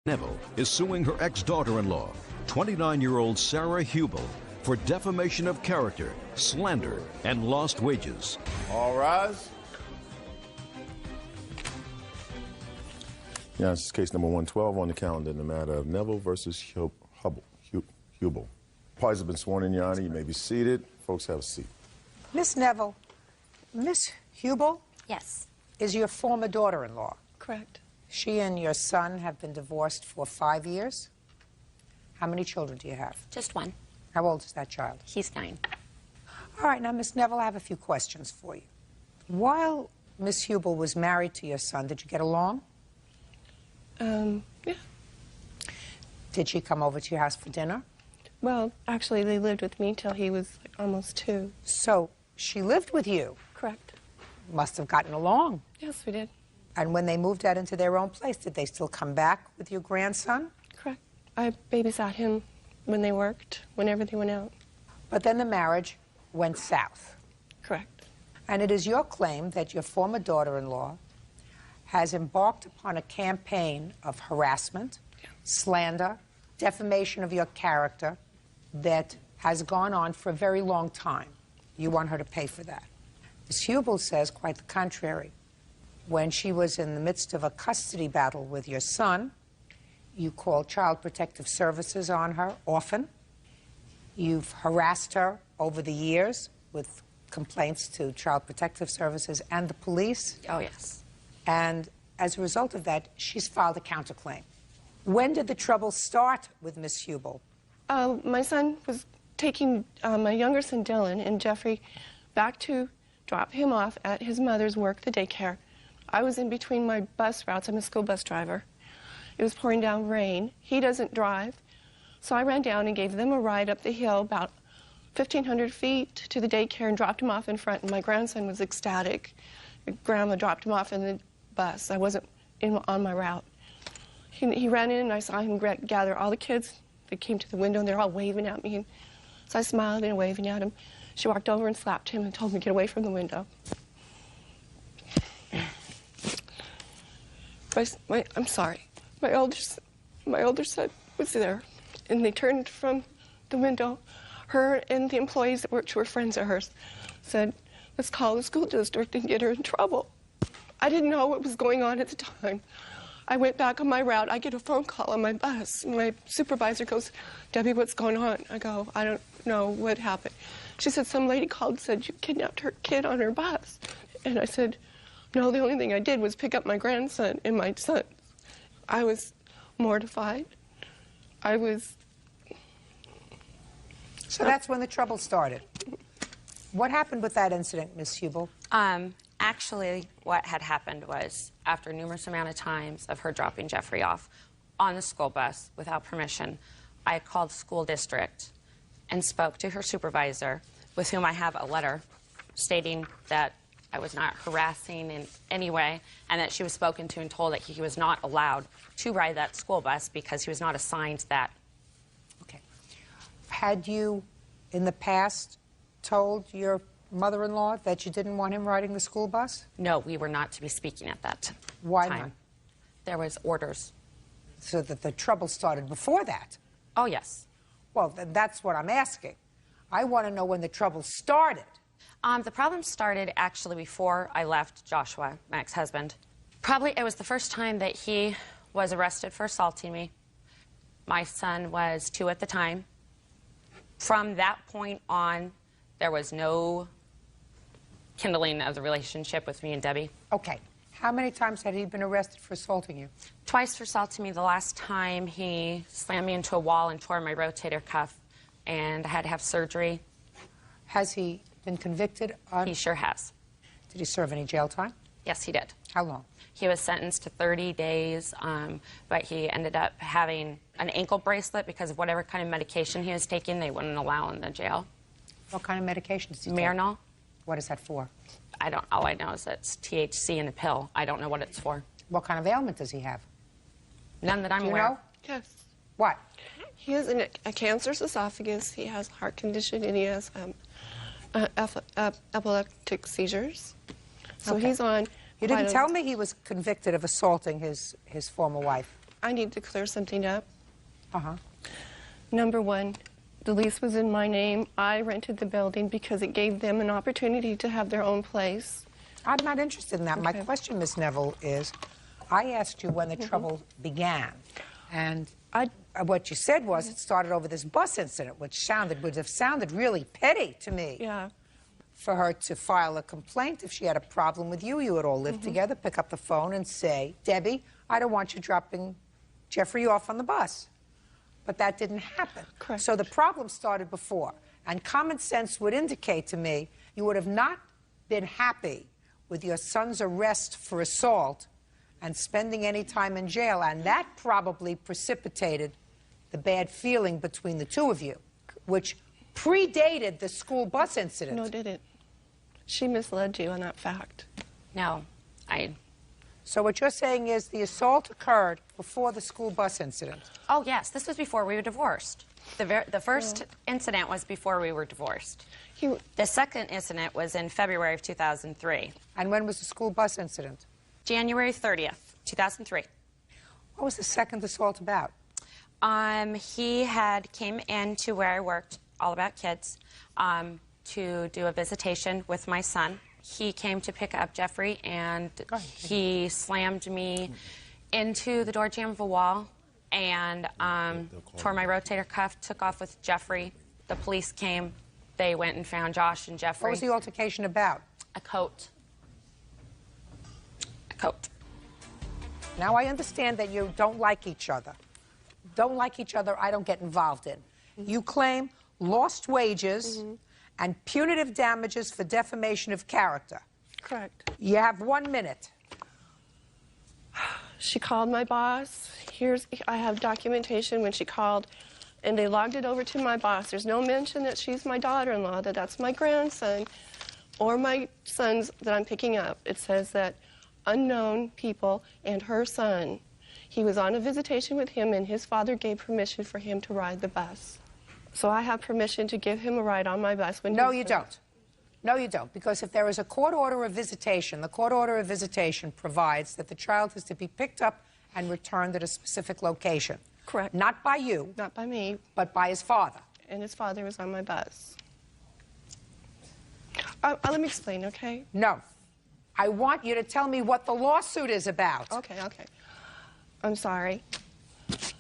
Neville is suing her ex-daughter-in-law, 29-year-old Sarah Hubel, for defamation of character, slander, and lost wages. All rise. Yeah, this is case number 112 on the calendar in the matter of Neville versus Hubel. Parties have been sworn in, Your Honor. You may be seated. Folks, have a seat. Miss Neville, Miss Hubel? Yes. Is your former daughter-in-law? Correct. She and your son have been divorced for 5 years? How many children do you have? Just one. How old is that child? He's 9. All right, now, Miss Neville, I have a few questions for you. While Miss Hubel was married to your son, did you get along? Yeah. Did she come over to your house for dinner? Well, actually, they lived with me till he was almost 2. So, she lived with you? Correct. Must have gotten along. Yes, we did. And when they moved out into their own place, did they still come back with your grandson? Correct. I babysat him when they worked, whenever they went out. But then the marriage went south. Correct. And it is your claim that your former daughter-in-law has embarked upon a campaign of harassment, slander, defamation of your character that has gone on for a very long time. You want her to pay for that. Ms. Hubel says quite the contrary. When she was in the midst of a custody battle with your son, you called Child Protective Services on her often. You've harassed her over the years with complaints to Child Protective Services and the police. Oh, yes. And as a result of that, she's filed a counterclaim. When did the trouble start with Miss Hubel? My son was taking my younger son, Dylan, and Jeffrey back to drop him off at his mother's work, the daycare. I was in between my bus routes. I'm a school bus driver. It was pouring down rain. He doesn't drive. So I ran down and gave them a ride up the hill about 1,500 feet to the daycare and dropped him off in front. And my grandson was ecstatic. Grandma dropped him off in the bus. I wasn't on my route. He ran in and I saw him gather all the kids. They came to the window and they're all waving at me. So I smiled and waving at him. She walked over and slapped him and told him to get away from the window. I'm sorry. My older son was there, and they turned from the window. Her and the employees that were friends of hers said, "Let's call the school district and get her in trouble." I didn't know what was going on at the time. I went back on my route. I get a phone call on my bus. My supervisor goes, "Debbie, what's going on?" I go, "I don't know what happened." She said, "Some lady called and said you kidnapped her kid on her bus." And I said, "No, the only thing I did was pick up my grandson and my son." I was mortified. So that's when the trouble started. What happened with that incident, Miss Hubel? Actually, what had happened was, after numerous amount of times of her dropping Jeffrey off on the school bus without permission, I called the school district and spoke to her supervisor, with whom I have a letter stating that I was not harassing in any way, and that she was spoken to and told that he was not allowed to ride that school bus because he was not assigned that. Okay. Had you, in the past, told your mother-in-law that you didn't want him riding the school bus? No, we were not to be speaking at that Why time. not? There was orders. So that the trouble started before that? Oh, yes. Well, that's what I'm asking. I want to know when the trouble started. The problem started actually before I left Joshua, my ex-husband. Probably it was the first time that he was arrested for assaulting me. My son was 2 at the time. From that point on, there was no kindling of the relationship with me and Debbie. Okay. How many times had he been arrested for assaulting you? Twice for assaulting me. The last time he slammed me into a wall and tore my rotator cuff, and I had to have surgery. Has he been convicted on... He sure has. Did he serve any jail time? Yes, he did. How long? He was sentenced to 30 days, but he ended up having an ankle bracelet because of whatever kind of medication he was taking. They wouldn't allow in the jail. What kind of medication does he take? Marinol. What is that for? I don't. All I know is it's THC in a pill. I don't know what it's for. What kind of ailment does he have? None that I'm Do you aware. know? Yes. What? He has a cancerous esophagus. He has a heart condition, and he has epileptic seizures. So Okay. he's on... You didn't tell me he was convicted of assaulting his former wife. I need to clear something up. Uh-huh. Number one, the lease was in my name. I rented the building because it gave them an opportunity to have their own place. I'm not interested in that. My Okay. question, Ms. Neville, is I asked you when the trouble began, and what you said was it started over this bus incident, which would have sounded really petty to me. Yeah. For her to file a complaint if she had a problem with you. You would all live together, pick up the phone and say, Debbie, I don't want you dropping Jeffrey off on the bus. But that didn't happen. Correct. So the problem started before. And common sense would indicate to me you would have not been happy with your son's arrest for assault and spending any time in jail. And that probably precipitated the bad feeling between the two of you, which predated the school bus incident. No, it didn't. She misled you on that fact. No, So what you're saying is the assault occurred before the school bus incident. Oh, yes, this was before we were divorced. The first incident was before we were divorced. The second incident was in February of 2003. And when was the school bus incident? January 30th, 2003. What was the second assault about? He had came into where I worked, All About Kids, to do a visitation with my son. He came to pick up Jeffrey, and he slammed me into the door jamb of a wall and tore my rotator cuff, took off with Jeffrey. The police came. They went and found Josh and Jeffrey. What was the altercation about? A coat. A coat. Now I understand that you don't like each other. Don't like each other, I don't get involved in. You claim lost wages and punitive damages for defamation of character. Correct. You have 1 minute. She called my boss. I have documentation when she called, and they logged it over to my boss. There's no mention that she's my daughter-in-law, that that's my grandson, or my sons that I'm picking up. It says that unknown people and her son. He was on a visitation with him, and his father gave permission for him to ride the bus. So I have permission to give him a ride on my bus when No, you don't. No, you don't. Because if there is a court order of visitation, the court order of visitation provides that the child is to be picked up and returned at a specific location. Correct. Not by you. Not by me. But by his father. And his father was on my bus. Let me explain, okay? No. I want you to tell me what the lawsuit is about. Okay. I'm sorry.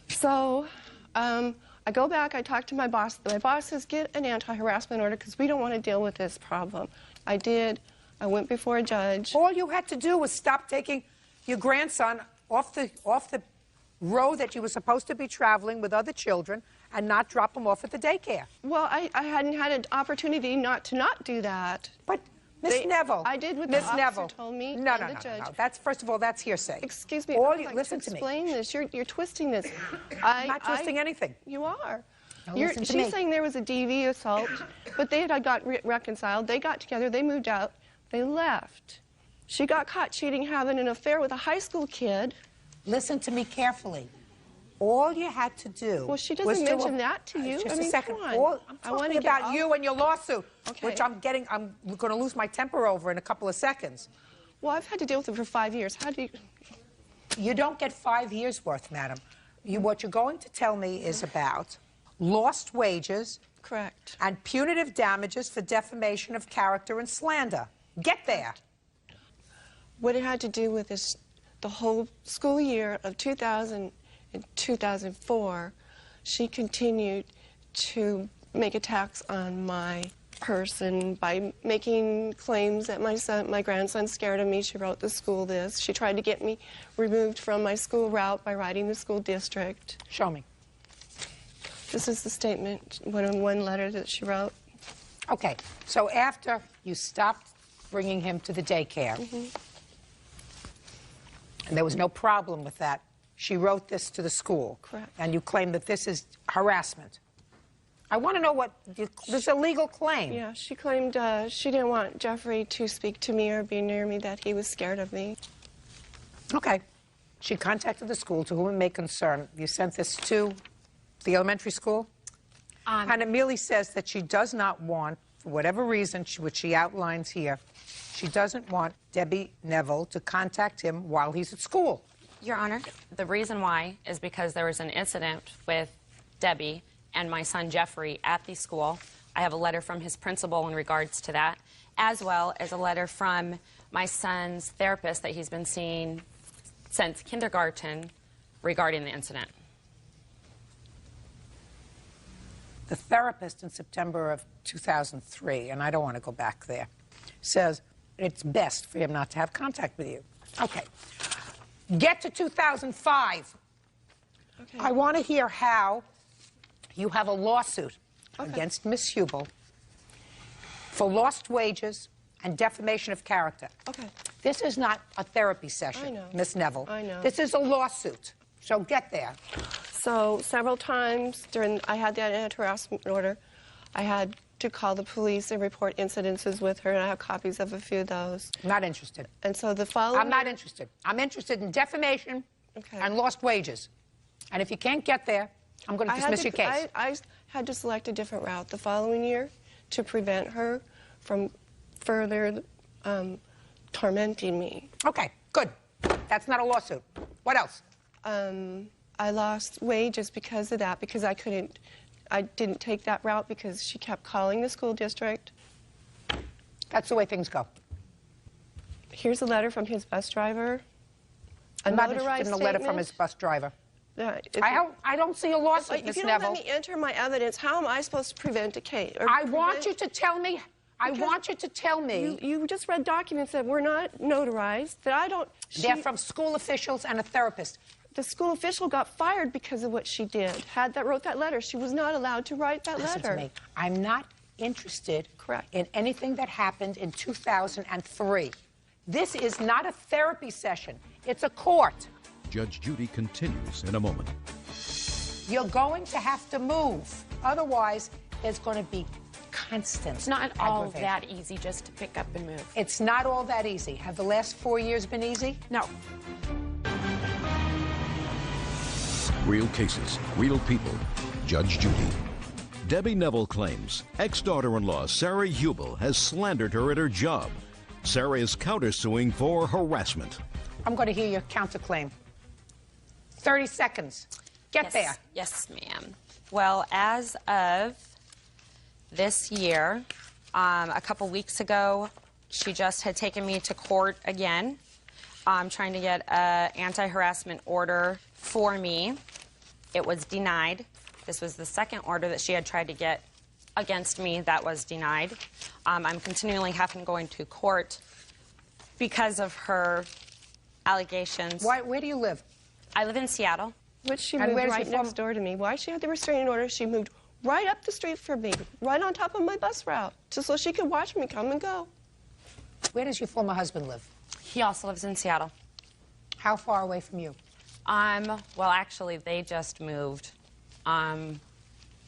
So, I go back, I talk to my boss. My boss says, get an anti-harassment order because we don't want to deal with this problem. I did. I went before a judge. All you had to do was stop taking your grandson off the road that you were supposed to be traveling with other children and not drop him off at the daycare. Well, I hadn't had an opportunity not do that. But, Miss Neville. I did what Miss the officer Neville. told me No, and no, the no, judge. no. That's, first of all, that's hearsay. Excuse me. Listen to me. Explain this. You're twisting this. I'm not twisting anything. You are. Now listen to me. She's saying there was a DV assault, but they had got reconciled. They got together. They moved out. They left. She got caught cheating, having an affair with a high school kid. Listen to me carefully. All you had to do. Well, she was doesn't mention that to you. Just I mean, a second. come on. I'm I wanna talking get about you and your lawsuit, Okay. which I'm going to lose my temper over in a couple of seconds. Well, I've had to deal with it for 5 years. How do you... You don't get 5 years' worth, madam. What you're going to tell me is about lost wages. Correct. And punitive damages for defamation of character and slander. Get there. What it had to do with is the whole school year of 2000 and 2004, she continued to make attacks on my person by making claims that my grandson's scared of me. She wrote the school this. She tried to get me removed from my school route by writing the school district. Show me. This is the statement, one letter that she wrote. Okay, so after you stopped bringing him to the daycare, and there was no problem with that, she wrote this to the school. Correct. And you claim that this is harassment. I want to know what, this is a legal claim. Yeah, she claimed she didn't want Jeffrey to speak to me or be near me, that he was scared of me. Okay. She contacted the school to whom it may concern. You sent this to the elementary school? And it merely says that she does not want, for whatever reason, which she outlines here, she doesn't want Debbie Neville to contact him while he's at school. Your Honor, the reason why is because there was an incident with Debbie and my son Jeffrey at the school. I have a letter from his principal in regards to that, as well as a letter from my son's therapist that he's been seeing since kindergarten regarding the incident. The therapist in September of 2003, and I don't want to go back there, says it's best for him not to have contact with you. Okay. Get to 2005. Okay. I want to hear how you have a lawsuit against Miss Hubel for lost wages and defamation of character. Okay. This is not a therapy session, Miss Neville. I know. This is a lawsuit. So get there. So several times during, I had that anti-harassment order, I had to call the police and report incidences with her, and I have copies of a few of those. Not interested. And so the following... I'm not interested. I'm interested in defamation and lost wages. And if you can't get there, I'm going to dismiss your case. I had to select a different route the following year to prevent her from further tormenting me. Okay, good. That's not a lawsuit. What else? I lost wages because of that, because I didn't take that route because she kept calling the school district. That's the way things go. Here's a letter from his bus driver. I'm not interested in a letter from his bus driver. I don't see a lawsuit, Miss Neville. If you don't let me enter my evidence, how am I supposed to prevent a case? I want you to tell me. I want you to tell me. You just read documents that were not notarized, that I don't... They're from school officials and a therapist. The school official got fired because of what she did. Wrote that letter. She was not allowed to write that letter. Listen to me. I'm not interested in anything that happened in 2003. This is not a therapy session. It's a court. Judge Judy continues in a moment. You're going to have to move. Otherwise, there's going to be constant It's not all that easy just to pick up and move. It's not all that easy. Have the last 4 years been easy? No. Real cases, real people. Judge Judy. Debbie Neville claims ex-daughter-in-law Sarah Hubel has slandered her at her job. Sarah is countersuing for harassment. I'm going to hear your counterclaim. 30 seconds. Get there. Yes, ma'am. Well, as of this year, a couple weeks ago, she just had taken me to court again, trying to get an anti-harassment order for me. It was denied. This was the second order that she had tried to get against me that was denied. I'm continually having to go into court because of her allegations. Where do you live? I live in Seattle. Which she moved right next door to me. Why she had the restraining order, she moved right up the street from me, right on top of my bus route, just so she could watch me come and go. Where does your former husband live? He also lives in Seattle. How far away from you? Well, actually, they just moved.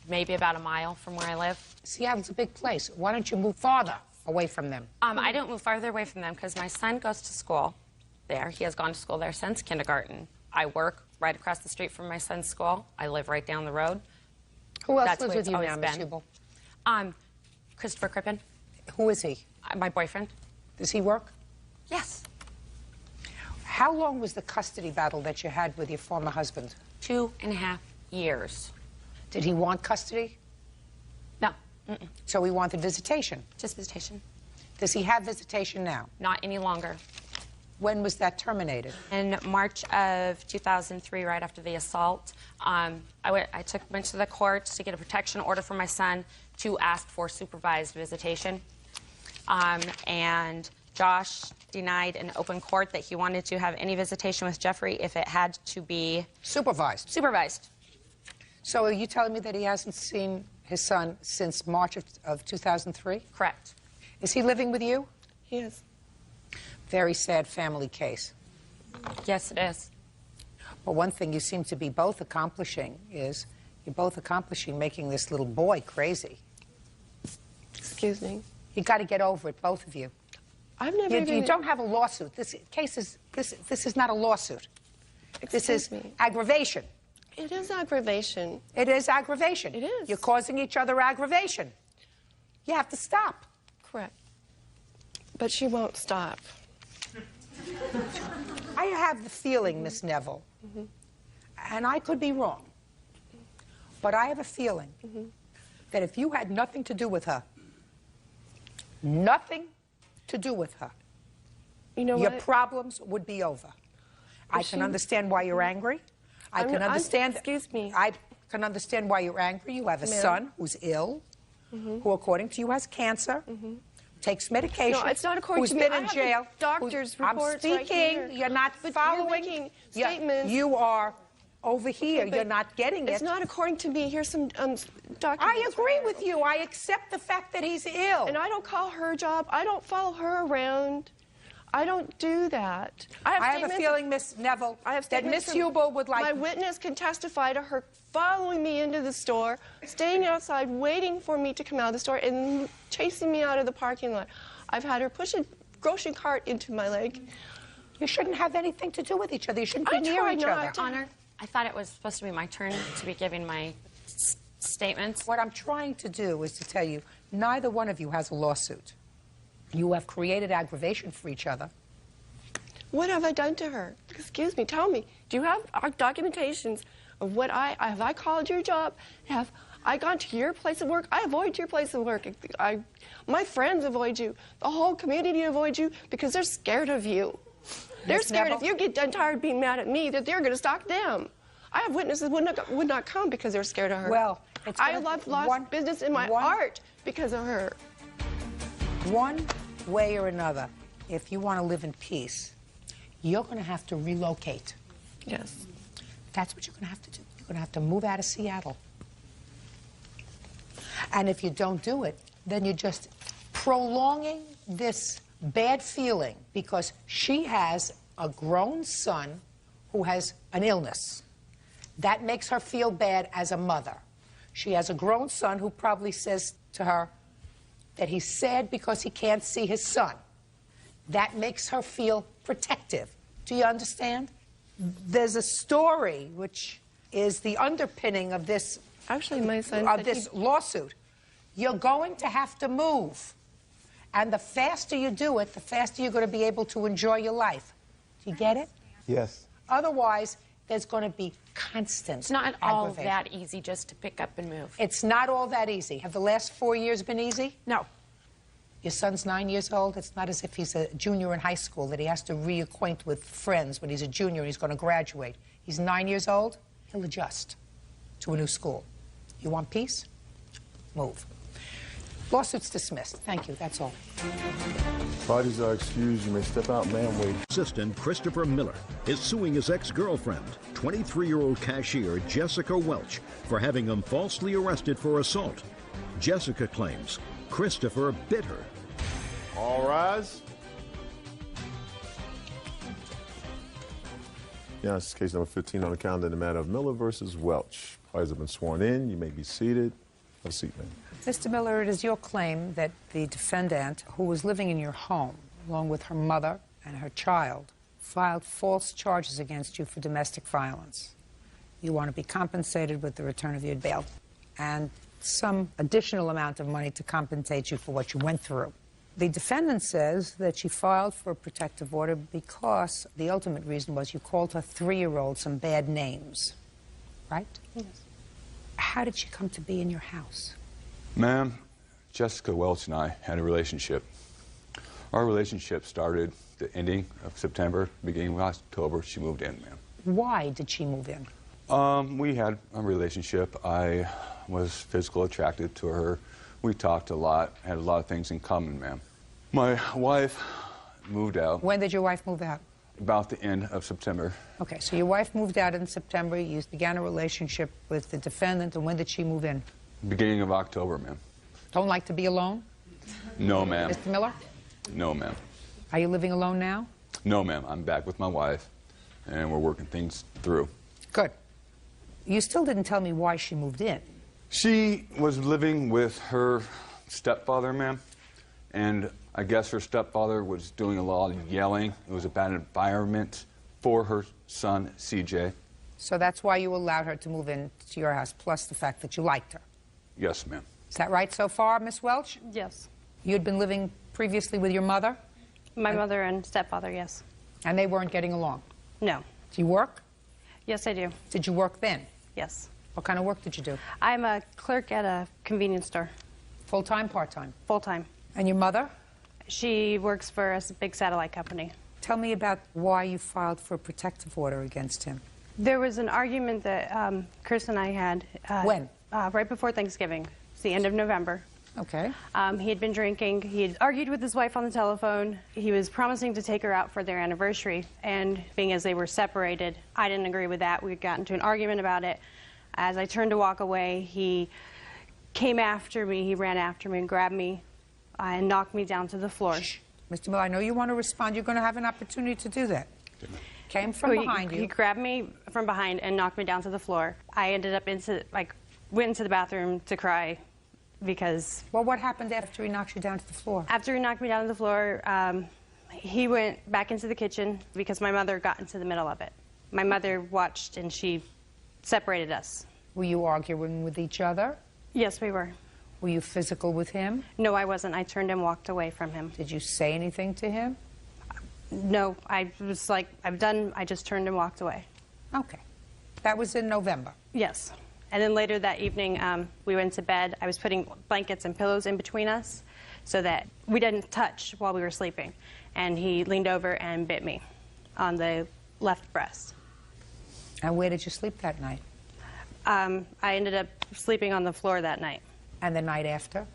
Maybe about a mile from where I live. Seattle's a big place. Why don't you move farther away from them? I don't move farther away from them because my son goes to school there. He has gone to school there since kindergarten. I work right across the street from my son's school. I live right down the road. Who else lives with you now, Miss Hubel? Christopher Crippen. Who is he? My boyfriend. Does he work? Yes. How long was the custody battle that you had with your former husband? 2.5 years. Did he want custody? No. So he wanted visitation? Just visitation. Does he have visitation now? Not any longer. When was that terminated? In March of 2003, right after the assault, I went to the court to get a protection order for my son to ask for supervised visitation. And Josh denied in open court that he wanted to have any visitation with Jeffrey if it had to be... Supervised? Supervised. So are you telling me that he hasn't seen his son since March of 2003? Correct. Is he living with you? He is. Very sad family case. Yes, it is. Well, one thing you seem to be both accomplishing is you're both accomplishing making this little boy crazy. Excuse me? You got to get over it, both of you. I've never even... You don't have a lawsuit. This is not a lawsuit. This is aggravation. It is aggravation. It is aggravation. It is. You're causing each other aggravation. You have to stop. Correct. But she won't stop. I have the feeling, Miss Neville, and I could be wrong, but I have a feeling that if you had nothing to do with her, nothing to do with her, You know your what? problems would be over. I can understand why you're angry. I can understand. Excuse me. I can understand why you're angry. You have a son who's ill, who, according to you, has cancer, takes medication. No, it's not according who's to me. been I in have jail. the doctor's reports I'm right speaking. here. You're not But following. you're making statements. You are over here. But you're not getting it. It's not according to me. Here's some documents. I agree with you. I accept the fact that he's ill. And I don't call her job. I don't follow her around. I don't do that. I have a feeling, Miss Neville, that Miss Hubel would like... My witness can testify to her following me into the store, staying outside, waiting for me to come out of the store, and chasing me out of the parking lot. I've had her push a grocery cart into my leg. You shouldn't have anything to do with each other. You shouldn't be near each other. Your Honor, I thought it was supposed to be my turn to be giving my statements. What I'm trying to do is to tell you, neither one of you has a lawsuit. You have created aggravation for each other. What have I done to her? Excuse me, tell me. Do you have documentations of what have I called your job? Have I gone to your place of work? I avoid your place of work. My friends avoid you. The whole community avoids you because they're scared of you. They're scared if you get done tired being mad at me that they're going to stalk them. I have witnesses would not come because they're scared of her. Well, I lost business in my art because of her. One way or another, if you want to live in peace, you're going to have to relocate. Yes. That's what you're going to have to do. You're going to have to move out of Seattle. And if you don't do it, then you're just prolonging this bad feeling because she has a grown son who has an illness. That makes her feel bad as a mother. She has a grown son who probably says to her that he's sad because he can't see his son. That makes her feel protective. Do you understand? There's a story which is the underpinning of this Actually, my son lawsuit. You're going to have to move. And the faster you do it, the faster you're going to be able to enjoy your life. Do you get it? Yes. Otherwise, there's going to be constant It's not all aggravation. that easy just to pick up and move. It's not all that easy. Have the last 4 years been easy? No. Your son's 9 years old. It's not as if he's a junior in high school that he has to reacquaint with friends when he's a junior and he's going to graduate. He's 9 years old. He'll adjust to a new school. You want peace? Move. Lawsuit's dismissed. Thank you. That's all. Parties are excused. You may step out, ma'am. Wait. Assistant Christopher Miller is suing his ex-girlfriend, 23-year-old cashier Jessica Welch, for having him falsely arrested for assault. Jessica claims Christopher bit her. All rise. Yeah, this is case number 15 on the calendar in the matter of Miller versus Welch. Parties have been sworn in. You may be seated. Have a seat, ma'am. Mr. Miller, it is your claim that the defendant, who was living in your home, along with her mother and her child, filed false charges against you for domestic violence. You want to be compensated with the return of your bail and some additional amount of money to compensate you for what you went through. The defendant says that she filed for a protective order because the ultimate reason was you called her 3-year-old some bad names, right? Yes. How did she come to be in your house? Ma'am, Jessica Welch and I had a relationship. Our relationship started the ending of September, beginning of October. She moved in, ma'am. Why did she move in? We had a relationship. I was physically attracted to her. We talked a lot, had a lot of things in common, ma'am. My wife moved out. When did your wife move out? About the end of September. Okay, so your wife moved out in September. You began a relationship with the defendant, and when did she move in? Beginning of October, ma'am. Don't like to be alone? No, ma'am. Mr. Miller? No, ma'am. Are you living alone now? No, ma'am. I'm back with my wife, and we're working things through. Good. You still didn't tell me why she moved in. She was living with her stepfather, ma'am, and I guess her stepfather was doing a lot of yelling. It was a bad environment for her son, CJ. So that's why you allowed her to move in to your house, plus the fact that you liked her. Yes, ma'am. Is that right so far, Miss Welch? Yes. You'd been living previously with your mother, My mother and stepfather, yes. and they weren't getting along. No. Do you work? Yes, I do. Did you work then? Yes. What kind of work did you do? I'm a clerk at a convenience store. Full-time, part-time? Full-time. And your mother? She works for a big satellite company. Tell me about why you filed for a protective order against him. There was an argument that Chris and I had. When? Right before Thanksgiving. It's the end of November. Okay. He had been drinking. He had argued with his wife on the telephone. He was promising to take her out for their anniversary. And being as they were separated, I didn't agree with that. We got into an argument about it. As I turned to walk away, he came after me. He ran after me and grabbed me and knocked me down to the floor. Shh. Mr. Miller, I know you want to respond. You're going to have an opportunity to do that. Came from behind you. He grabbed me from behind and knocked me down to the floor. I ended up went into the bathroom to cry because... Well, what happened after he knocked you down to the floor? After he knocked me down to the floor, he went back into the kitchen because my mother got into the middle of it. My mother watched and she separated us. Were you arguing with each other? Yes, we were. Were you physical with him? No, I wasn't. I turned and walked away from him. Did you say anything to him? No, I was like, I'm done. I just turned and walked away. Okay. That was in November? Yes. And then later that evening, we went to bed. I was putting blankets and pillows in between us so that we didn't touch while we were sleeping. And he leaned over and bit me on the left breast. And where did you sleep that night? I ended up sleeping on the floor that night. And the night after?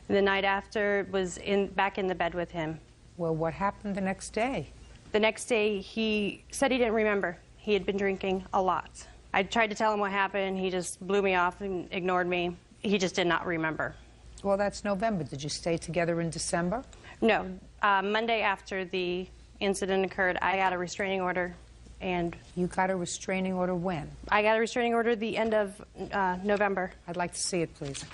The night after was back in the bed with him. Well, what happened the next day? The next day, he said he didn't remember. He had been drinking a lot. I tried to tell him what happened. He just blew me off and ignored me. He just did not remember. Well, that's November. Did you stay together in December? No. Monday after the incident occurred, I got a restraining order. And you got a restraining order when? I got a restraining order the end of November. I'd like to see it, please.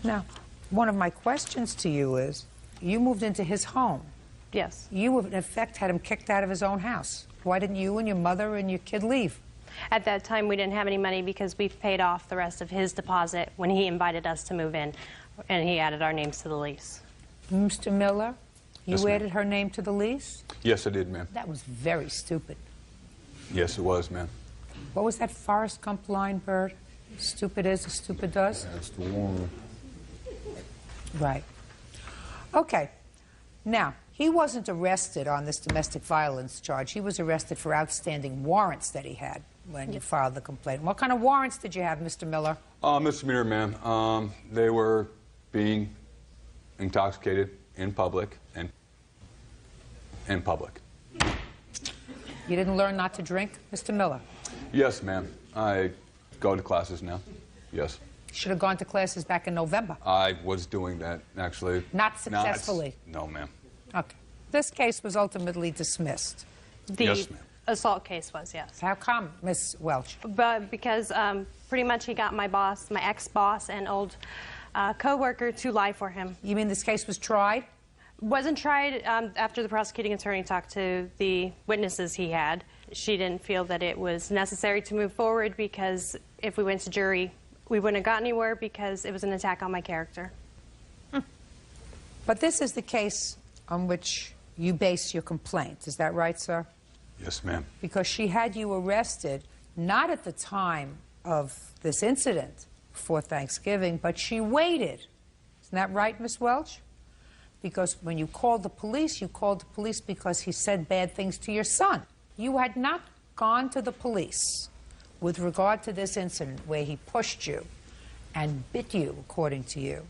Now, one of my questions to you is, you moved into his home. Yes. You, in effect, had him kicked out of his own house. Why didn't you and your mother and your kid leave? At that time, we didn't have any money because we paid off the rest of his deposit when he invited us to move in, and he added our names to the lease. Mr. Miller, you Yes, ma'am. added her name to the lease? Yes, I did, ma'am. That was very stupid. Yes, it was, ma'am. What was that Forrest Gump line, Bird? Stupid is as stupid does? That's the one. Right. Okay. Now, he wasn't arrested on this domestic violence charge. He was arrested for outstanding warrants that he had when you filed the complaint. What kind of warrants did you have, Mr. Miller? Misdemeanor, ma'am. They were being intoxicated in public and in public. You didn't learn not to drink, Mr. Miller? Yes, ma'am. I go to classes now. Yes. You should have gone to classes back in November. I was doing that, actually. Not successfully? No, ma'am. Okay. This case was ultimately dismissed. The Yes, ma'am. assault case was, yes. How come, Miss Welch? But because pretty much he got my boss, my ex-boss and old co-worker to lie for him. You mean this case was tried? Wasn't tried after the prosecuting attorney talked to the witnesses he had. She didn't feel that it was necessary to move forward because if we went to jury, we wouldn't have got anywhere because it was an attack on my character. But this is the case on which you base your complaint. Is that right, sir? Yes, ma'am. Because she had you arrested not at the time of this incident before Thanksgiving, but she waited. Isn't that right, Miss Welch? Because when you called the police because he said bad things to your son. You had not gone to the police with regard to this incident where he pushed you and bit you, according to you.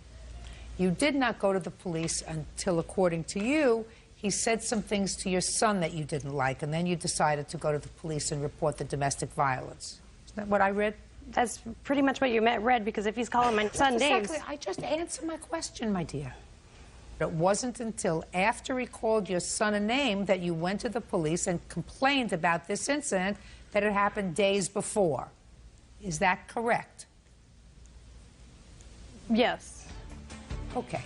You did not go to the police until, according to you, he said some things to your son that you didn't like, and then you decided to go to the police and report the domestic violence. Isn't that what I read? That's pretty much what you read, because if he's calling my son names... Exactly. I just answered my question, my dear. It wasn't until after he called your son a name that you went to the police and complained about this incident that had happened days before. Is that correct? Yes. Okay.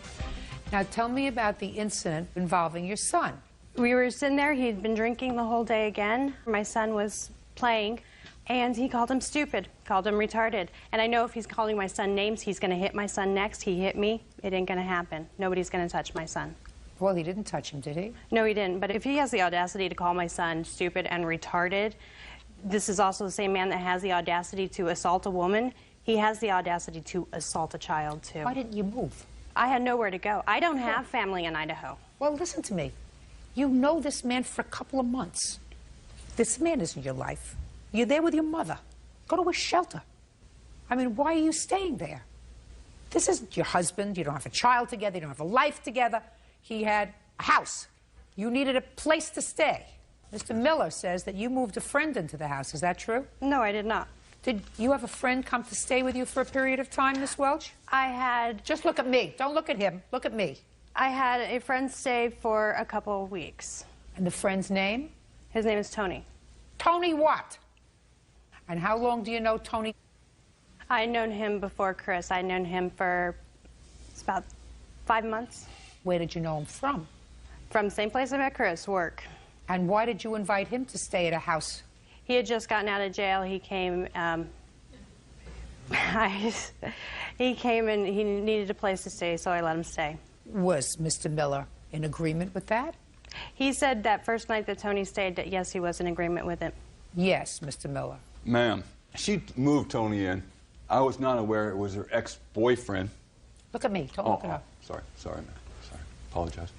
Now tell me about the incident involving your son. We were sitting there. He'd been drinking the whole day again. My son was playing And he called him stupid, called him retarded. And I know if he's calling my son names, he's going to hit my son next. He hit me. It ain't going to happen. Nobody's going to touch my son. Well, he didn't touch him, did he? No, he didn't. But if he has the audacity to call my son stupid and retarded, this is also the same man that has the audacity to assault a woman. He has the audacity to assault a child, too. Why didn't you move? I had nowhere to go. I don't have family in Idaho. Well, listen to me. You know this man for a couple of months. This man isn't your life. You're there with your mother. Go to a shelter. I mean, why are you staying there? This isn't your husband. You don't have a child together. You don't have a life together. He had a house. You needed a place to stay. Mr. Miller says that you moved a friend into the house. Is that true? No, I did not. Did you have a friend come to stay with you for a period of time, Miss Welch? I had... Just look at me. Don't look at him. Look at me. I had a friend stay for a couple of weeks. And the friend's name? His name is Tony. Tony what? And how long do you know Tony? I'd known him before Chris. I'd known him for about 5 months. Where did you know him from? From the same place I met Chris, work. And why did you invite him to stay at a house? He had just gotten out of jail. He came, he came and he needed a place to stay, so I let him stay. Was Mr. Miller in agreement with that? He said that first night that Tony stayed that, yes, he was in agreement with it. Yes, Mr. Miller. Ma'am, she moved Tony in. I was not aware it was her ex-boyfriend. Look at me. Don't look at her. Sorry, ma'am. Sorry. Apologize.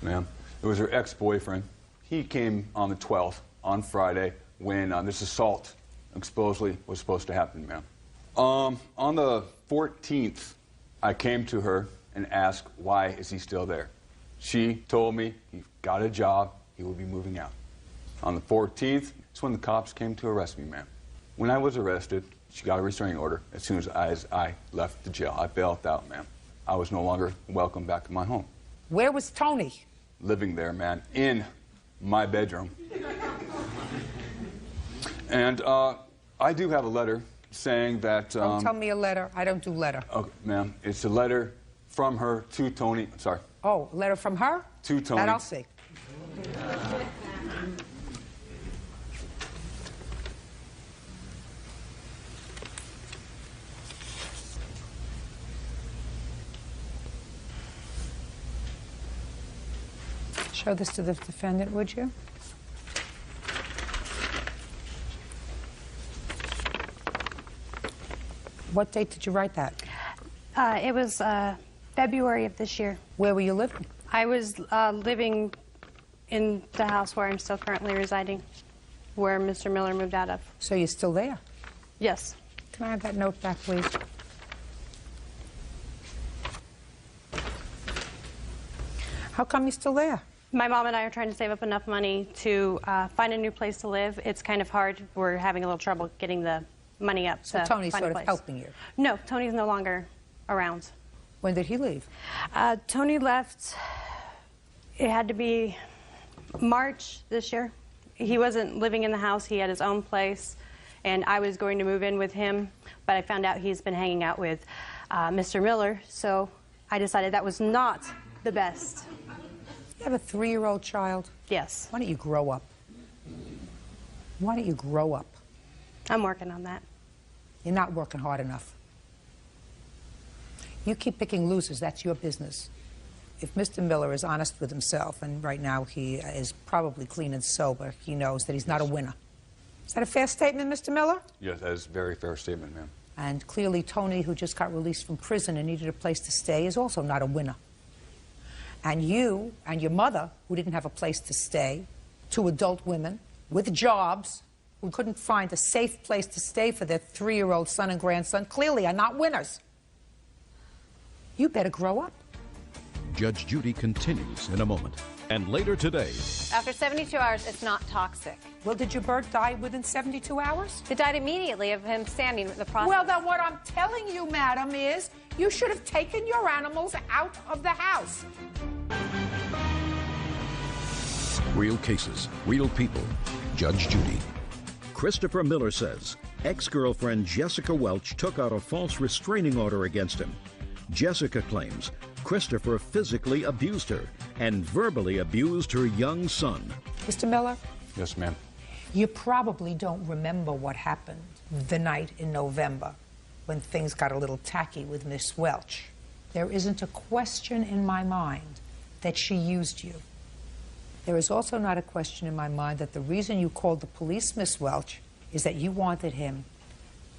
Ma'am, it was her ex-boyfriend. He came on the 12th, on Friday, when this assault supposedly was supposed to happen, ma'am. On the 14th, I came to her and asked, why is he still there? She told me he got a job, he will be moving out. On the 14th, it's when the cops came to arrest me, ma'am. When I was arrested, she got a restraining order as soon as I left the jail. I bailed out, ma'am. I was no longer welcome back in my home. Where was Tony? Living there, man, in my bedroom. And I do have a letter saying that... Don't tell me a letter. I don't do letter. Okay, ma'am, it's a letter from her to Tony. Sorry. Oh, a letter from her? To Tony. That I'll see. Show this to the defendant, would you? What date did you write that? It was February of this year. Where were you living? I was living in the house where I'm still currently residing, where Mr. Miller moved out of. So you're still there? Yes. Can I have that note back, please? How come you're still there? My mom and I are trying to save up enough money to find a new place to live. It's kind of hard. We're having a little trouble getting the money up. So Tony's sort of helping you? No, Tony's no longer around. When did he leave? Tony left, it had to be March this year. He wasn't living in the house. He had his own place, and I was going to move in with him, but I found out he's been hanging out with Mr. Miller, so I decided that was not the best. You have a 3-year-old child? Yes. Why don't you grow up? Why don't you grow up? I'm working on that. You're not working hard enough. You keep picking losers, that's your business. If Mr. Miller is honest with himself, and right now he is probably clean and sober, he knows that he's not a winner. Is that a fair statement, Mr. Miller? Yes, that is a very fair statement, ma'am. And clearly Tony, who just got released from prison and needed a place to stay, is also not a winner. And you and your mother, who didn't have a place to stay, 2 adult women with jobs, who couldn't find a safe place to stay for their 3-year-old son and grandson, clearly are not winners. You better grow up. Judge Judy continues in a moment. And later today... After 72 hours, it's not toxic. Well, did your bird die within 72 hours? It died immediately of him standing the process. Well, then what I'm telling you, madam, is you should have taken your animals out of the house. Real cases, real people. Judge Judy. Christopher Miller says ex-girlfriend Jessica Welch took out a false restraining order against him. Jessica claims Christopher physically abused her and verbally abused her young son. Mr. Miller? Yes, ma'am. You probably don't remember what happened the night in November when things got a little tacky with Miss Welch. There isn't a question in my mind that she used you. There is also not a question in my mind that the reason you called the police, Miss Welch, is that you wanted him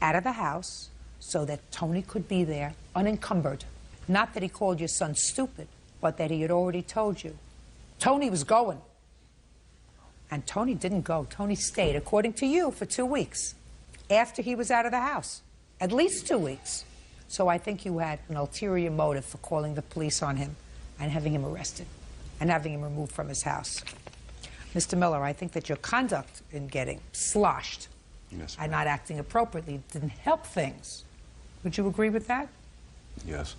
out of the house so that Tony could be there unencumbered. Not that he called your son stupid, but that he had already told you. Tony was going. And Tony didn't go. Tony stayed, according to you, for 2 weeks after he was out of the house. At least 2 weeks. So I think you had an ulterior motive for calling the police on him and having him arrested and having him removed from his house. Mr. Miller, I think that your conduct in getting sloshed and not acting appropriately didn't help things. Would you agree with that? Yes.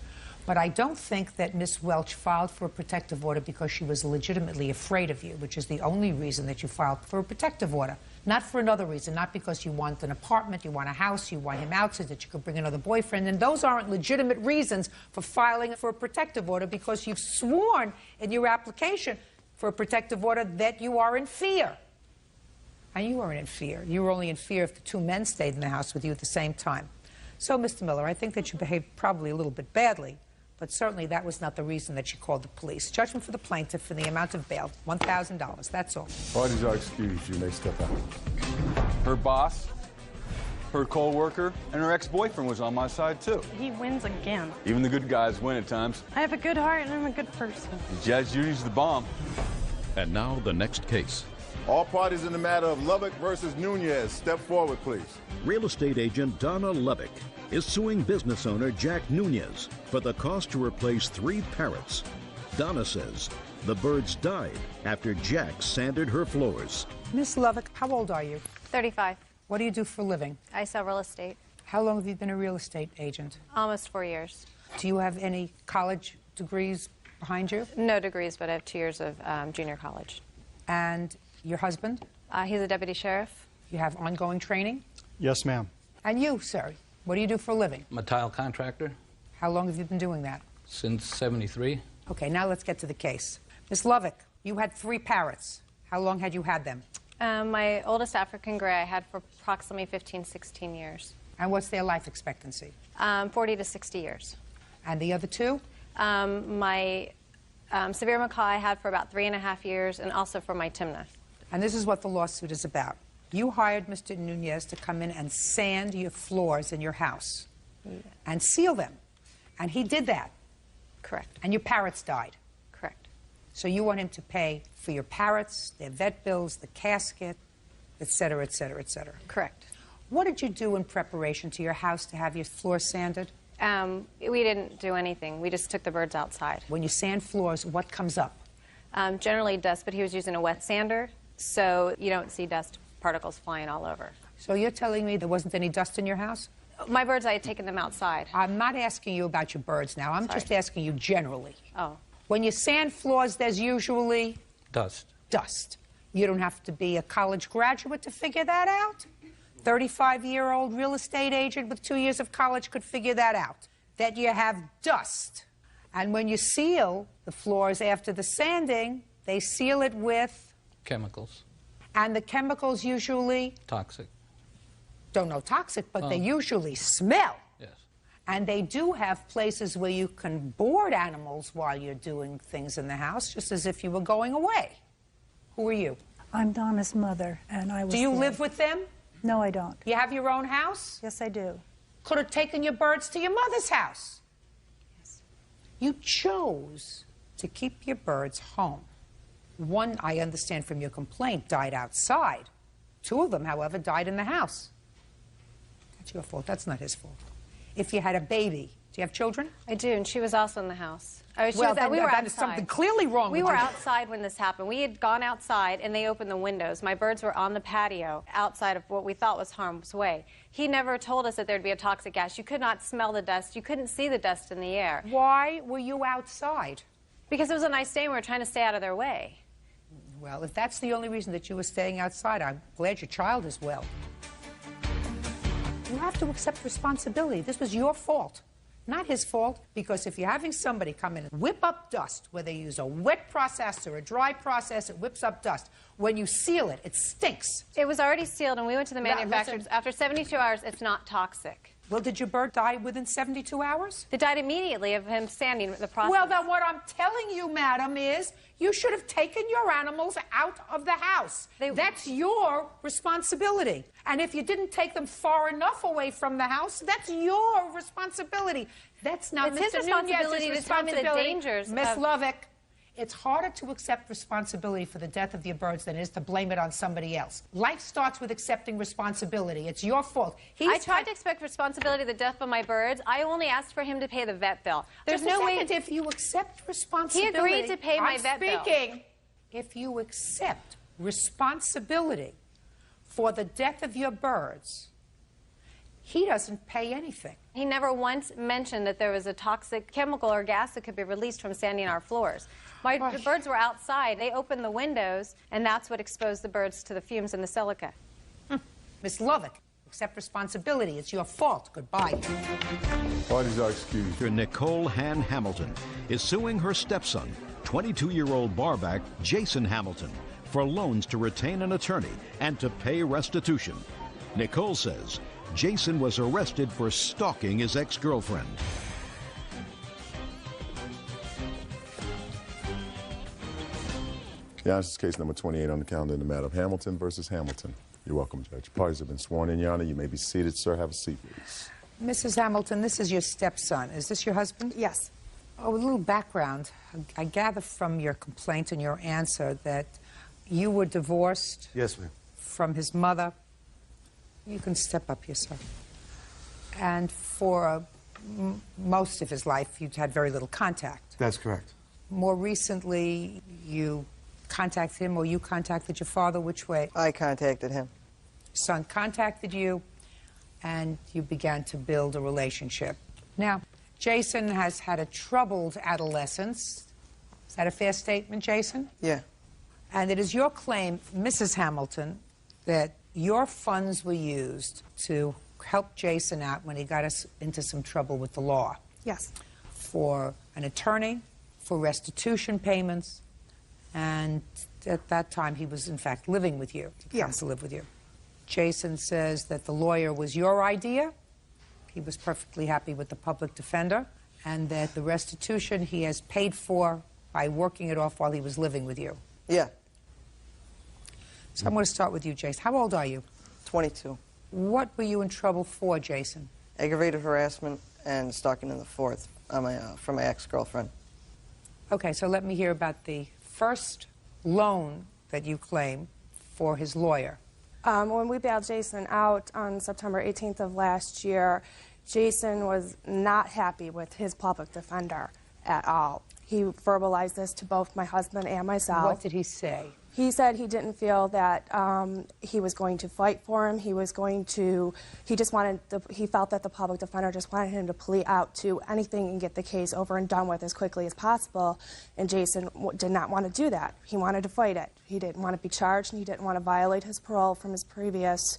But I don't think that Miss Welch filed for a protective order because she was legitimately afraid of you, which is the only reason that you filed for a protective order. Not for another reason, not because you want an apartment, you want a house, you want him out so that you could bring another boyfriend. And those aren't legitimate reasons for filing for a protective order because you've sworn in your application for a protective order that you are in fear. And you weren't in fear. You were only in fear if the two men stayed in the house with you at the same time. So, Mr. Miller, I think that you behaved probably a little bit badly. But certainly that was not the reason that she called the police. Judgment for the plaintiff for the amount of bail, $1,000. That's all. Parties are excused. You may step out. Her boss, her co-worker, and her ex-boyfriend was on my side, too. He wins again. Even the good guys win at times. I have a good heart and I'm a good person. Judge Judy's the bomb. And now the next case. All parties in the matter of Lubbock versus Nunez, step forward, please. Real estate agent Donna Levick is suing business owner Jack Nunez for the cost to replace 3 parrots. Donna says the birds died after Jack sanded her floors. Miss Lovick, how old are you? 35. What do you do for a living? I sell real estate. How long have you been a real estate agent? Almost 4 years. Do you have any college degrees behind you? No degrees, but I have 2 years of junior college. And your husband? He's a deputy sheriff. You have ongoing training? Yes, ma'am. And you, sir, what do you do for a living? I'm a tile contractor How long have you been doing that? since '73. Okay, now let's get to the case. Miss Lovick, you had 3 parrots. How long had you had them? My oldest African gray I had for approximately 15, 16 years. And what's their life expectancy? 40 to 60 years. And the other 2? My severe macaw I had for about 3.5 years, and also for my Timna. And this is what the lawsuit is about. You hired Mr. Nunez to come in and sand your floors in your house and seal them. And he did that. Correct. And your parrots died. Correct. So you want him to pay for your parrots, their vet bills, the casket, et cetera, et cetera, et cetera. Correct. What did you do in preparation to your house to have your floors sanded? We didn't do anything. We just took the birds outside. When you sand floors, what comes up? Generally dust, but he was using a wet sander, so you don't see dust particles flying all over. So you're telling me there wasn't any dust in your house? My birds, I had taken them outside. I'm not asking you about your birds now. I'm just asking you generally. Oh. When you sand floors, there's usually Dust. dust. You don't have to be a college graduate to figure that out. 35-year-old real estate agent with 2 years of college could figure that out, that you have dust. And when you seal the floors after the sanding, they seal it with, Chemicals. and the chemicals usually, Toxic. don't know toxic, but they usually smell. Yes. And they do have places where you can board animals while you're doing things in the house, just as if you were going away. Who are you? I'm Donna's mother, and I was. Do you there. live with them? No, I don't. You have your own house? Yes, I do. Could have taken your birds to your mother's house. Yes. You chose to keep your birds home. One, I understand from your complaint, died outside. 2 of them, however, died in the house. That's your fault. That's not his fault. If you had a baby, do you have children? I do, and she was also in the house. Well, then we were that is outside. something clearly wrong We with were you. outside when this happened. We had gone outside, and they opened the windows. My birds were on the patio outside of what we thought was harm's way. He never told us that there'd be a toxic gas. You could not smell the dust. You couldn't see the dust in the air. Why were you outside? Because it was a nice day, and we were trying to stay out of their way. Well, if that's the only reason that you were staying outside, I'm glad your child is well. You have to accept responsibility. This was your fault. Not his fault, because if you're having somebody come in and whip up dust, whether they use a wet process or a dry process, it whips up dust. When you seal it, it stinks. It was already sealed, and we went to the Now, manufacturers. listen. After 72 hours, it's not toxic. Well, did your bird die within 72 hours? It died immediately of him standing the process. Well, then what I'm telling you, madam, is you should have taken your animals out of the house. That's your responsibility. And if you didn't take them far enough away from the house, that's your responsibility. That's not It's Mr. his responsibility Nunez's to tell me the responsibility. dangers Miss of- Lovick, it's harder to accept responsibility for the death of your birds than it is to blame it on somebody else. Life starts with accepting responsibility. It's your fault. I tried to expect responsibility of the death of my birds. I only asked for him to pay the vet bill. There's Just a no way. second. If you accept responsibility, He agreed to pay my I'm vet bill. speaking. If you accept responsibility for the death of your birds, he doesn't pay anything. He never once mentioned that there was a toxic chemical or gas that could be released from sanding our floors. The birds were outside. They opened the windows, and that's what exposed the birds to the fumes and the silica. Miss Lovick, accept responsibility. It's your fault. Goodbye. Parties are excused. Nicole Han Hamilton is suing her stepson, 22-year-old barback Jason Hamilton, for loans to retain an attorney and to pay restitution. Nicole says Jason was arrested for stalking his ex-girlfriend. Yeah, this is case number 28 on the calendar in the matter of Hamilton versus Hamilton. You're welcome, Judge. Parties have been sworn in, Your Honor. You may be seated, sir. Have a seat, please. Mrs. Hamilton, this is your stepson. Is this your husband? Yes. Oh, a little background. I gather from your complaint and your answer that you were divorced Yes, ma'am. from his mother. You can step up here, sir. And for most of his life, you'd had very little contact. That's correct. More recently, you contacted him, or you contacted your father. Which way? I contacted him. Son contacted you, and you began to build a relationship. Now, Jason has had a troubled adolescence. Is that a fair statement, Jason? Yeah. And it is your claim, Mrs. Hamilton, that your funds were used to help Jason out when he got us into some trouble with the law. Yes. For an attorney, for restitution payments, and at that time he was in fact living with you. He comes to live with you. Jason says that the lawyer was your idea. He was perfectly happy with the public defender, and that the restitution he has paid for by working it off while he was living with you. Yeah. So I'm going to start with you, Jason. How old are you? 22. What were you in trouble for, Jason? Aggravated harassment and stalking in the fourth from my ex-girlfriend. Okay, so let me hear about the first loan that you claim for his lawyer. When we bailed Jason out on September 18th of last year, Jason was not happy with his public defender at all. He verbalized this to both my husband and myself. What did he say? He said he didn't feel that he was going to fight for him. He felt that the public defender just wanted him to plea out to anything and get the case over and done with as quickly as possible. And Jason did not want to do that. He wanted to fight it. He didn't want to be charged, and he didn't want to violate his parole from his previous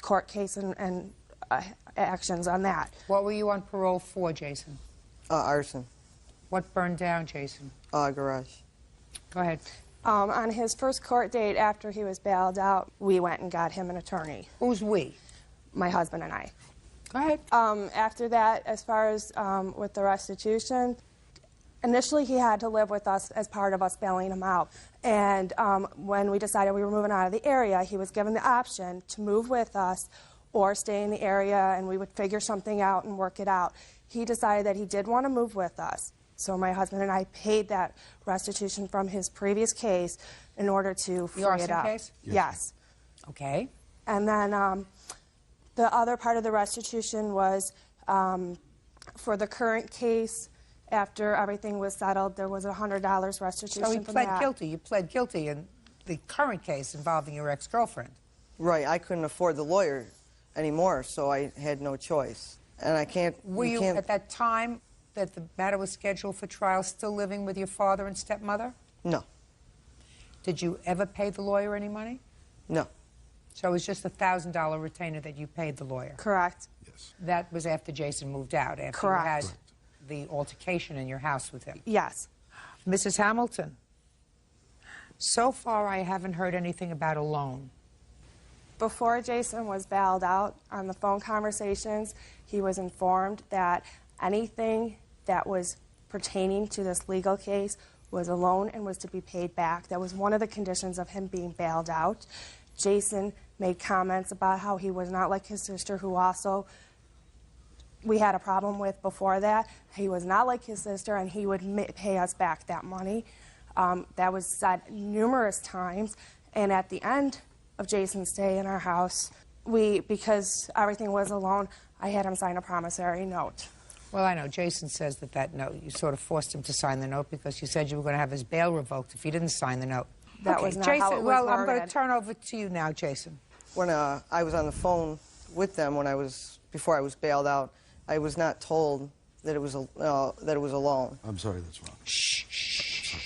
court case and actions on that. What were you on parole for, Jason? Arson. What burned down, Jason? Garage. Go ahead. On his first court date after he was bailed out, we went and got him an attorney. Who's we? My husband and I. Go ahead. After that, as far as with the restitution, initially he had to live with us as part of us bailing him out. And when we decided we were moving out of the area, he was given the option to move with us or stay in the area, and we would figure something out and work it out. He decided that he did want to move with us. So my husband and I paid that restitution from his previous case in order to free The arson it up. case? Yes. Okay. And then the other part of the restitution was for the current case. After everything was settled, there was $100 restitution. So he from pled that. guilty. You pled guilty in the current case involving your ex-girlfriend. Right. I couldn't afford the lawyer anymore, so I had no choice. And I can't... Were you, at that time that the matter was scheduled for trial, still living with your father and stepmother? No. Did you ever pay the lawyer any money? No. So it was just a $1,000 retainer that you paid the lawyer? Correct. Yes. Yes. That was after Jason moved out, after Correct. you had the altercation in your house with him. Yes. Mrs. Hamilton, so far I haven't heard anything about a loan. Before Jason was bailed out, on the phone conversations, he was informed that anything that was pertaining to this legal case was a loan and was to be paid back. That was one of the conditions of him being bailed out. Jason made comments about how he was not like his sister, who also we had a problem with before that. He was not like his sister, and he would pay us back that money. That was said numerous times, and at the end of Jason's stay in our house, because everything was a loan, I had him sign a promissory note. Well, I know Jason says that note, you sort of forced him to sign the note because you said you were going to have his bail revoked if he didn't sign the note. That okay, was not Jason, how it was well, I'm going worded. to turn over to you now, Jason. When I was on the phone with them before I was bailed out, I was not told that it was a loan. I'm sorry, that's wrong. Shh.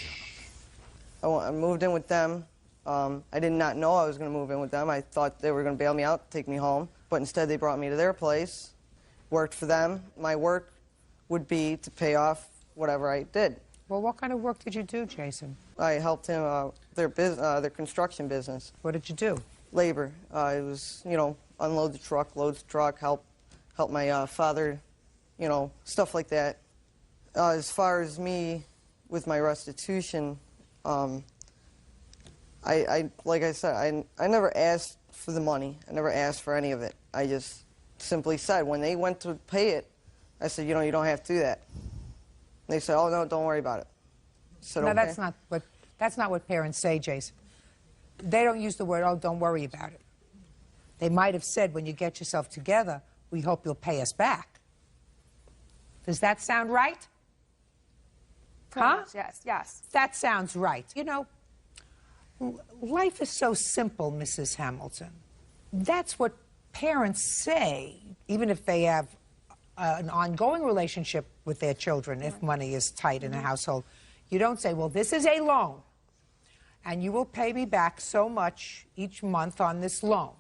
I moved in with them. I did not know I was going to move in with them. I thought they were going to bail me out, take me home, but instead they brought me to their place, worked for them. My work would be to pay off whatever I did. Well, what kind of work did you do, Jason? I helped him their construction business. What did you do? Labor. It was, unload the truck, load the truck, help my father, stuff like that. As far as me with my restitution, like I said, I never asked for the money. I never asked for any of it. I just simply said, when they went to pay it, I said, you don't have to do that. They said, oh, no, don't worry about it. I said, No, okay. that's not what parents say, Jason. They don't use the word, oh, don't worry about it. They might have said, when you get yourself together, we hope you'll pay us back. Does that sound right? Huh? Yes. That sounds right. Life is so simple, Mrs. Hamilton. That's what parents say, even if they have an ongoing relationship with their children, if money is tight in a household. You don't say, well, this is a loan, and you will pay me back so much each month on this loan.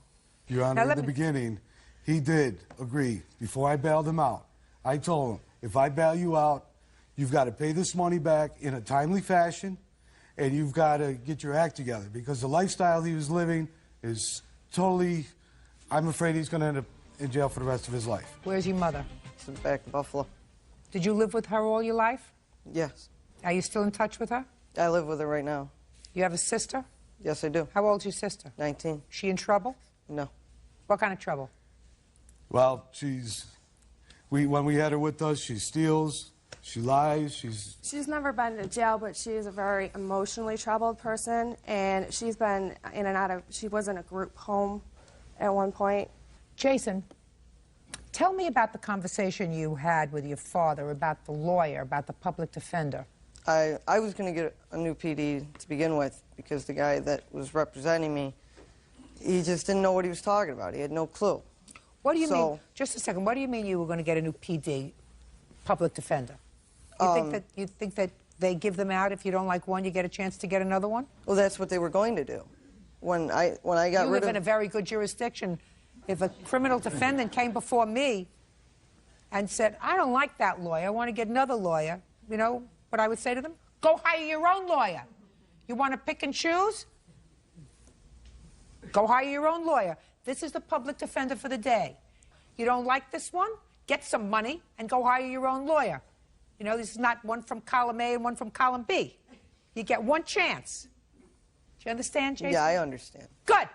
Your Honor, in the beginning, he did agree. Before I bailed him out, I told him, if I bail you out, you've got to pay this money back in a timely fashion, and you've got to get your act together, because the lifestyle he was living is totally, I'm afraid he's going to end up in jail for the rest of his life. Where's your mother? She's back in Buffalo. Did you live with her all your life? Yes. Are you still in touch with her? I live with her right now. You have a sister? Yes, I do. How old's your sister? 19. She in trouble? No. What kind of trouble? Well, when we had her with us, she steals, she lies, She's never been to jail, but she is a very emotionally troubled person, and she's been in and out of, she was in a group home at one point. Jason, tell me about the conversation you had with your father about the lawyer, about the public defender. I was going to get a new PD to begin with, because the guy that was representing me, he just didn't know what he was talking about. He had no clue. What do you mean? Just a second. What do you mean you were going to get a new PD, public defender? You think that they give them out if you don't like one, you get a chance to get another one? Well, that's what they were going to do. When I got rid of... You live in a very good jurisdiction. If a criminal defendant came before me and said, I don't like that lawyer, I want to get another lawyer, you know what I would say to them? Go hire your own lawyer. You want to pick and choose? Go hire your own lawyer. This is the public defender for the day. You don't like this one? Get some money and go hire your own lawyer. You know, this is not one from column A and one from column B. You get one chance. Do you understand, Jason? Yeah, I understand. Good.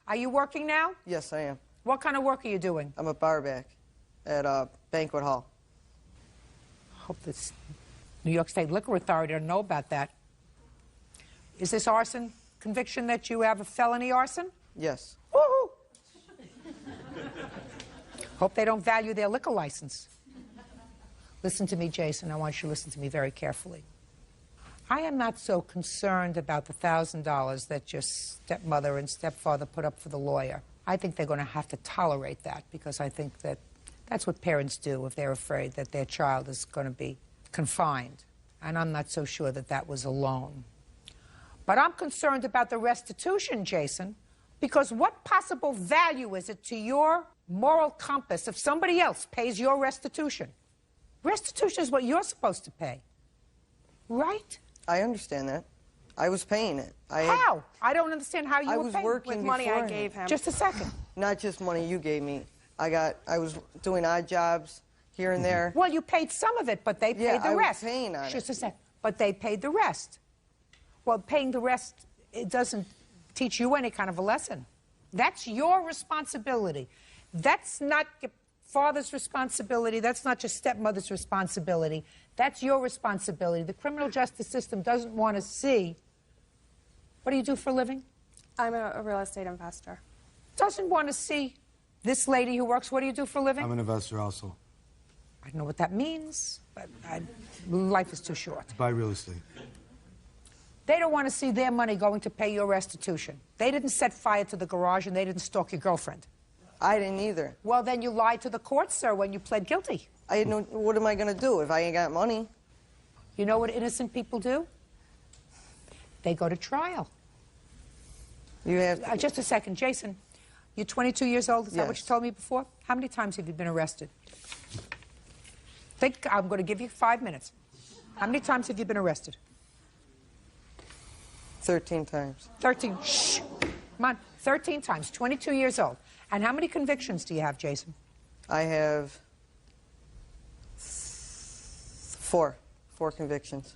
Are you working now? Yes, I am. What kind of work are you doing? I'm a barback at a banquet hall. Hope this New York State Liquor Authority doesn't know about that. Is this arson conviction that you have a felony arson? Yes. Woohoo! Hope they don't value their liquor license. Listen to me, Jason. I want you to listen to me very carefully. I am not so concerned about the $1,000 that your stepmother and stepfather put up for the lawyer. I think they're going to have to tolerate that, because I think that that's what parents do if they're afraid that their child is going to be confined. And I'm not so sure that that was a loan. But I'm concerned about the restitution, Jason, because what possible value is it to your moral compass if somebody else pays your restitution. Restitution is what you're supposed to pay, right? I understand that. I was paying it. How? I don't understand how you I were was paying. working With money I beforehand. gave him. Just a second. Not just money you gave me. I was doing odd jobs here and there. Well, you paid some of it, but they paid the I rest. was paying on Just it. a second. But they paid the rest. Well, paying the rest, it doesn't teach you any kind of a lesson. That's your responsibility. That's not your father's responsibility. That's not your stepmother's responsibility. That's your responsibility. The criminal justice system doesn't want to see. What do you do for a living? I'm a real estate investor. Doesn't want to see this lady who works. What do you do for a living? I'm an investor also. I don't know what that means, but life is too short. Buy real estate. They don't want to see their money going to pay your restitution. They didn't set fire to the garage and they didn't stalk your girlfriend. I didn't either. Well, then you lied to the court, sir, when you pled guilty. What am I going to do if I ain't got money? You know what innocent people do? They go to trial. You have to. Just a second, Jason. You're 22 years old. Is that what Yes. you told me before? How many times have you been arrested? Think. I'm going to give you 5 minutes. How many times have you been arrested? 13 times. 13. Shh. Come on. 13 times. 22 years old. And how many convictions do you have, Jason? I have 4 convictions.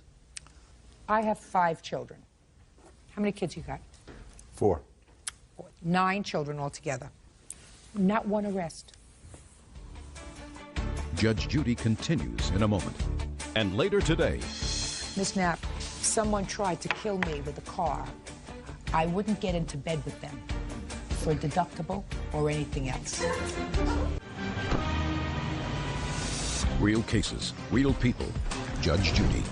I have 5 children. How many kids you got? 4. 9 children altogether. Not one arrest. Judge Judy continues in a moment. And later today, Miss Knapp, if someone tried to kill me with a car, I wouldn't get into bed with them for a deductible or anything else. real cases, real people. Judge Judy.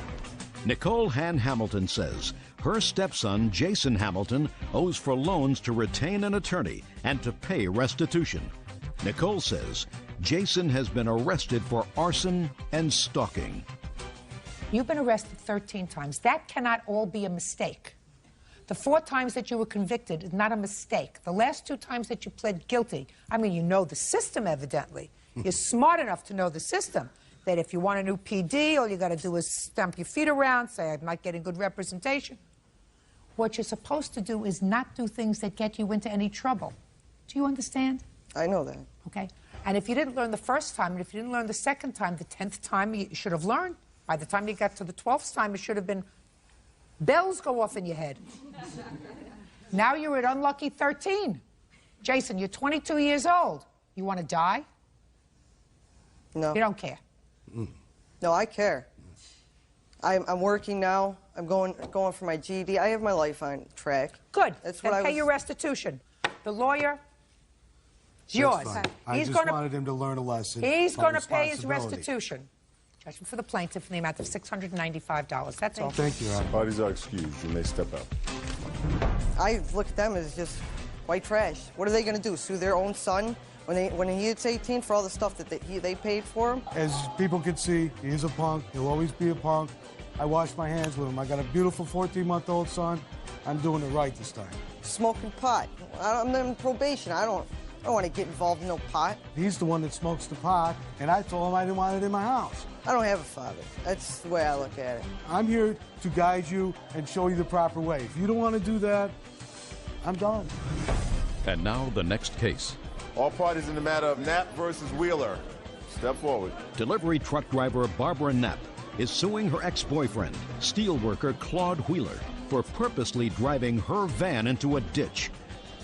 Nicole Han Hamilton says her stepson, Jason Hamilton, owes for loans to retain an attorney and to pay restitution. Nicole says Jason has been arrested for arson and stalking. You've been arrested 13 times. That cannot all be a mistake. The 4 times that you were convicted is not a mistake. The last 2 times that you pled guilty, I mean, you know the system, evidently. You're smart enough to know the system, that if you want a new PD, all you got to do is stamp your feet around, say, I'm not getting good representation. What you're supposed to do is not do things that get you into any trouble. Do you understand? I know that. Okay. And if you didn't learn the first time, and if you didn't learn the second time, the 10th time, you should have learned. By the time you got to the 12th time, it should have been bells go off in your head. Now you're at unlucky 13. Jason, you're 22 years old. You want to die? No. You don't care? No, I care. I'm working now. I'm going for my GED. I have my life on track. Good. That's then what I pay was... your restitution. The lawyer, it's That's yours. fine. I He's just gonna, wanted him to learn a lesson. He's about going to pay his responsibility. restitution. Judgment for the plaintiff in the amount of $695. That's all. Thank you, Rob. Parties are excused. You may step out. I look at them as just white trash. What are they going to do? Sue their own son when he hits 18 for all the stuff that they paid for him? As people can see, he is a punk. He'll always be a punk. I wash my hands with him. I got a beautiful 14-month-old son. I'm doing it right this time. Smoking pot. I'm in probation. I don't want to get involved in no pot. He's the one that smokes the pot, and I told him I didn't want it in my house. I don't have a father. That's the way I look at it. I'm here to guide you and show you the proper way. If you don't want to do that, I'm done. And now the next case. All parties in the matter of Knapp versus Wheeler. Step forward. Delivery truck driver Barbara Knapp is suing her ex-boyfriend, steelworker Claude Wheeler, for purposely driving her van into a ditch.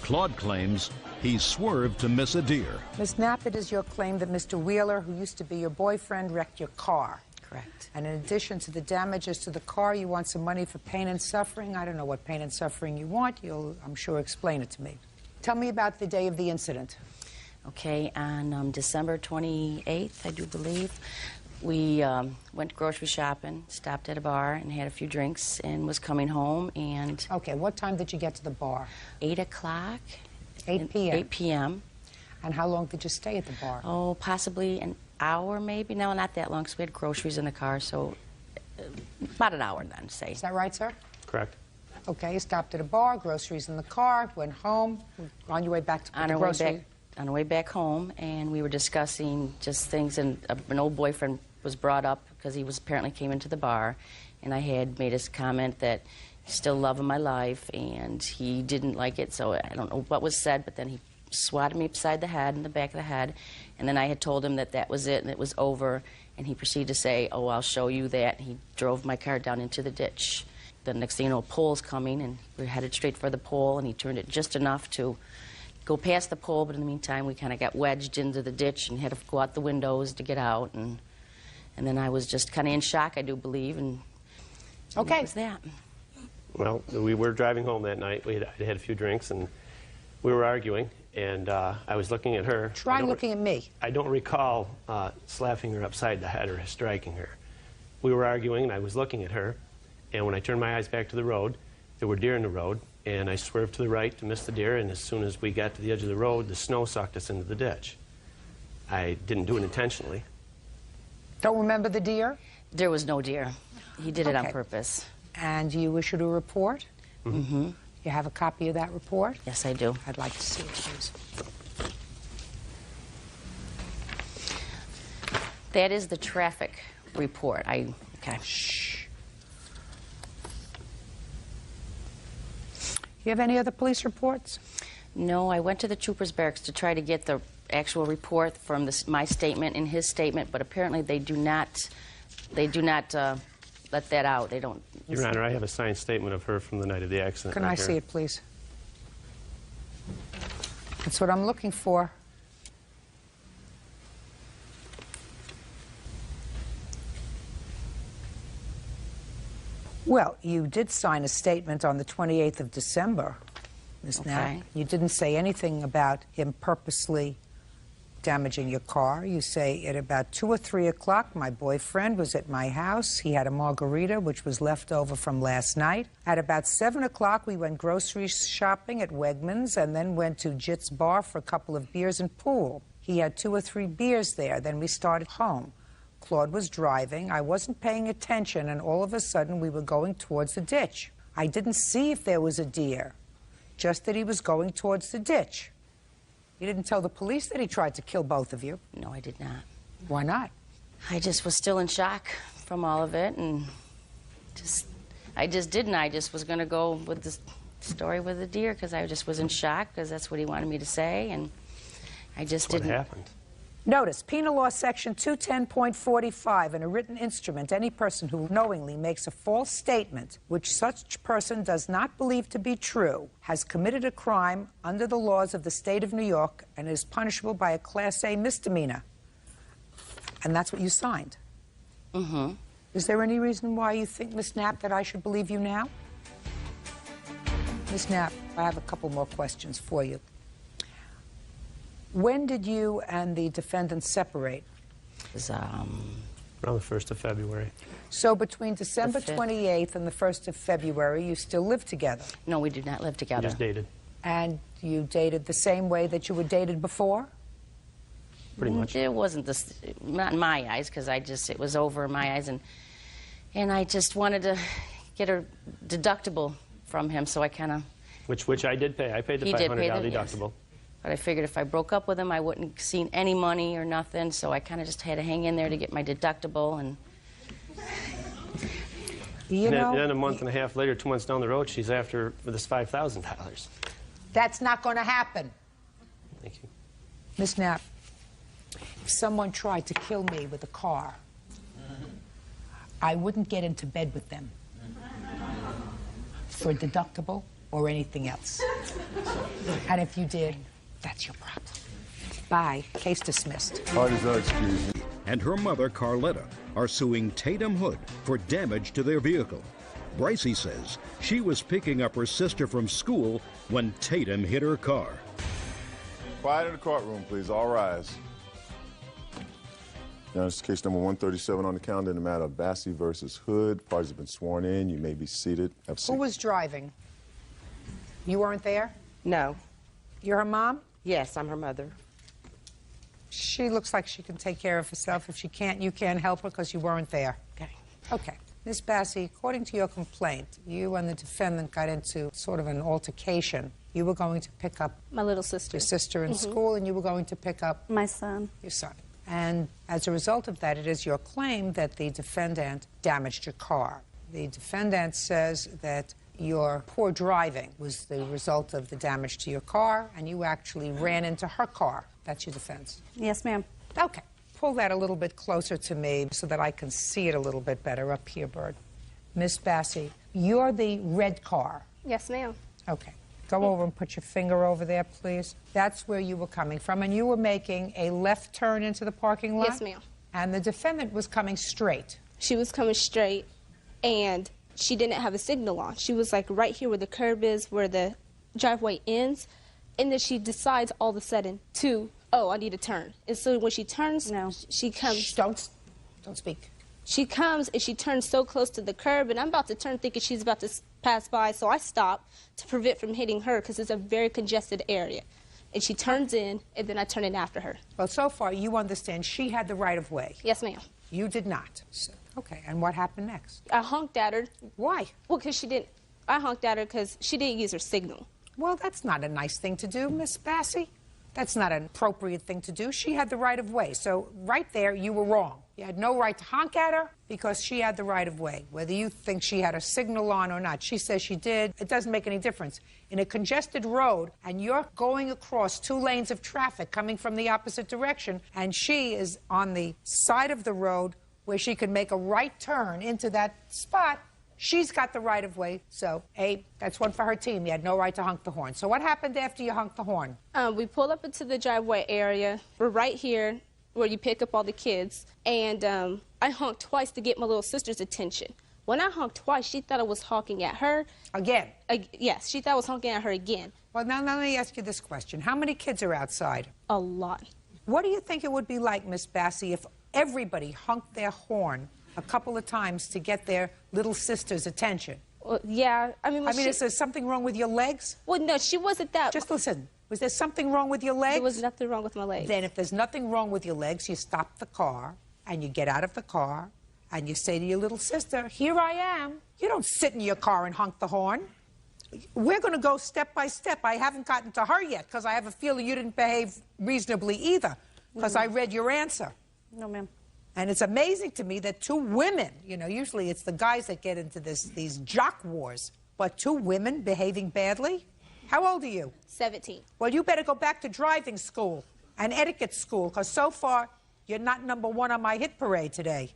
Claude claims he swerved to miss a deer. Ms. Knapp, it is your claim that Mr. Wheeler, who used to be your boyfriend, wrecked your car. Correct. And in addition to the damages to the car, you want some money for pain and suffering. I don't know what pain and suffering you want. You'll, I'm sure, explain it to me. Tell me about the day of the incident. Okay, on December 28th, I do believe, we went grocery shopping, stopped at a bar and had a few drinks and was coming home and... Okay, what time did you get to the bar? 8 o'clock. 8 p.m.? 8 p.m. And how long did you stay at the bar? Oh, possibly an hour maybe. No, not that long, because we had groceries in the car, so about an hour then, say. Is that right, sir? Correct. Okay, you stopped at a bar, groceries in the car, went home, on your way back to the grocery. on the way back home, and we were discussing just things, and an old boyfriend was brought up because he was apparently came into the bar, and I had made a comment that he's still love of my life, and he didn't like it, so I don't know what was said, but then he swatted me upside the head, in the back of the head, and then I had told him that that was it and it was over, and he proceeded to say, oh, I'll show you that, and he drove my car down into the ditch. The next thing you know, a pole's coming, and we were headed straight for the pole, and he turned it just enough to go past the pole, but in the meantime, we kind of got wedged into the ditch and had to go out the windows to get out, and then I was just kind of in shock, I do believe, and okay. That was that. Well, we were driving home that night. I had a few drinks, and we were arguing, and I was looking at her. Try looking at me. I don't recall slapping her upside the head or striking her. We were arguing, and I was looking at her, and when I turned my eyes back to the road, there were deer in the road, and I swerved to the right to miss the deer, and as soon as we got to the edge of the road, the snow sucked us into the ditch. I didn't do it intentionally. Don't remember the deer? There was no deer. He did it on purpose. And you issued a report? Mm-hmm. You have a copy of that report? Yes, I do. I'd like to see it, please. That is the traffic report. Okay. Shh. You have any other police reports? No, I went to the trooper's barracks to try to get the actual report from my statement and his statement, but apparently they do not let that out. They don't. Your Honor, I have a signed statement of her from the night of the accident. Can I see it, please? That's what I'm looking for. Well, you did sign a statement on the 28th of December, Ms. Knapp. You didn't say anything about him purposely damaging your car. You say at about 2 or 3 o'clock, my boyfriend was at my house. He had a margarita, which was left over from last night. At about 7 o'clock, we went grocery shopping at Wegmans and then went to Jit's Bar for a couple of beers and pool. He had 2 or 3 beers there. Then we started home. Claude was driving. I wasn't paying attention, and all of a sudden, we were going towards the ditch. I didn't see if there was a deer, just that he was going towards the ditch. You didn't tell the police that he tried to kill both of you? No, I did not. Why not? I just was still in shock from all of it, and I just didn't. I just was going to go with the story with the deer because I just was in shock because that's what he wanted me to say, and I just didn't. What happened? Notice, Penal Law Section 210.45, in a written instrument, any person who knowingly makes a false statement which such person does not believe to be true has committed a crime under the laws of the state of New York and is punishable by a Class A misdemeanor. And that's what you signed. Mm-hmm. Is there any reason why you think, Ms. Knapp, that I should believe you now? Ms. Knapp, I have a couple more questions for you. When did you and the defendant separate? It was, around the 1st of February. So between December 28th and the 1st of February, you still lived together? No, we did not live together. We just dated. And you dated the same way that you were dated before? Pretty much. It wasn't not in my eyes, because it was over in my eyes, and I just wanted to get a deductible from him, so I kind of... Which I did pay. I paid the $500 deductible. Yes. But I figured if I broke up with him, I wouldn't have seen any money or nothing, so I kind of just had to hang in there to get my deductible. And then a month and a half later, 2 months down the road, she's after for this $5,000. That's not going to happen. Thank you. Ms. Knapp, if someone tried to kill me with a car, I wouldn't get into bed with them for a deductible or anything else. And if you did, that's your problem. Bye. Case dismissed. Parties are excused. And her mother, Carletta, are suing Tatum Hood for damage to their vehicle. Brycey says she was picking up her sister from school when Tatum hit her car. Quiet in the courtroom, please. All rise. Now, this is case number 137 on the calendar in the matter of Bassey versus Hood. Parties have been sworn in. You may be seated. Have a seat. Who was driving? You weren't there? No. You're her mom? Yes, I'm her mother. She looks like she can take care of herself. If she can't, you can't help her because you weren't there. Okay. Okay. Ms. Bassey, according to your complaint, you and the defendant got into sort of an altercation You were going to pick up my little sister. Your sister in school, and you were going to pick up my son. Your son. And as a result of that, it is your claim that the defendant damaged your car. The defendant says that your poor driving was the result of the damage to your car, and you actually ran into her car. That's your defense. Yes, ma'am. Okay. Pull that a little bit closer to me so that I can see it a little bit better. Up here, Bird. Miss Bassey, you're the red car. Yes, ma'am. Okay. Go over and put your finger over there, please. That's where you were coming from, and you were making a left turn into the parking lot? Yes, ma'am. And the defendant was coming straight. She was coming straight, and she didn't have a signal on. She was like right here where the curb is, where the driveway ends, and then she decides all of a sudden to, oh, I need to turn. And so when she turns, she comes. Shh, don't speak. She comes and she turns so close to the curb, and I'm about to turn thinking she's about to pass by, so I stop to prevent from hitting her because it's a very congested area. And she turns in, and then I turn in after her. Well, so far you understand she had the right of way. Yes, ma'am. You did not. So, okay, and what happened next? I honked at her. Why? Well, because she didn't. I honked at her because she didn't use her signal. Well, that's not a nice thing to do, Miss Bassey. That's not an appropriate thing to do. She had the right of way. So right there, you were wrong. You had no right to honk at her because she had the right of way. Whether you think she had a signal on or not, she says she did. It doesn't make any difference. In a congested road, and you're going across 2 lanes of traffic coming from the opposite direction, and she is on the side of the road where she could make a right turn into that spot, she's got the right of way. So, Abe, that's one for her team. You had no right to honk the horn. So what happened after you honked the horn? We pulled up into the driveway area. We're right here where you pick up all the kids. And I honked twice to get my little sister's attention. When I honked twice, she thought I was honking at her. Again? Yes, she thought I was honking at her again. Well, now let me ask you this question. How many kids are outside? A lot. What do you think it would be like, Miss Bassey, if everybody honked their horn a couple of times to get their little sister's attention? Well, yeah, I mean, is there something wrong with your legs? Well, no, she wasn't that. Just listen. Was there something wrong with your legs? There was nothing wrong with my legs. Then if there's nothing wrong with your legs, you stop the car, and you get out of the car, and you say to your little sister, here I am. You don't sit in your car and honk the horn. We're going to go step by step. I haven't gotten to her yet, because I have a feeling you didn't behave reasonably either, because I read your answer. No, ma'am. And it's amazing to me that 2 women, you know, usually it's the guys that get into these jock wars, but 2 women behaving badly? How old are you? 17. Well, you better go back to driving school and etiquette school, because so far you're not #1 on my hit parade today.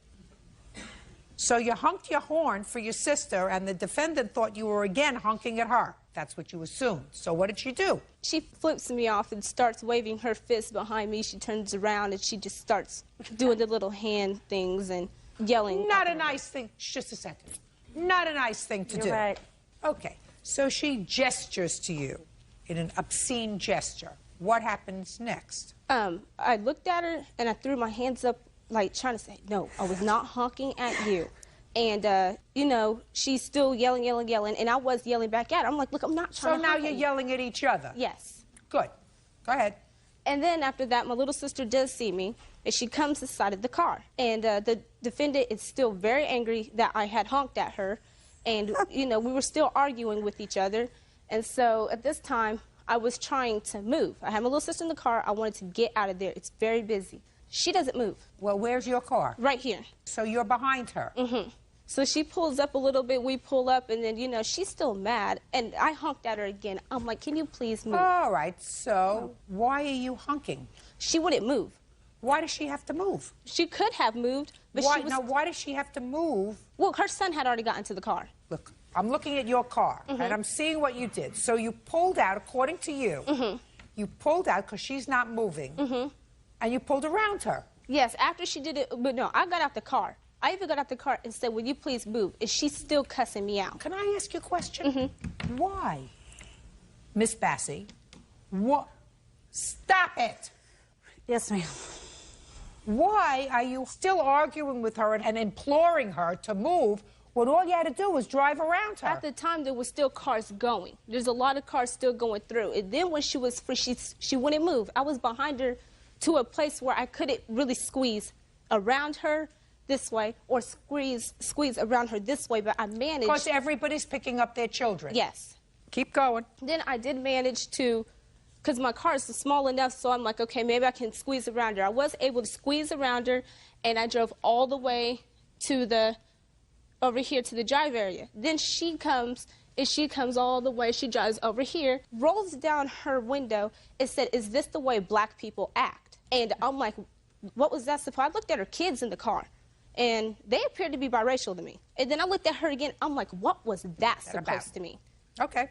So you honked your horn for your sister, and the defendant thought you were again honking at her. That's what you assumed. So what did she do? She flips me off and starts waving her fist behind me. She turns around and she just starts doing the little hand things and yelling. Not a nice thing. Just a second. Not a nice thing to do. You're right. Okay. So she gestures to you in an obscene gesture. What happens next? I looked at her and I threw my hands up like trying to say, no, I was not honking at you. And, you know, she's still yelling, and I was yelling back at her. I'm like, look, I'm not trying to So now you're yelling at each other? Yes. Good. Go ahead. And then after that, my little sister does see me, and she comes to the side of the car. And the defendant is still very angry that I had honked at her. And, you know, we were still arguing with each other. And so at this time, I was trying to move. I had my little sister in the car. I wanted to get out of there. It's very busy. She doesn't move. Well, where's your car? Right here. So you're behind her? Mm-hmm. So she pulls up a little bit, we pull up, and then, you know, she's still mad. And I honked at her again. I'm like, can you please move? All right, so why are you honking? She wouldn't move. Why does she have to move? She could have moved, but why, she was... Now, why does she have to move? Well, her son had already gotten to the car. Look, I'm looking at your car, and I'm seeing what you did. So you pulled out, according to you, you pulled out because she's not moving, and you pulled around her. Yes, after she did it, but no, I got out the car. I even got out the car and said, will you please move? And she's still cussing me out. Can I ask you a question? Why? Miss Bassey, what? Stop it. Yes, ma'am. Why are you still arguing with her and imploring her to move when all you had to do was drive around her? At the time, there was still cars going. There's a lot of cars still going through. And then when she was free, she wouldn't move. I was behind her to a place where I couldn't really squeeze around her this way or squeeze around her this way, but I managed. Because everybody's picking up their children. Yes. Keep going. Then I did manage to, because my car is small enough, so I'm like, okay, maybe I can squeeze around her. I was able to squeeze around her, and I drove all the way to over here to the drive area. Then she comes all the way, she drives over here, rolls down her window, and said, "Is this the way black people act?" And I'm like, what was that supposed? I looked at her kids in the car, and they appeared to be biracial to me. And then I looked at her again, I'm like, what was that supposed to mean? Okay.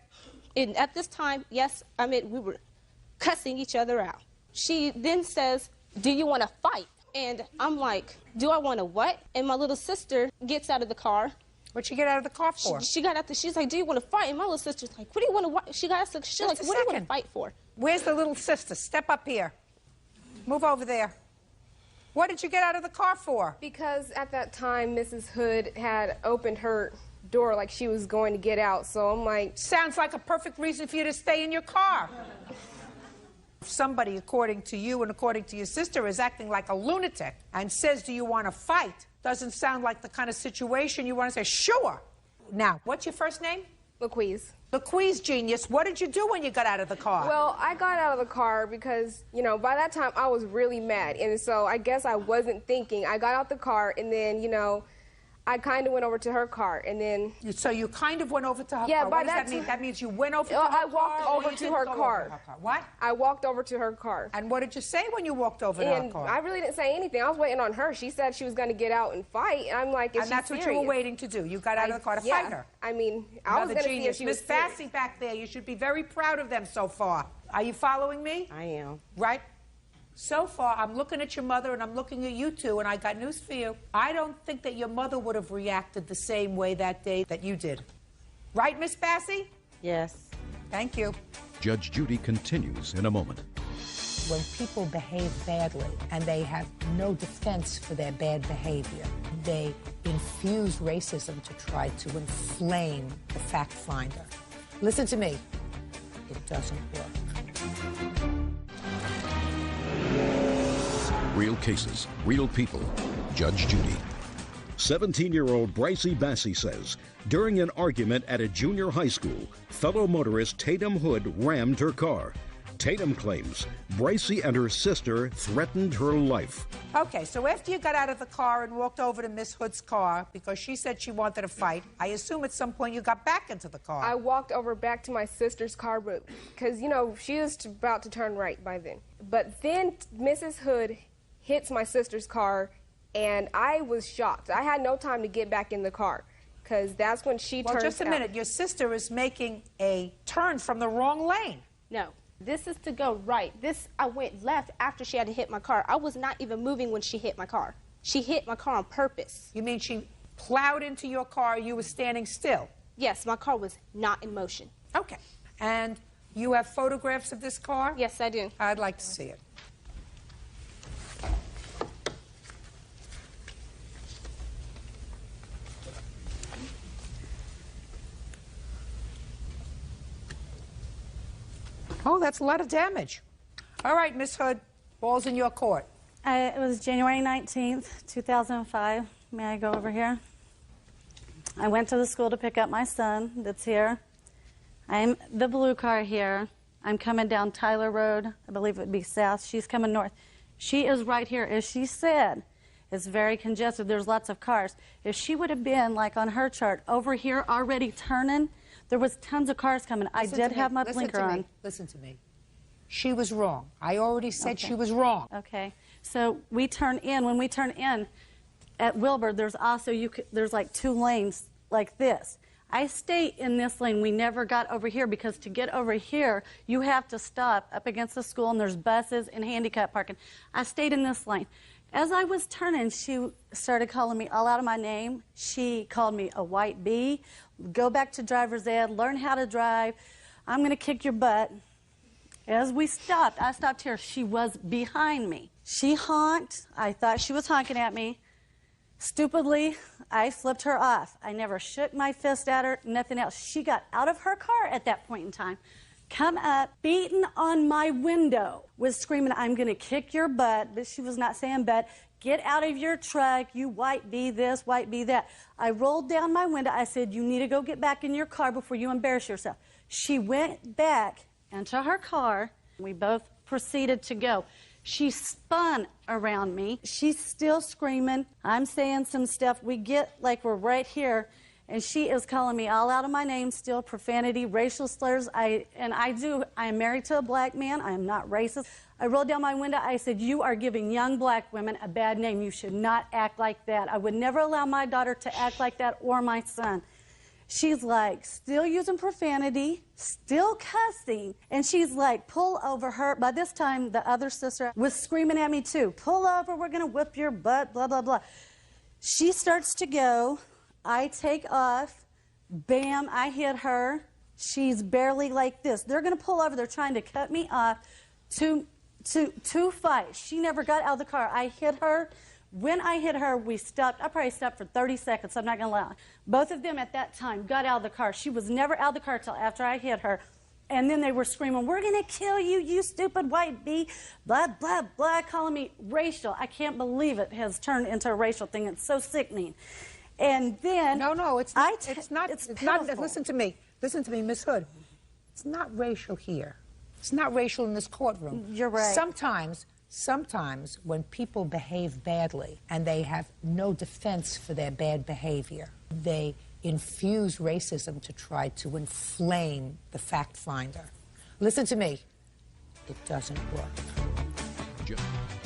And at this time, yes, I mean, we were cussing each other out. She then says, "Do you want to fight?" And I'm like, do I want to what? And my little sister gets out of the car. What'd she get out of the car for? She got out she's like, "Do you want to fight?" And my little sister's like, "What do you want to?" She got out. She's like, "What do you want to fight for?" Where's the little sister? Step up here. Move over there. What did you get out of the car for? Because at that time, Mrs. Hood had opened her door like she was going to get out, so I'm like... Sounds like a perfect reason for you to stay in your car. If somebody, according to you and according to your sister, is acting like a lunatic and says, "Do you want to fight?" doesn't sound like the kind of situation you want to say, "Sure." Now, what's your first name? LaQuise. LaQuise, genius. What did you do when you got out of the car? Well, I got out of the car because, you know, by that time I was really mad. And so I guess I wasn't thinking. I got out the car and then, you know, I kind of went over to her car and then... So you kind of went over to her car? What does that mean? That means you went over to her car? I walked over to her car. What? I walked over to her car. And what did you say when you walked over to her car? I really didn't say anything. I was waiting on her. She said she was going to get out and fight. And I'm like, is she that's serious? what you were waiting to do. You got out of the car to fight her. I mean, I was going to see if she was Miss Bassey back there, you should be very proud of them so far. Are you following me? I am. Right? So far, I'm looking at your mother and I'm looking at you two, and I got news for you. I don't think that your mother would have reacted the same way that day that you did. Right, Miss Bassey? Yes. Thank you. Judge Judy continues in a moment. When people behave badly and they have no defense for their bad behavior, they infuse racism to try to inflame the fact finder. Listen to me. It doesn't work. Real cases, real people. Judge Judy. 17-year-old Brycey Bassey says during an argument at a junior high school, fellow motorist Tatum Hood rammed her car. Tatum claims Brycey and her sister threatened her life. Okay, so after you got out of the car and walked over to Miss Hood's car because she said she wanted to fight, I assume at some point you got back into the car. I walked over back to my sister's car, but because, you know, she was about to turn right by then. But then Mrs. Hood hits my sister's car, and I was shocked. I had no time to get back in the car because that's when she turned. Well, just a minute. Your sister is making a turn from the wrong lane. No. This is to go right. I went left after she had to hit my car. I was not even moving when she hit my car. She hit my car on purpose. You mean she plowed into your car, you were standing still? Yes, my car was not in motion. Okay. And you have photographs of this car? Yes, I do. I'd like to see it. Oh, that's a lot of damage. All right, Miss Hood, ball's in your court. It was January 19th, 2005. May I go over here? I went to the school to pick up my son that's here. I'm the blue car here. I'm coming down Tyler Road. I believe it would be south. She's coming north. She is right here. As she said, it's very congested. There's lots of cars. If she would have been, like on her chart, over here already turning, there was tons of cars coming. I did have my blinker on. Listen to me. She was wrong. I already said she was wrong. Okay. So we turn in. When we turn in at Wilbur, there's also, there's like 2 lanes like this. I stay in this lane. We never got over here because to get over here, you have to stop up against the school, and there's buses and handicap parking. I stayed in this lane. As I was turning, she started calling me all out of my name. She called me a white bee. Go back to driver's ed, learn how to drive. I'm going to kick your butt. As we stopped, I stopped here. She was behind me. She honked. I thought she was honking at me. Stupidly, I flipped her off. I never shook my fist at her, nothing else. She got out of her car at that point in time, come up, beating on my window, was screaming, "I'm going to kick your butt," but she was not saying butt, get out of your truck, you white bee this, white bee that. I rolled down my window. I said, you need to go get back in your car before you embarrass yourself. She went back into her car. We both proceeded to go. She spun around me. She's still screaming. I'm saying some stuff. We get like we're right here, and she is calling me all out of my name still, profanity, racial slurs. I am married to a black man. I am not racist. I rolled down my window. I said, you are giving young black women a bad name. You should not act like that. I would never allow my daughter to act like that or my son. She's like still using profanity, still cussing, and she's like, pull over her. By this time, the other sister was screaming at me too. Pull over, we're going to whip your butt, blah, blah, blah. She starts to go. I take off. Bam, I hit her. She's barely like this. They're going to pull over. They're trying to cut me off to fight. She never got out of the car. I hit her. When I hit her, we stopped. I probably stopped for 30 seconds. I'm not going to lie. Both of them at that time got out of the car. She was never out of the car till after I hit her. And then they were screaming, we're going to kill you, you stupid white bee, blah, blah, blah, calling me racial. I can't believe it has turned into a racial thing. It's so sickening. And then... No, it's not. It's not. Listen to me. Listen to me, Miss Hood. It's not racial here. It's not racial in this courtroom. You're right. Sometimes when people behave badly and they have no defense for their bad behavior, they infuse racism to try to inflame the fact finder. Listen to me. It doesn't work.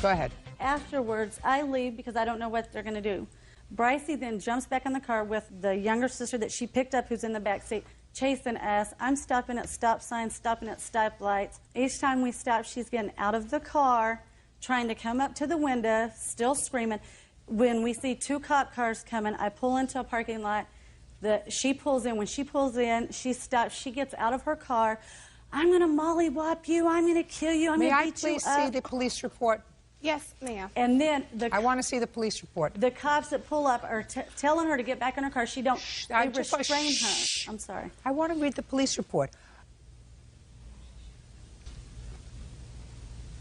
Go ahead. Afterwards, I leave because I don't know what they're going to do. Brycey then jumps back in the car with the younger sister that she picked up who's in the back seat, chasing us. I'm stopping at stop signs, stopping at stoplights. Each time we stop, she's getting out of the car, trying to come up to the window, still screaming. When we see two cop cars coming, I pull into a parking lot. She pulls in. When she pulls in, she stops. She gets out of her car. I'm going to mollywop you. I'm going to kill you. I'm going to beat you up. May I please see the police report? Yes, ma'am. And then I want to see the police report. The cops that pull up are telling her to get back in her car. They restrain her. I'm sorry. I want to read the police report.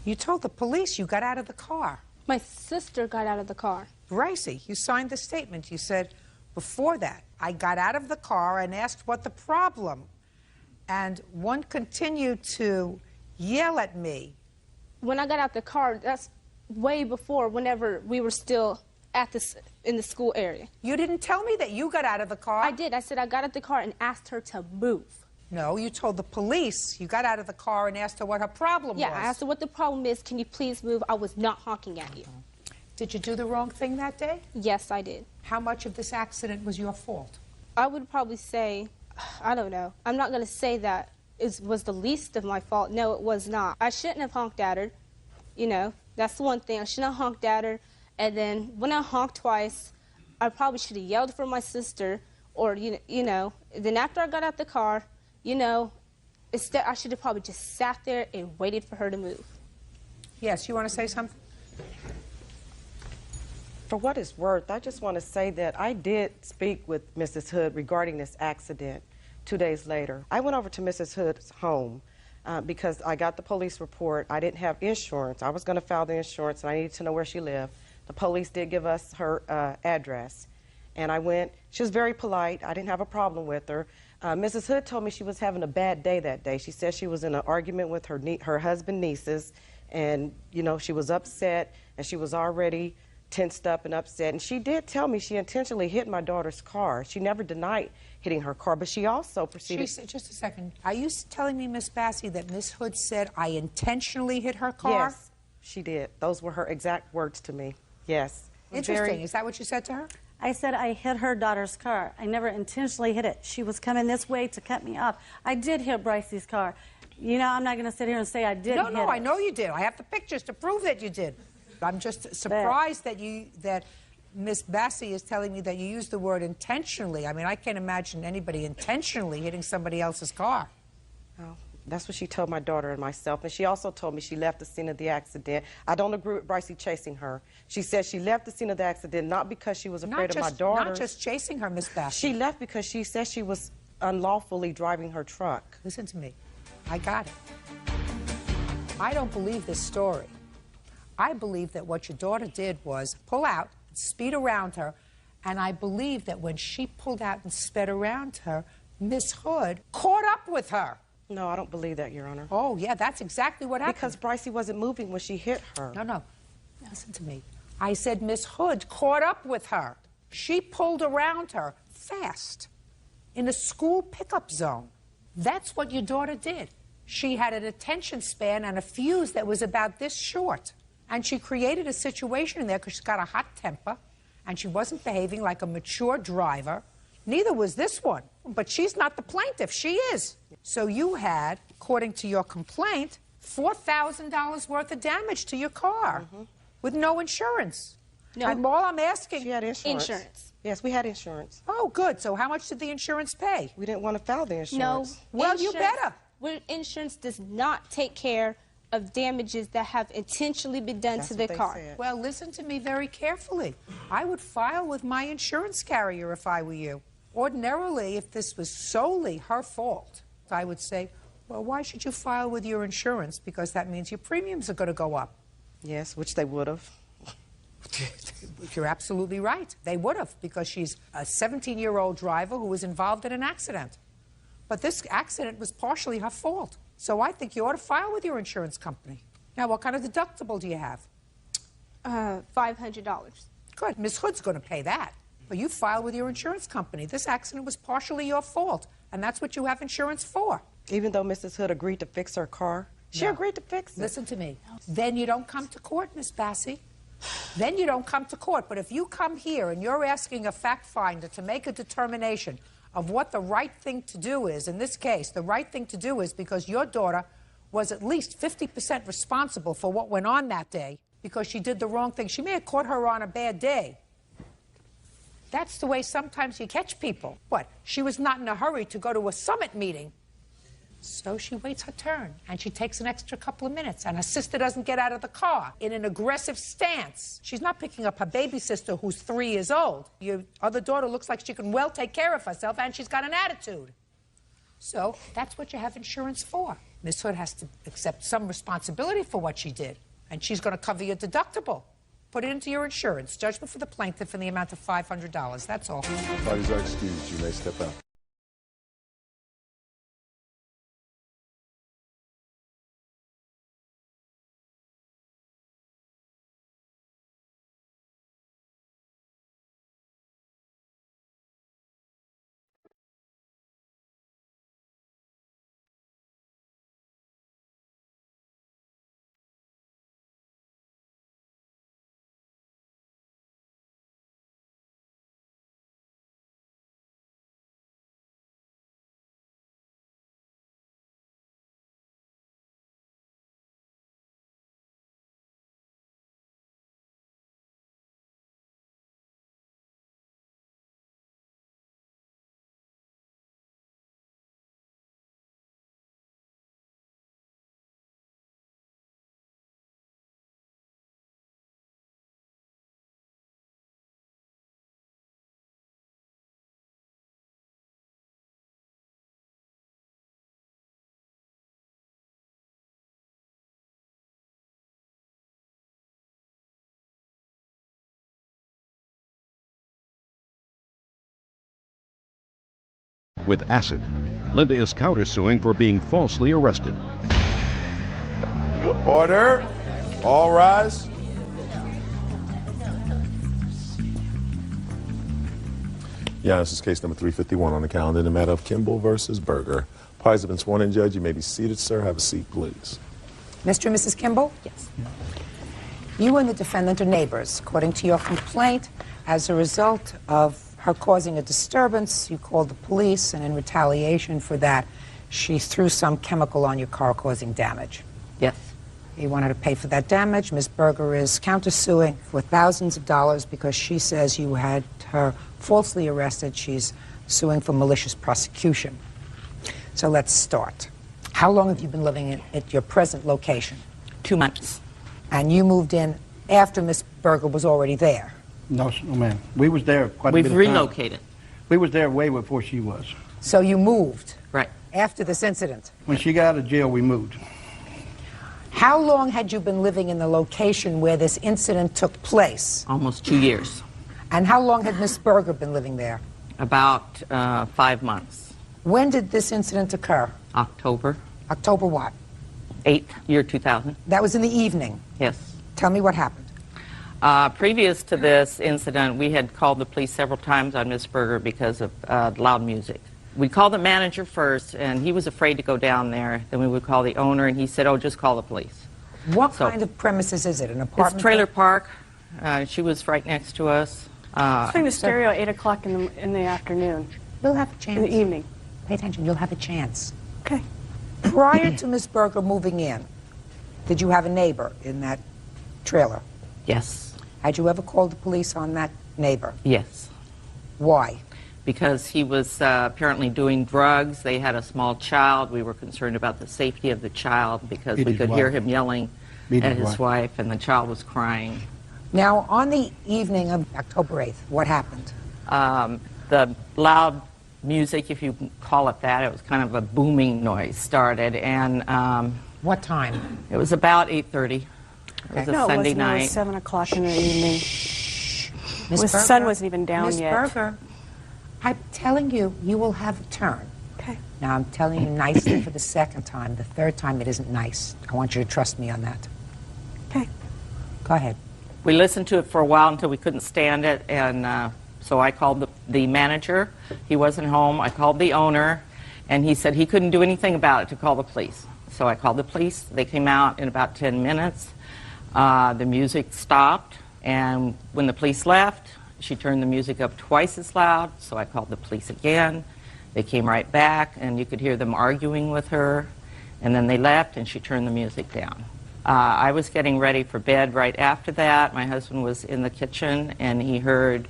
You told the police you got out of the car. My sister got out of the car. Brycey, you signed the statement. You said, before that, I got out of the car and asked what the problem. And one continued to yell at me. When I got out the car, that's way before, whenever we were still in the school area. You didn't tell me that you got out of the car. I did. I said I got out of the car and asked her to move. No, you told the police you got out of the car and asked her what her problem was. Yeah, I asked her what the problem is. Can you please move? I was not honking at you. Did you do the wrong thing that day? Yes, I did. How much of this accident was your fault? I would probably say, I don't know. I'm not going to say that it was the least of my fault. No, it was not. I shouldn't have honked at her. You know, that's the one thing. I shouldn't have honked at her. And then when I honked twice, I probably should have yelled for my sister. Or, you know, then after I got out the car, you know, instead I should have probably just sat there and waited for her to move. Yes, you want to say something? For what it's worth, I just want to say that I did speak with Mrs. Hood regarding this accident 2 days later. I went over to Mrs. Hood's home because I got the police report. I didn't have insurance. I was going to file the insurance, and I needed to know where she lived. The police did give us her address. And I went. She was very polite. I didn't have a problem with her. Mrs. Hood told me she was having a bad day that day. She said she was in an argument with her husband's nieces, and, you know, she was upset, and she was already tensed up and upset. And she did tell me she intentionally hit my daughter's car. She never denied hitting her car, but she also proceeded... Just a second. Are you telling me, Miss Bassey, that Miss Hood said I intentionally hit her car? Yes, she did. Those were her exact words to me. Yes. Interesting. Is that what you said to her? I said I hit her daughter's car. I never intentionally hit it. She was coming this way to cut me off. I did hit Brycey's car. You know, I'm not going to sit here and say I didn't hit it. No, I know you did. I have the pictures to prove that you did. I'm just surprised that Miss Bassey is telling me that you used the word intentionally. I mean, I can't imagine anybody intentionally hitting somebody else's car. Oh, that's what she told my daughter and myself. And she also told me she left the scene of the accident. I don't agree with Brycey chasing her. She said she left the scene of the accident not because she was afraid of my daughter. Not just chasing her, Miss Bassey. She left because she said she was unlawfully driving her truck. Listen to me. I got it. I don't believe this story. I believe that what your daughter did was pull out, speed around her, and I believe that when she pulled out and sped around her, Miss Hood caught up with her. No, I don't believe that, Your Honor. Oh, yeah, that's exactly what happened. Because Brycey wasn't moving when she hit her. No. Listen to me. I said Miss Hood caught up with her. She pulled around her fast in a school pickup zone. That's what your daughter did. She had an attention span and a fuse that was about this short. And she created a situation in there because she's got a hot temper and she wasn't behaving like a mature driver. Neither was this one. But she's not the plaintiff. She is. So you had, according to your complaint, $4,000 worth of damage to your car with no insurance. No. And all I'm asking... She had insurance. Insurance. Yes, we had insurance. Oh, good. So how much did the insurance pay? We didn't want to file the No. insurance. Well, you better. Insurance does not take care of damages that have intentionally been done to the car. Well, listen to me very carefully. I would file with my insurance carrier if I were you. Ordinarily, if this was solely her fault, I would say, well, why should you file with your insurance? Because that means your premiums are going to go up. Yes, which they would have. You're absolutely right. They would have, because she's a 17-year-old driver who was involved in an accident. But this accident was partially her fault. So I think you ought to file with your insurance company. Now, what kind of deductible do you have? $500. Good. Miss Hood's going to pay that. But you file with your insurance company. This accident was partially your fault, and that's what you have insurance for. Even though Mrs. Hood agreed to fix her car? She agreed to fix it. Listen to me. Then you don't come to court, Miss Bassie. Then you don't come to court. But if you come here and you're asking a fact finder to make a determination of what the right thing to do is, in this case, the right thing to do is because your daughter was at least 50% responsible for what went on that day because she did the wrong thing. She may have caught her on a bad day. That's the way sometimes you catch people. What? She was not in a hurry to go to a summit meeting. So she waits her turn, and she takes an extra couple of minutes, and her sister doesn't get out of the car in an aggressive stance. She's not picking up her baby sister, who's 3 years old. Your other daughter looks like she can well take care of herself, and she's got an attitude. So that's what you have insurance for. Miss Hood has to accept some responsibility for what she did, and she's going to cover your deductible. Put it into your insurance. Judgment for the plaintiff in the amount of $500. That's all. Parties are excused. You may step out. With acid, Linda is countersuing for being falsely arrested. Order. All rise. Yeah, this is case number 351 on the calendar in the matter of Kimball versus Berger. Parties have been sworn in, Judge. You may be seated, sir. Have a seat, please. Mr. and Mrs. Kimball? Yes. You and the defendant are neighbors. According to your complaint, as a result of her causing a disturbance, you called the police, and in retaliation for that, she threw some chemical on your car causing damage. Yes. You wanted to pay for that damage. Ms. Berger is countersuing for thousands of dollars because she says you had her falsely arrested. She's suing for malicious prosecution. So let's start. How long have you been living at your present location? 2 months. And you moved in after Ms. Berger was already there? No, ma'am. We was there quite a bit of time. We've relocated. We was there way before she was. So you moved? Right. After this incident? When she got out of jail, we moved. How long had you been living in the location where this incident took place? Almost 2 years. And how long had Miss Berger been living there? About 5 months. When did this incident occur? October. October what? 8th, year 2000. That was in the evening. Yes. Tell me what happened. Previous to this incident, we had called the police several times on Miss Berger because of loud music. We called the manager first, and he was afraid to go down there. Then we would call the owner, and he said, oh, just call the police. What kind of premises is it? An apartment? It's trailer park. She was right next to us. Playing the stereo at 8 o'clock in the afternoon. You'll have a chance. In the evening. Pay attention. You'll have a chance. Okay. Prior to Miss Berger moving in, did you have a neighbor in that trailer? Yes. Had you ever called the police on that neighbor? Yes. Why? Because he was apparently doing drugs. They had a small child. We were concerned about the safety of the child because we could hear him yelling at his wife, and the child was crying. Now, on the evening of October 8th, what happened? The loud music, if you can call it that, it was kind of a booming noise, started. And what time? It was about 8:30. It was a Sunday night. It was 7 o'clock in the evening. Miss The sun wasn't even down Miss yet. Berger, I'm telling you, you will have a turn. Okay. Now, I'm telling you nicely for the second time. The third time, it isn't nice. I want you to trust me on that. Okay. Go ahead. We listened to it for a while until we couldn't stand it, and so I called the manager. He wasn't home. I called the owner, and he said he couldn't do anything about it to call the police. So I called the police. They came out in about 10 minutes. The music stopped, and when the police left, she turned the music up twice as loud, so I called the police again. They came right back, and you could hear them arguing with her, and then they left, and she turned the music down. I was getting ready for bed right after that. My husband was in the kitchen, and he heard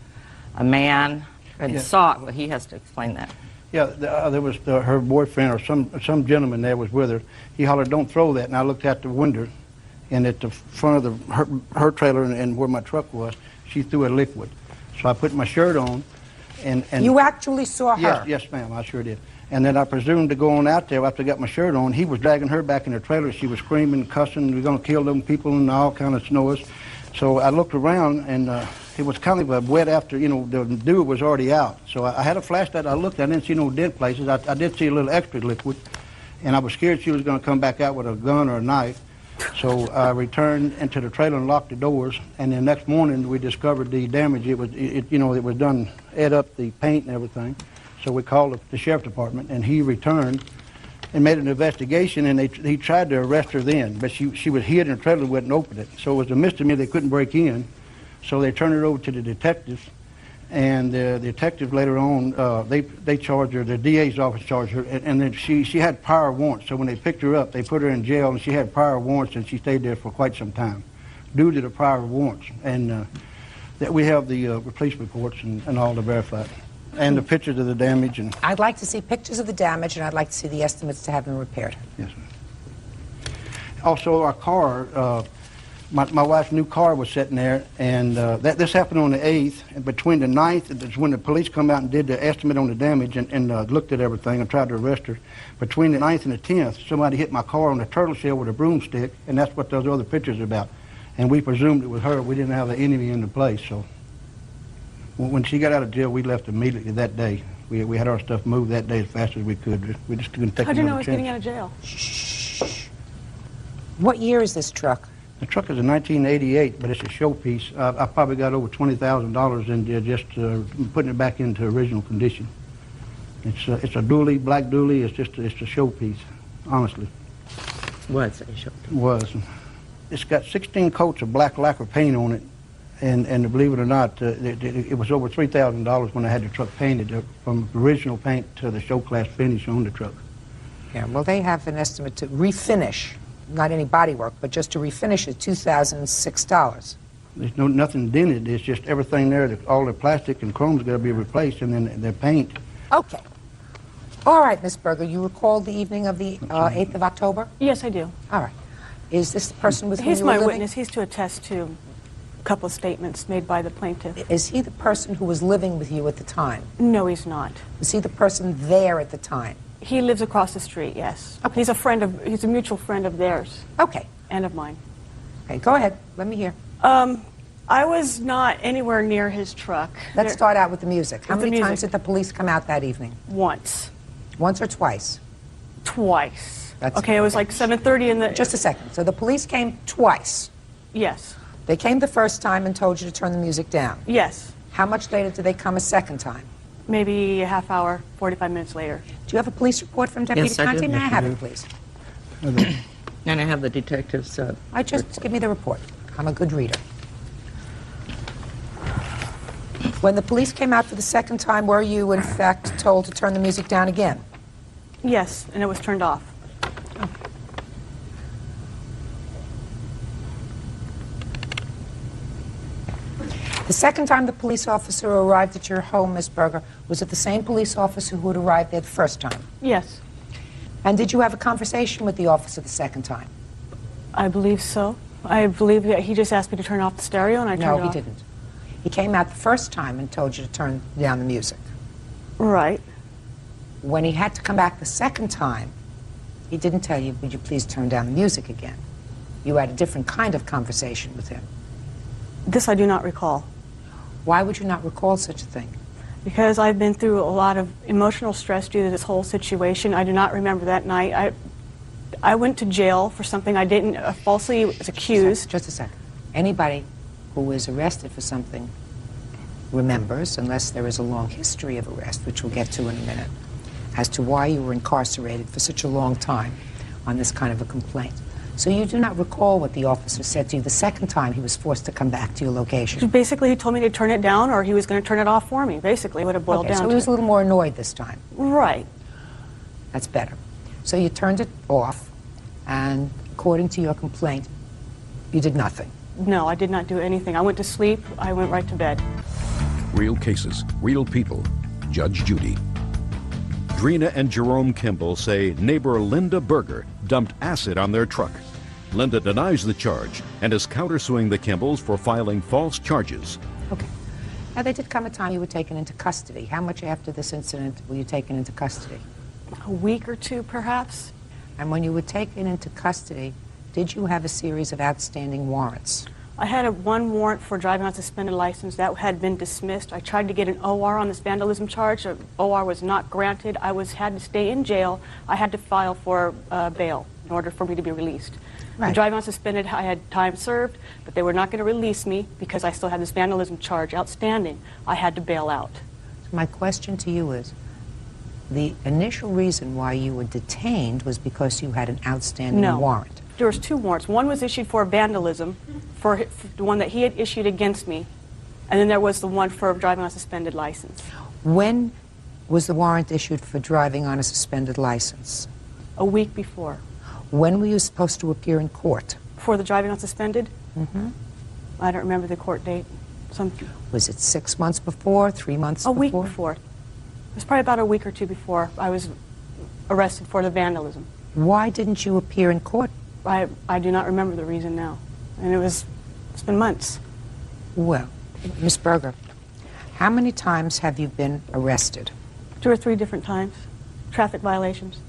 a man, and saw, well, he has to explain that. Yeah, there was her boyfriend or some gentleman there was with her. He hollered, "Don't throw that," and I looked out the window, and at the front of her trailer and where my truck was, she threw a liquid. So I put my shirt on, and you actually saw her? Yes, ma'am, I sure did. And then I presumed to go on out there after I got my shirt on. He was dragging her back in the trailer. She was screaming, cussing, "We're going to kill them people," and all kind of snores. So I looked around, and it was kind of a wet after, you know, the dew was already out. So I had a flashlight. I looked. I didn't see no dead places. I did see a little extra liquid, and I was scared she was going to come back out with a gun or a knife. So I returned into the trailer and locked the doors. And the next morning, we discovered the damage. It was done, ate up the paint and everything. So we called the sheriff's department, and he returned and made an investigation, and he tried to arrest her then, but she was hid in the trailer and wouldn't open it. So it was a misdemeanor. They couldn't break in. So they turned it over to the detectives, and the detectives later on, they charged her, the DA's office charged her, and then she had prior warrants. So when they picked her up, they put her in jail, and she had prior warrants, and she stayed there for quite some time due to the prior warrants. And that we have the police reports and all to verify it. And the pictures of the damage. And I'd like to see pictures of the damage, and I'd like to see the estimates to have them repaired. Yes, ma'am. Also, our car, my wife's new car was sitting there, and this happened on the 8th. And between the 9th, that's when the police come out and did the estimate on the damage and looked at everything and tried to arrest her. Between the 9th and the 10th, somebody hit my car on the turtle shell with a broomstick, and that's what those other pictures are about. And we presumed it was her. We didn't have the enemy in the place, so. When she got out of jail, we left immediately that day. We had our stuff moved that day as fast as we could. We just couldn't take How'd you know I another was chance. getting out of jail? Shh. What year is this truck? The truck is a 1988, but it's a showpiece. I probably got over $20,000 in just putting it back into original condition. It's a dually, black dually. It's a showpiece, honestly. Was a showpiece. Was. It's got 16 coats of black lacquer paint on it. And believe it or not, it was over $3,000 when I had the truck painted, from original paint to the show class finish on the truck. Yeah, well, they have an estimate to refinish, not any body work, but just to refinish it, $2,006. There's nothing dented. It's just everything there. All the plastic and chrome's got to be replaced, and then the paint. Okay. All right, Miss Berger, you recall the evening of the 8th of October? Yes, I do. All right. Is this the person with whom He's you were my living? witness. He's to attest to a couple of statements made by the plaintiff. Is he the person who was living with you at the time? No, he's not. Was he the person there at the time? He lives across the street, yes. Okay. He's a mutual friend of theirs. Okay. and of mine. Okay, go ahead. Let me hear. I was not anywhere near his truck. Let's start out with the music. How With the many times music. did the police come out that evening? Once. Once or twice? Twice. That's Okay, it was like 7:30 in the... Just a second. So the police came twice. Yes. They came the first time and told you to turn the music down. Yes. How much later did they come a second time? Maybe a half hour, 45 minutes later. Do you have a police report from Deputy Yes, I Conte? do. May I Yes, have I it, do. please? And I have the detective's Just give me the report. I'm a good reader. When the police came out for the second time, were you, in fact, told to turn the music down again? Yes, and it was turned off. The second time the police officer arrived at your home, Miss Berger, was it the same police officer who had arrived there the first time? Yes. And did you have a conversation with the officer the second time? I believe so. I believe that he just asked me to turn off the stereo, and I turned it off. No, he didn't. He came out the first time and told you to turn down the music. Right. When he had to come back the second time, he didn't tell you, would you please turn down the music again? You had a different kind of conversation with him. This I do not recall. Why would you not recall such a thing? Because I've been through a lot of emotional stress due to this whole situation. I do not remember that night. I went to jail for something I didn't, falsely was accused. Just a second. Anybody who is arrested for something remembers, unless there is a long history of arrest, which we'll get to in a minute, as to why you were incarcerated for such a long time on this kind of a complaint. So you do not recall what the officer said to you the second time he was forced to come back to your location. Basically, he told me to turn it down, or he was going to turn it off for me. Basically, what it boiled Okay, down so to. he was a little more annoyed this time. Right. That's better. So you turned it off, and according to your complaint, you did nothing. No, I did not do anything. I went to sleep. I went right to bed. Real cases, real people. Judge Judy. Drina and Jerome Kimball say neighbor Linda Berger dumped acid on their truck. Linda denies the charge and is countersuing the Kimballs for filing false charges. Okay. Now, there did come a time you were taken into custody. How much after this incident were you taken into custody? A week or two, perhaps. And when you were taken into custody, did you have a series of outstanding warrants? I had one warrant for driving on suspended license. That had been dismissed. I tried to get an OR on this vandalism charge. An OR was not granted. I had to stay in jail. I had to file for bail in order for me to be released. Right. The driving on suspended, I had time served, but they were not going to release me because I still had this vandalism charge outstanding. I had to bail out. So my question to you is, the initial reason why you were detained was because you had an outstanding warrant. There was two warrants. One was issued for vandalism, for the one that he had issued against me, and then there was the one for driving on a suspended license. When was the warrant issued for driving on a suspended license? A week before. When were you supposed to appear in court? For the driving on suspended? Mm-hmm. I don't remember the court date. Was it 6 months before, 3 months before? A week before. It was probably about a week or two before I was arrested for the vandalism. Why didn't you appear in court? I do not remember the reason now. And it's been months. Well, Miss Berger, how many times have you been arrested? 2 or 3 different times. Traffic violations.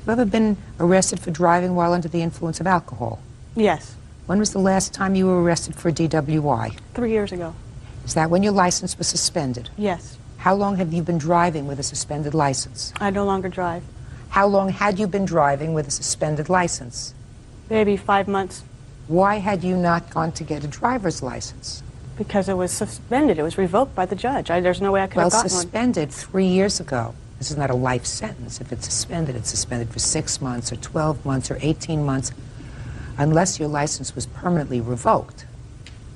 Have you ever been arrested for driving while under the influence of alcohol? Yes. When was the last time you were arrested for DWI? 3 years ago. Is that when your license was suspended? Yes. How long have you been driving with a suspended license? I no longer drive. How long had you been driving with a suspended license? Maybe 5 months. Why had you not gone to get a driver's license? Because it was suspended. It was revoked by the judge. There's no way I could have gotten one. Well, suspended 3 years ago. This is not a life sentence. If it's suspended for 6 months or 12 months or 18 months, unless your license was permanently revoked.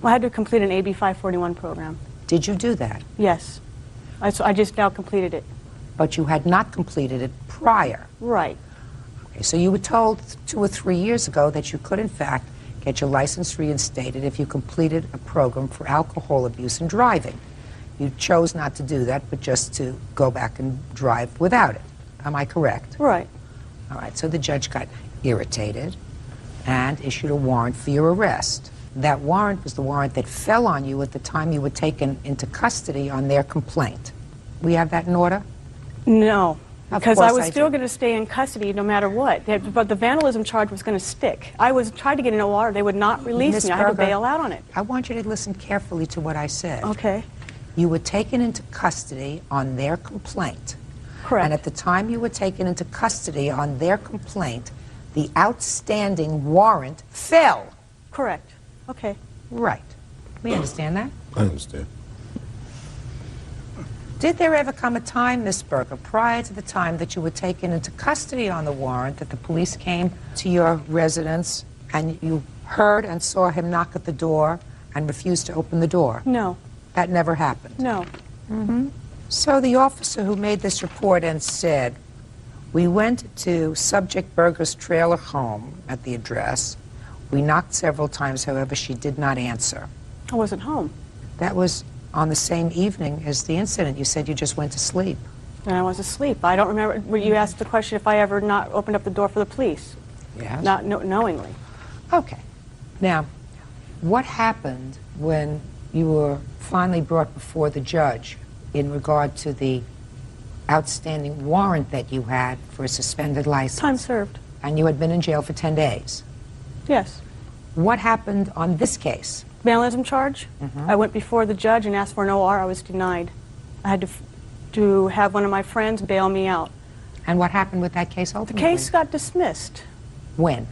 Well, I had to complete an AB 541 program. Did you do that? Yes. I just now completed it. But you had not completed it prior. Right. Okay, so you were told 2 or 3 years ago that you could, in fact, get your license reinstated if you completed a program for alcohol abuse and driving. You chose not to do that, but just to go back and drive without it. Am I correct? Right. All right, so the judge got irritated and issued a warrant for your arrest. That warrant was the warrant that fell on you at the time you were taken into custody on their complaint. We have that in order? No. Because I was still going to stay in custody no matter what. But the vandalism charge was going to stick. I tried to get an OR. They would not release me. I had to bail out on it. I want you to listen carefully to what I said. Okay. You were taken into custody on their complaint. Correct. And at the time you were taken into custody on their complaint, the outstanding warrant fell. Correct. Okay. Right. We understand that? I understand. Did there ever come a time, Miss Berger, prior to the time that you were taken into custody on the warrant, that the police came to your residence and you heard and saw him knock at the door and refused to open the door? No. That never happened? No. Mm-hmm. So the officer who made this report and said, we went to Subject Berger's trailer home at the address. We knocked several times, however, she did not answer. I wasn't home. That was on the same evening as the incident. You said you just went to sleep. And I was asleep. I don't remember. You asked the question if I ever not opened up the door for the police. Yes. Not knowingly. Okay. Now, what happened when you were finally brought before the judge in regard to the outstanding warrant that you had for a suspended license? Time served. And you had been in jail for 10 days? Yes. What happened on this case? Vandalism charge. I went before the judge and asked for an OR. I was denied. I had to have one of my friends bail me out. And what happened with that case ultimately? The case got dismissed. When?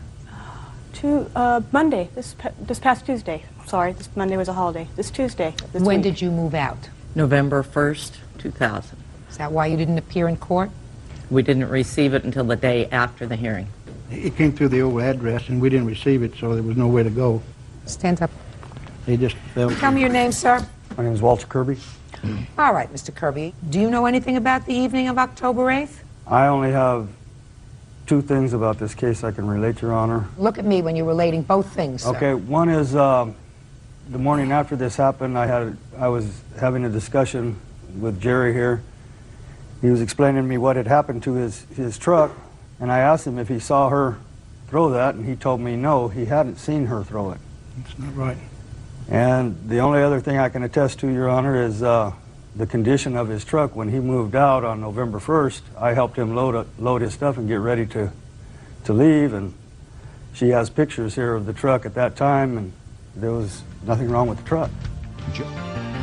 Monday, this past Tuesday. Sorry, this Monday was a holiday. This Tuesday. When did you move out? November 1st, 2000. Is that why you didn't appear in court? We didn't receive it until the day after the hearing. It came through the old address, and we didn't receive it, so there was nowhere to go. Stand up. They just fell. Tell me your name, sir. My name is Walter Kirby. All right, Mr. Kirby. Do you know anything about the evening of October 8th? I only have two things about this case I can relate, Your Honor. Look at me when you're relating both things, sir. Okay, one is the morning after this happened, I was having a discussion with Jerry here. He was explaining to me what had happened to his truck, and I asked him if he saw her throw that, and he told me no, he hadn't seen her throw it. That's not right. And the only other thing I can attest to, Your Honor, is the condition of his truck. When he moved out on November 1st, I helped him load his stuff and get ready to leave, and she has pictures here of the truck at that time, and there was nothing wrong with the truck.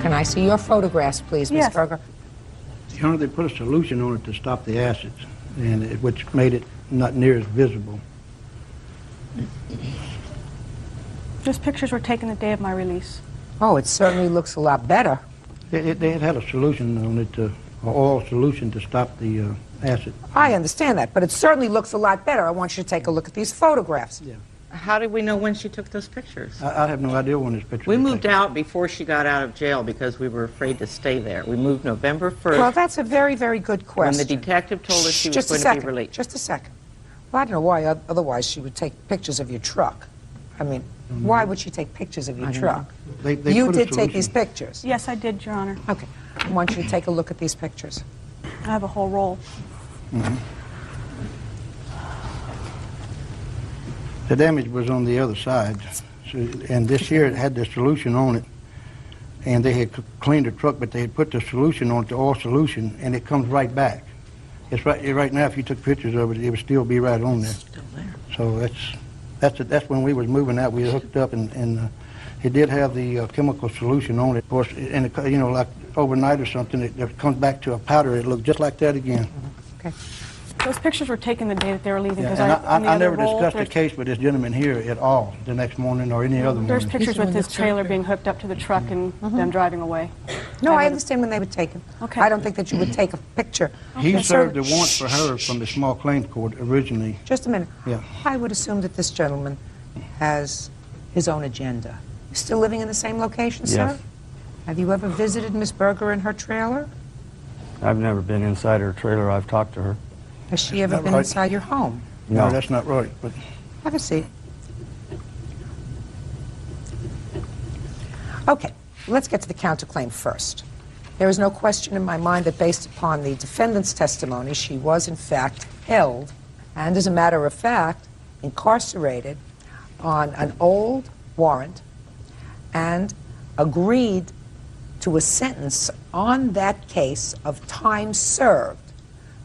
Can I see your photographs, please, Ms. Berger? Your Honor, they put a solution on it to stop the acids, which made it not near as visible. Those pictures were taken the day of my release. Oh, it certainly looks a lot better. They had a solution on it, an oil solution to stop the acid. I understand that, but it certainly looks a lot better. I want you to take a look at these photographs. Yeah. How did we know when she took those pictures? I have no idea when this picture We was moved out before she got out of jail because we were afraid to stay there. We moved November 1st. Well, that's a very, very good question. When the detective told us she was going to be released. Just a second. Well, I don't know why otherwise she would take pictures of your truck. I mean, why would she take pictures of your truck? You did take these pictures? Yes, I did, Your Honor. Okay. I want you to take a look at these pictures. I have a whole roll. Mm-hmm. The damage was on the other side, and this here it had the solution on it, and they had cleaned the truck, but they had put the solution on it, the oil solution, and it comes right back. It's right now. If you took pictures of it, it would still be right on there. Still there. So that's when we was moving out. We hooked up, and it did have the chemical solution on it. Of course, and you know, like overnight or something, it comes back to a powder. It looked just like that again. Okay. Those pictures were taken the day that they were leaving. Yeah, and I never discussed the case with this gentleman here at all the next morning or any other morning. There's pictures with his trailer being hooked up to the truck and them driving away. No, I understand when they were taken. Okay. I don't think that you would take a picture. He served the warrant for her from the small claims court originally. Just a minute. Yeah. I would assume that this gentleman has his own agenda. You still living in the same location, sir? Yes. Have you ever visited Miss Berger in her trailer? I've never been inside her trailer. I've talked to her. Has she ever been inside your home? No, that's not right. But Have a seat. Okay, let's get to the counterclaim first. There is no question in my mind that based upon the defendant's testimony, she was in fact held and, as a matter of fact, incarcerated on an old warrant and agreed to a sentence on that case of time served.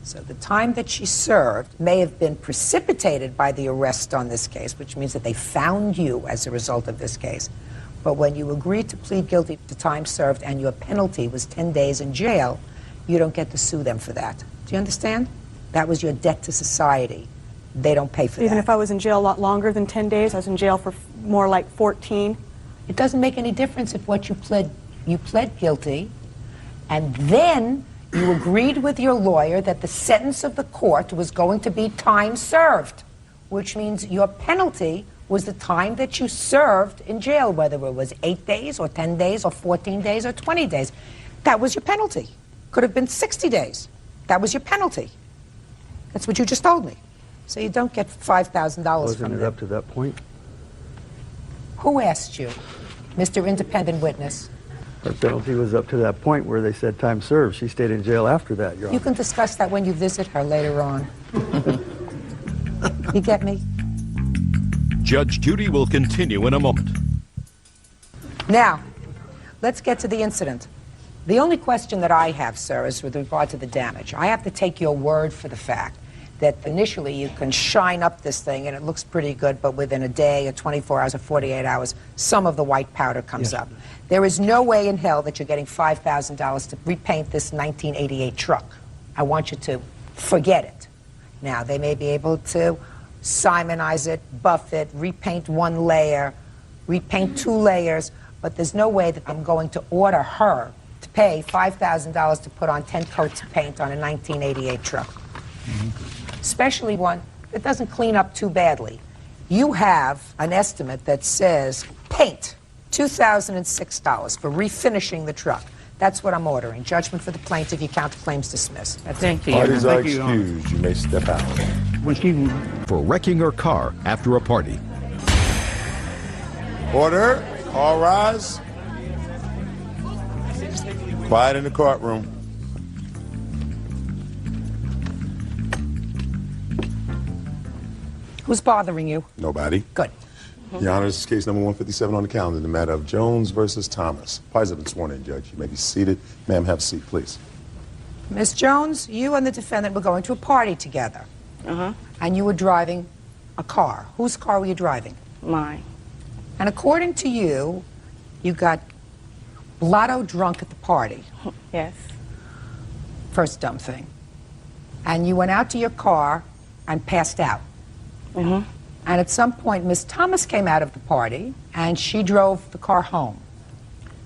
So the time that she served may have been precipitated by the arrest on this case, which means that they found you as a result of this case. But when you agreed to plead guilty to time served and your penalty was 10 days in jail, you don't get to sue them for that. Do you understand? That was your debt to society. They don't pay for that. Even if I was in jail a lot longer than 10 days, I was in jail for more like 14. It doesn't make any difference if what you pled guilty, and then you agreed with your lawyer that the sentence of the court was going to be time served, which means your penalty was the time that you served in jail, whether it was 8 days or 10 days or 14 days or 20 days. That was your penalty. Could have been 60 days. That was your penalty. That's what you just told me. So you don't get $5,000 from them. Wasn't it up to that point? Who asked you, Mr. Independent Witness? Her penalty was up to that point where they said time served. She stayed in jail after that, Your Honor. You can discuss that when you visit her later on. You get me? Judge Judy will continue in a moment. Now, let's get to the incident. The only question that I have, sir, is with regard to the damage. I have to take your word for the fact that initially you can shine up this thing and it looks pretty good, but within a day or 24 hours or 48 hours, some of the white powder comes up. There is no way in hell that you're getting $5,000 to repaint this 1988 truck. I want you to forget it. Now, they may be able to simonize it, buff it, repaint one layer, repaint 2 layers, but there's no way that I'm going to order her to pay $5,000 to put on 10 coats of paint on a 1988 truck. Especially one that doesn't clean up too badly. You have an estimate that says paint, $2,006 for refinishing the truck. That's what I'm ordering. Judgment for the plaintiff, your counterclaim's dismissed. Thank you. Parties are Thank you, Your Honor. excused. You may step out. For wrecking her car after a party. Order. All rise. Quiet in the courtroom. Who's bothering you? Nobody. Good. Your Honor, this is case number 157 on the calendar, in the matter of Jones versus Thomas. Parties have been sworn in, Judge. You may be seated. Ma'am, have a seat, please. Miss Jones, you and the defendant were going to a party together. And you were driving a car. Whose car were you driving? Mine. And according to you, you got blotto drunk at the party. Yes. First dumb thing. And you went out to your car and passed out. And at some point, Miss Thomas came out of the party, and she drove the car home.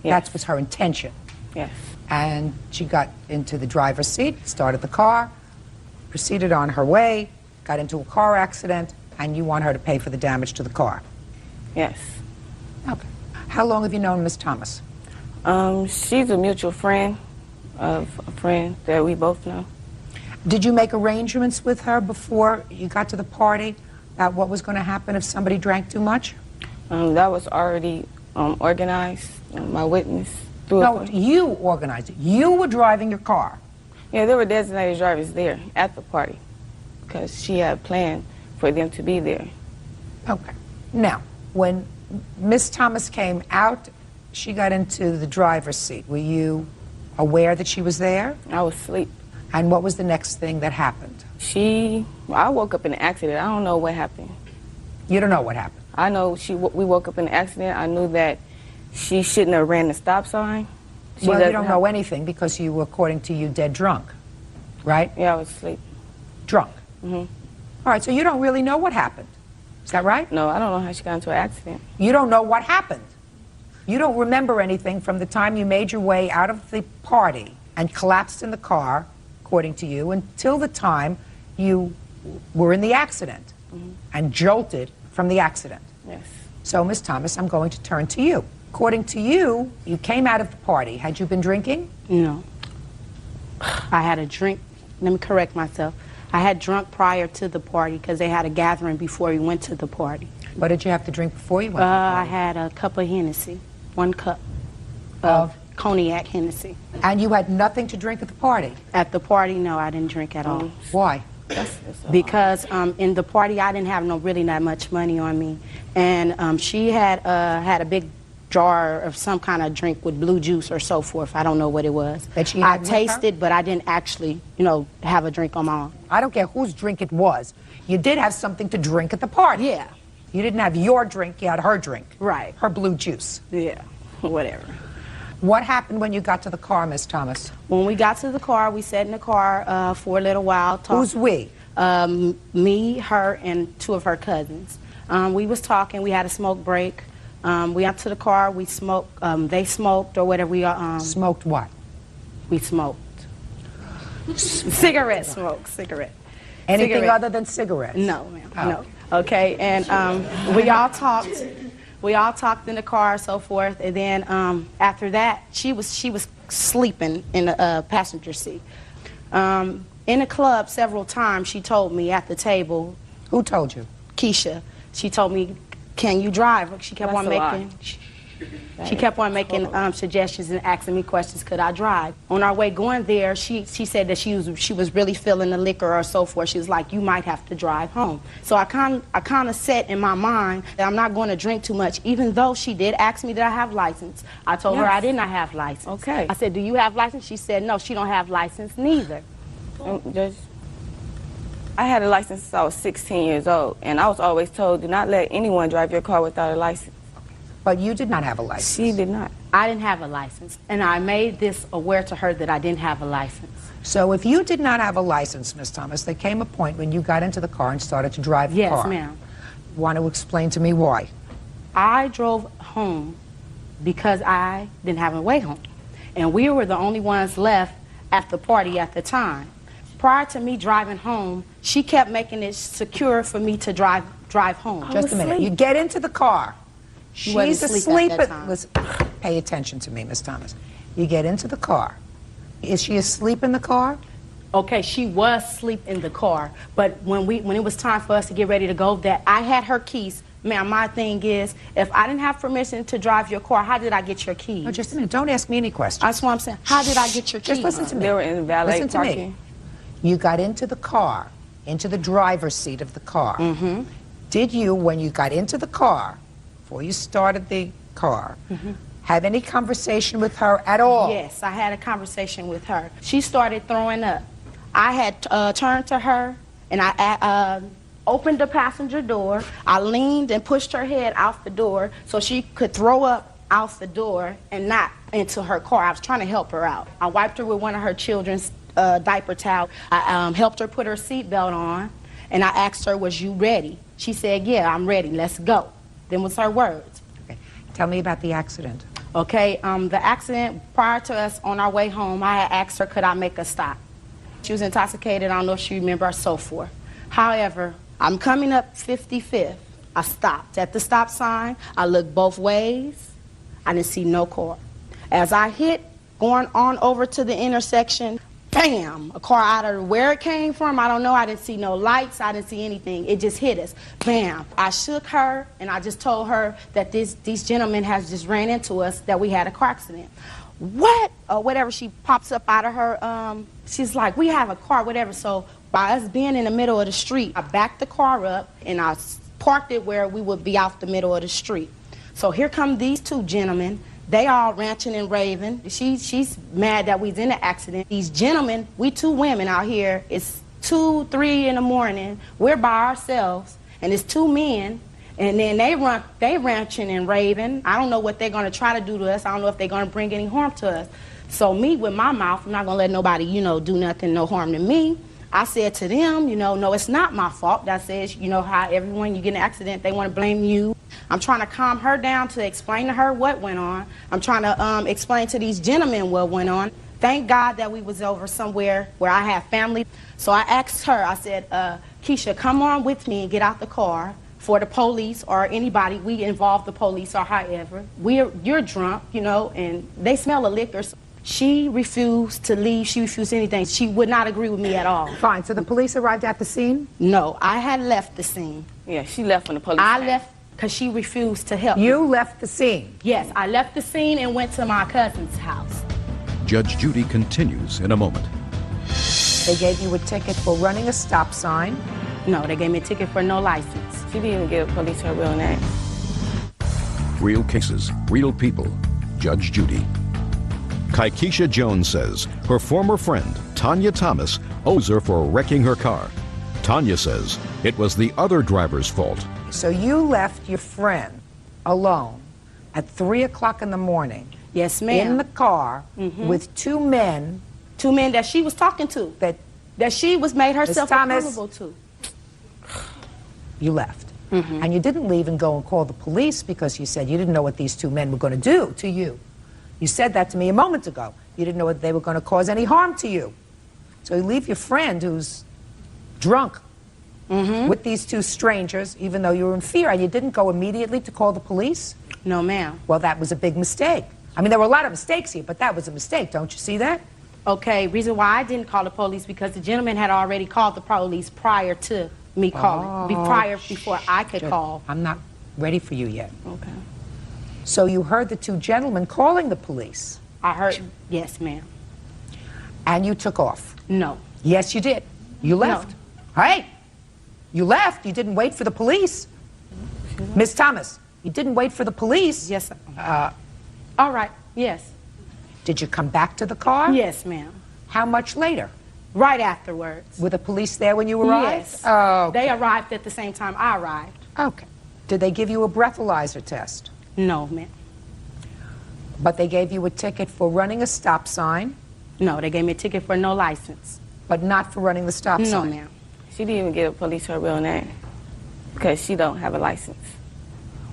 Yes. That was her intention. Yes. And she got into the driver's seat, started the car, proceeded on her way, got into a car accident, and you want her to pay for the damage to the car. Yes. Okay. How long have you known Miss Thomas? She's a mutual friend of a friend that we both know. Did you make arrangements with her before you got to the party about what was going to happen if somebody drank too much? That was already organized. My witness. No, you organized it. You were driving your car. Yeah, there were designated drivers there at the party because she had planned for them to be there. Okay. Now, when Miss Thomas came out, she got into the driver's seat. Were you aware that she was there? I was asleep. And what was the next thing that happened? I woke up in an accident. I don't know what happened. You don't know what happened? I know we woke up in an accident. I knew that she shouldn't have ran the stop sign. Well, you don't know anything because you were, according to you, dead drunk, right? Yeah, I was asleep. Drunk? All right, so you don't really know what happened. Is that right? No, I don't know how she got into an accident. You don't know what happened. You don't remember anything from the time you made your way out of the party and collapsed in the car, according to you, until the time you were in the accident and jolted from the accident. Yes. So, Miss Thomas, I'm going to turn to you. According to you, you came out of the party. Had you been drinking? No. I had a drink. Let me correct myself. I had drunk prior to the party because they had a gathering before we went to the party. What did you have to drink before you went to the party? I had a cup of Hennessy, 1 cup of cognac Hennessy. And you had nothing to drink at the party? At the party, no, I didn't drink at all. Why? Because in the party, I didn't have really that much money on me. And she had a big jar of some kind of drink with blue juice or so forth. I don't know what it was. That she I had with her? tasted, but I didn't actually, you know, have a drink on my own. I don't care whose drink it was. You did have something to drink at the party. Yeah. You didn't have your drink, you had her drink. Right. Her blue juice. Yeah, whatever. What happened when you got to the car, Miss Thomas? When we got to the car, we sat in the car for a little while. Who's we? Me, her, and two of her cousins. We was talking. We had a smoke break. We went to the car. We smoked. They smoked or whatever. We smoked what? We smoked. Cigarette smoke. Cigarette. Anything Cigarette. other than cigarettes? No, ma'am. Oh. No. Okay, and we all talked. We all talked in the car, so forth, and then after that, she was sleeping in the passenger seat. In the club, several times, she told me at the table. Who told you? Keisha. She told me, "Can you drive?" She kept on making. She kept on making suggestions and asking me questions. Could I drive? On our way going there, she said that she was really feeling the liquor or so forth. She was like, "You might have to drive home." So I kind of set in my mind that I'm not going to drink too much, even though she did ask me that I have license. I told her I did not have license. Okay. I said, "Do you have license?" She said, "No, she don't have license neither." Judge, I had a license since I was 16 years old, and I was always told, do not let anyone drive your car without a license. But you did not have a license. She did not. I didn't have a license, and I made this aware to her that I didn't have a license. So if you did not have a license, Miss Thomas, there came a point when you got into the car and started to drive the car. Yes, ma'am. Want to explain to me why? I drove home because I didn't have a way home, and we were the only ones left at the party at the time. Prior to me driving home, she kept making it secure for me to drive home. Just a minute. You get into the car. She wasn't She's asleep asleep. at that time. Listen, pay attention to me, Miss Thomas. You get into the car. Is she asleep in the car? Okay, she was asleep in the car, but when it was time for us to get ready to go, that I had her keys. Ma'am, my thing is, if I didn't have permission to drive your car, how did I get your keys? No, just a minute. Don't ask me any questions. That's what I'm saying. How did I get your keys? Just listen to me. They were in valet Listen to parking. me. You got into the car, into the driver's seat of the car. Mm-hmm. Did you, when you got into the car, before you started the car, have any conversation with her at all? Yes, I had a conversation with her. She started throwing up. I had turned to her, and I opened the passenger door. I leaned and pushed her head out the door so she could throw up out the door and not into her car. I was trying to help her out. I wiped her with one of her children's diaper towel. I helped her put her seatbelt on, and I asked her, "Was you ready?" She said, "Yeah, I'm ready. Let's go." Them was her words. Okay. Tell me about the accident. Okay, the accident, prior to us on our way home, I had asked her, could I make a stop? She was intoxicated. I don't know if she remember, or so forth. However, I'm coming up 55th. I stopped at the stop sign. I looked both ways. I didn't see no car. As I hit, going on over to the intersection, bam, a car out of where it came from, I don't know. I didn't see no lights. I didn't see anything. It just hit us. Bam. I shook her, and I just told her that these gentlemen has just ran into us, that we had a car accident. What? Or whatever, she pops up out of her, she's like, we have a car, whatever. So by us being in the middle of the street, I backed the car up, and I parked it where we would be out the middle of the street. So here come these two gentlemen. They all ranting and raving. She's mad that we's in an accident. These gentlemen, we two women out here, it's 2, 3 in the morning. We're by ourselves, and it's two men, and then they ranting and raving. I don't know what they're going to try to do to us. I don't know if they're going to bring any harm to us. So me, with my mouth, I'm not going to let nobody, do nothing, no harm to me. I said to them, no, it's not my fault. That says, how everyone, you get in an accident, they want to blame you. I'm trying to calm her down to explain to her what went on. I'm trying to explain to these gentlemen what went on. Thank God that we was over somewhere where I have family. So I asked her, I said, Keisha, come on with me and get out the car for the police or anybody. We involve the police or however. You're drunk, and they smell of liquor. She refused to leave. She refused anything. She would not agree with me at all. Fine. So the police arrived at the scene? No, I had left the scene. Yeah, she left when the police I came. left because she refused to help. You left the scene? Yes, I left the scene and went to my cousin's house. Judge Judy continues in a moment. They gave you a ticket for running a stop sign? No, they gave me a ticket for no license. She didn't even give the police her real name. Real cases, real people. Judge Judy. Kaikisha Jones says her former friend, Tanya Thomas, owes her for wrecking her car. Tanya says it was the other driver's fault. So you left your friend alone at 3 o'clock in the morning. Yes, ma'am. In the car with two men. Two men that she was talking to. That she was made herself accountable to. You left. And you didn't leave and go and call the police because you said you didn't know what these two men were going to do to you. You said that to me a moment ago. You didn't know what they were going to cause any harm to you. So you leave your friend who's drunk with these two strangers, even though you were in fear, and you didn't go immediately to call the police? No, ma'am. Well, that was a big mistake. I mean, there were a lot of mistakes here, but that was a mistake. Don't you see that? Okay, reason why I didn't call the police because the gentleman had already called the police prior to me calling, before I could call. I'm not ready for you yet. Okay. So you heard the two gentlemen calling the police? I heard, yes, ma'am. And you took off? No. Yes, you did. You left. No. Hey, you left. You didn't wait for the police. Miss Thomas, you didn't wait for the police. Yes. All right, yes. Did you come back to the car? Yes, ma'am. How much later? Right afterwards. Were the police there when you arrived? Yes. Oh. They arrived at the same time I arrived. Okay. Did they give you a breathalyzer test? No, ma'am. But they gave you a ticket for running a stop sign? No, they gave me a ticket for no license. But not for running the stop sign? No, ma'am. She didn't even give the police her real name because she don't have a license.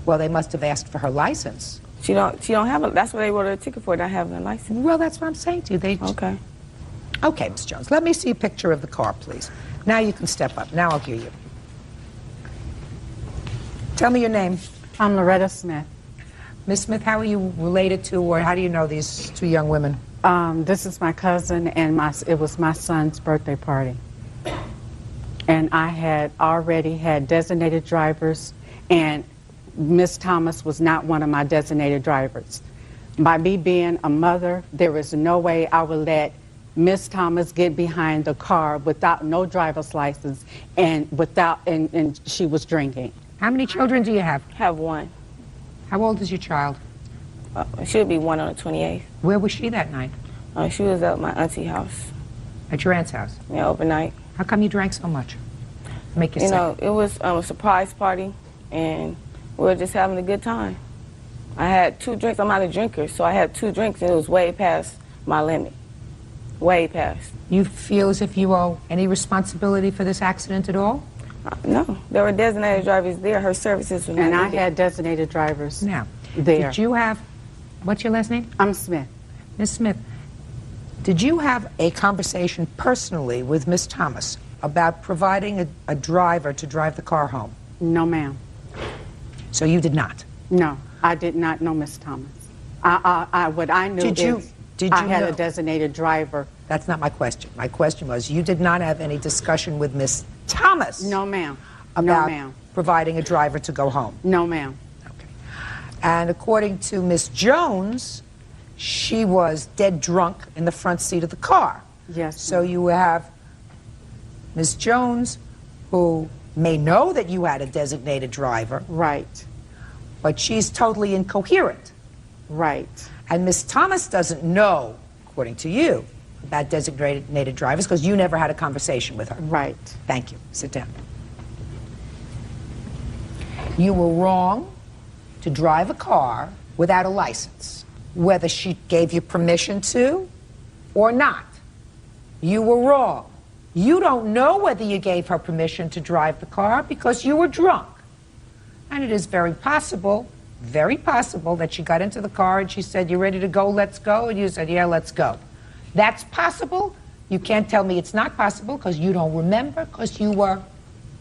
Well, they must have asked for her license. She don't have a, that's what they wrote her a ticket for, not having a license. Well, that's what I'm saying to you. Okay. Okay, Miss Jones, let me see a picture of the car, please. Now you can step up. Now I'll hear you. Tell me your name. I'm Loretta Smith. Miss Smith, how are you related to, or how do you know these two young women? This is my cousin, and it was my son's birthday party. And I had already had designated drivers, and Miss Thomas was not one of my designated drivers. By me being a mother, there is no way I would let Miss Thomas get behind the car without no driver's license and she was drinking. How many children do you have? Have one. How old is your child? She'll be one on the 28th. Where was she that night? She was at my auntie's house. At your aunt's house? Yeah, overnight. How come you drank so much? Make you sick? You know, it was a surprise party, and we were just having a good time. I had 2 drinks. I'm not a drinker, so I had 2 drinks, and it was way past my limit. Way past. You feel as if you owe any responsibility for this accident at all? No. There were designated drivers there. Her services were not And I needed. had designated drivers Now, there. did you have, what's your last name? I'm Smith. Miss Smith, did you have a conversation personally with Miss Thomas about providing a driver to drive the car home? No, ma'am. So you did not? No, I did not know Miss Thomas. What I knew is I had a designated driver. That's not my question. My question was, you did not have any discussion with Miss Thomas? No, ma'am. About No, ma'am. providing a driver to go home? No, ma'am. Okay. And according to Miss Jones, she was dead drunk in the front seat of the car. Yes. So you have Miss Jones, who may know that you had a designated driver. Right. But she's totally incoherent. Right. And Miss Thomas doesn't know, according to you, about designated drivers because you never had a conversation with her. Right. Thank you. Sit down. You were wrong to drive a car without a license, whether she gave you permission to or not. You were wrong. You don't know whether you gave her permission to drive the car because you were drunk. And it is very possible that she got into the car and she said, "You ready to go? Let's go." And you said, "Yeah, let's go." That's possible. You can't tell me it's not possible because you don't remember because you were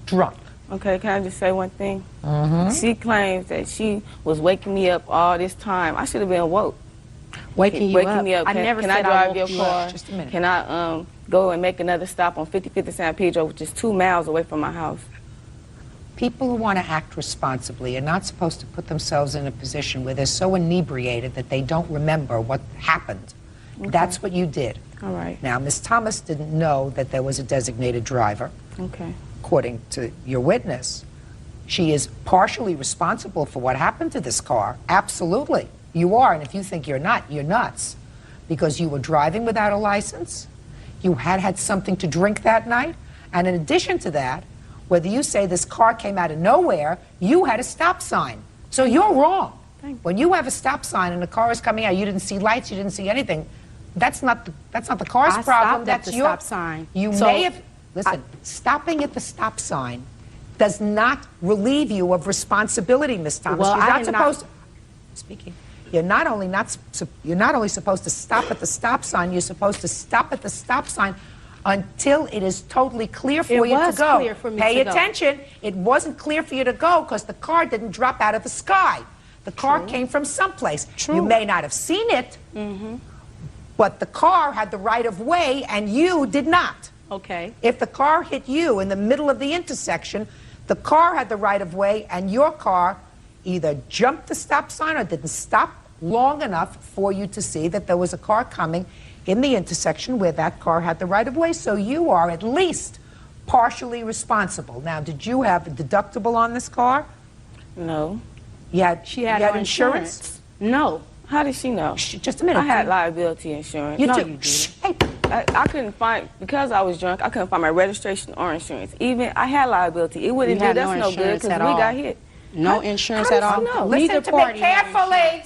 drunk. Okay, can I just say one thing? Mm-hmm. She claims that she was waking me up all this time. I should have been woke. Waking me up. I never can said I I drive woke your you car? up. Just a minute. Can I go and make another stop on 5050 San Pedro, which is 2 miles away from my house? People who want to act responsibly are not supposed to put themselves in a position where they're so inebriated that they don't remember what happened. Okay. That's what you did. All right. Now, Miss Thomas didn't know that there was a designated driver. Okay. According to your witness, She is partially responsible for what happened to this car. Absolutely. You are, and if you think you're not, you're nuts. Because you were driving without a license, you had something to drink that night, and in addition to that, whether you say this car came out of nowhere, you had a stop sign. So you're wrong. When you have a stop sign and the car is coming out, you didn't see lights, you didn't see anything, that's not the car's I problem. stopped That's at the your stop sign. You So may have, listen, stopping at the stop sign does not relieve you of responsibility, Ms. Thomas. Well, You're I not did supposed to, speaking, you're not only supposed to stop at the stop sign, you're supposed to stop at the stop sign until it is totally clear for you to go. Clear for me Pay to go. attention. It wasn't clear for you to go because the car didn't drop out of the sky. The car came from someplace. You may not have seen it, but the car had the right of way and you did not. Okay. If the car hit you in the middle of the intersection, the car had the right of way and your car either jumped the stop sign or didn't stop long enough for you to see that there was a car coming in the intersection where that car had the right of way. So you are at least partially responsible. Now, did you have a deductible on this car? No. She had you had no insurance? No. How did she know? Just a minute. I had liability insurance. You No, do. you didn't. I couldn't find, because I was drunk, I couldn't find my registration or insurance. Even I had liability. It wouldn't do had us no no good insurance because at we all. got hit. No insurance How at does all. she know? Listen Neither to me party had carefully.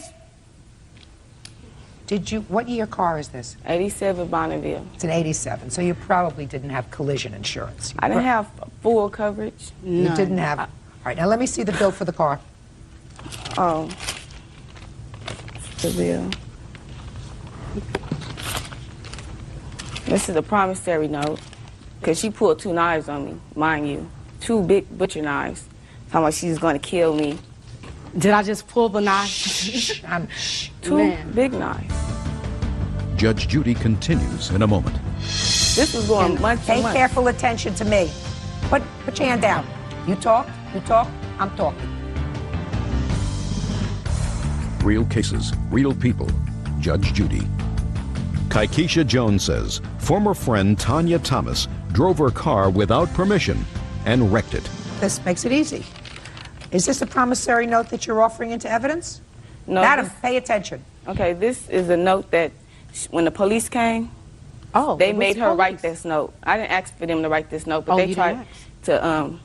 Did you, what year car is this? 87 Bonneville. It's an 87, so you probably didn't have collision insurance. I didn't have full coverage. You didn't have. All right, now let me see the bill for the car. Oh. The bill. This is a promissory note, because she pulled 2 knives on me, mind you. 2 big butcher knives. Talking about she's going to kill me. Did I just pull the knife? 2 big knives. Judge Judy continues in a moment. This was going month to Pay month. careful attention to me. Put your hand down. You talk, I'm talking. Real cases, real people. Judge Judy. Kaikisha Jones says former friend Tanya Thomas drove her car without permission and wrecked it. This makes it easy. Is this a promissory note that you're offering into evidence? No. Madam, pay attention. Okay, this is a note that when the police came, they made her write this note. I didn't ask for them to write this note, but they tried to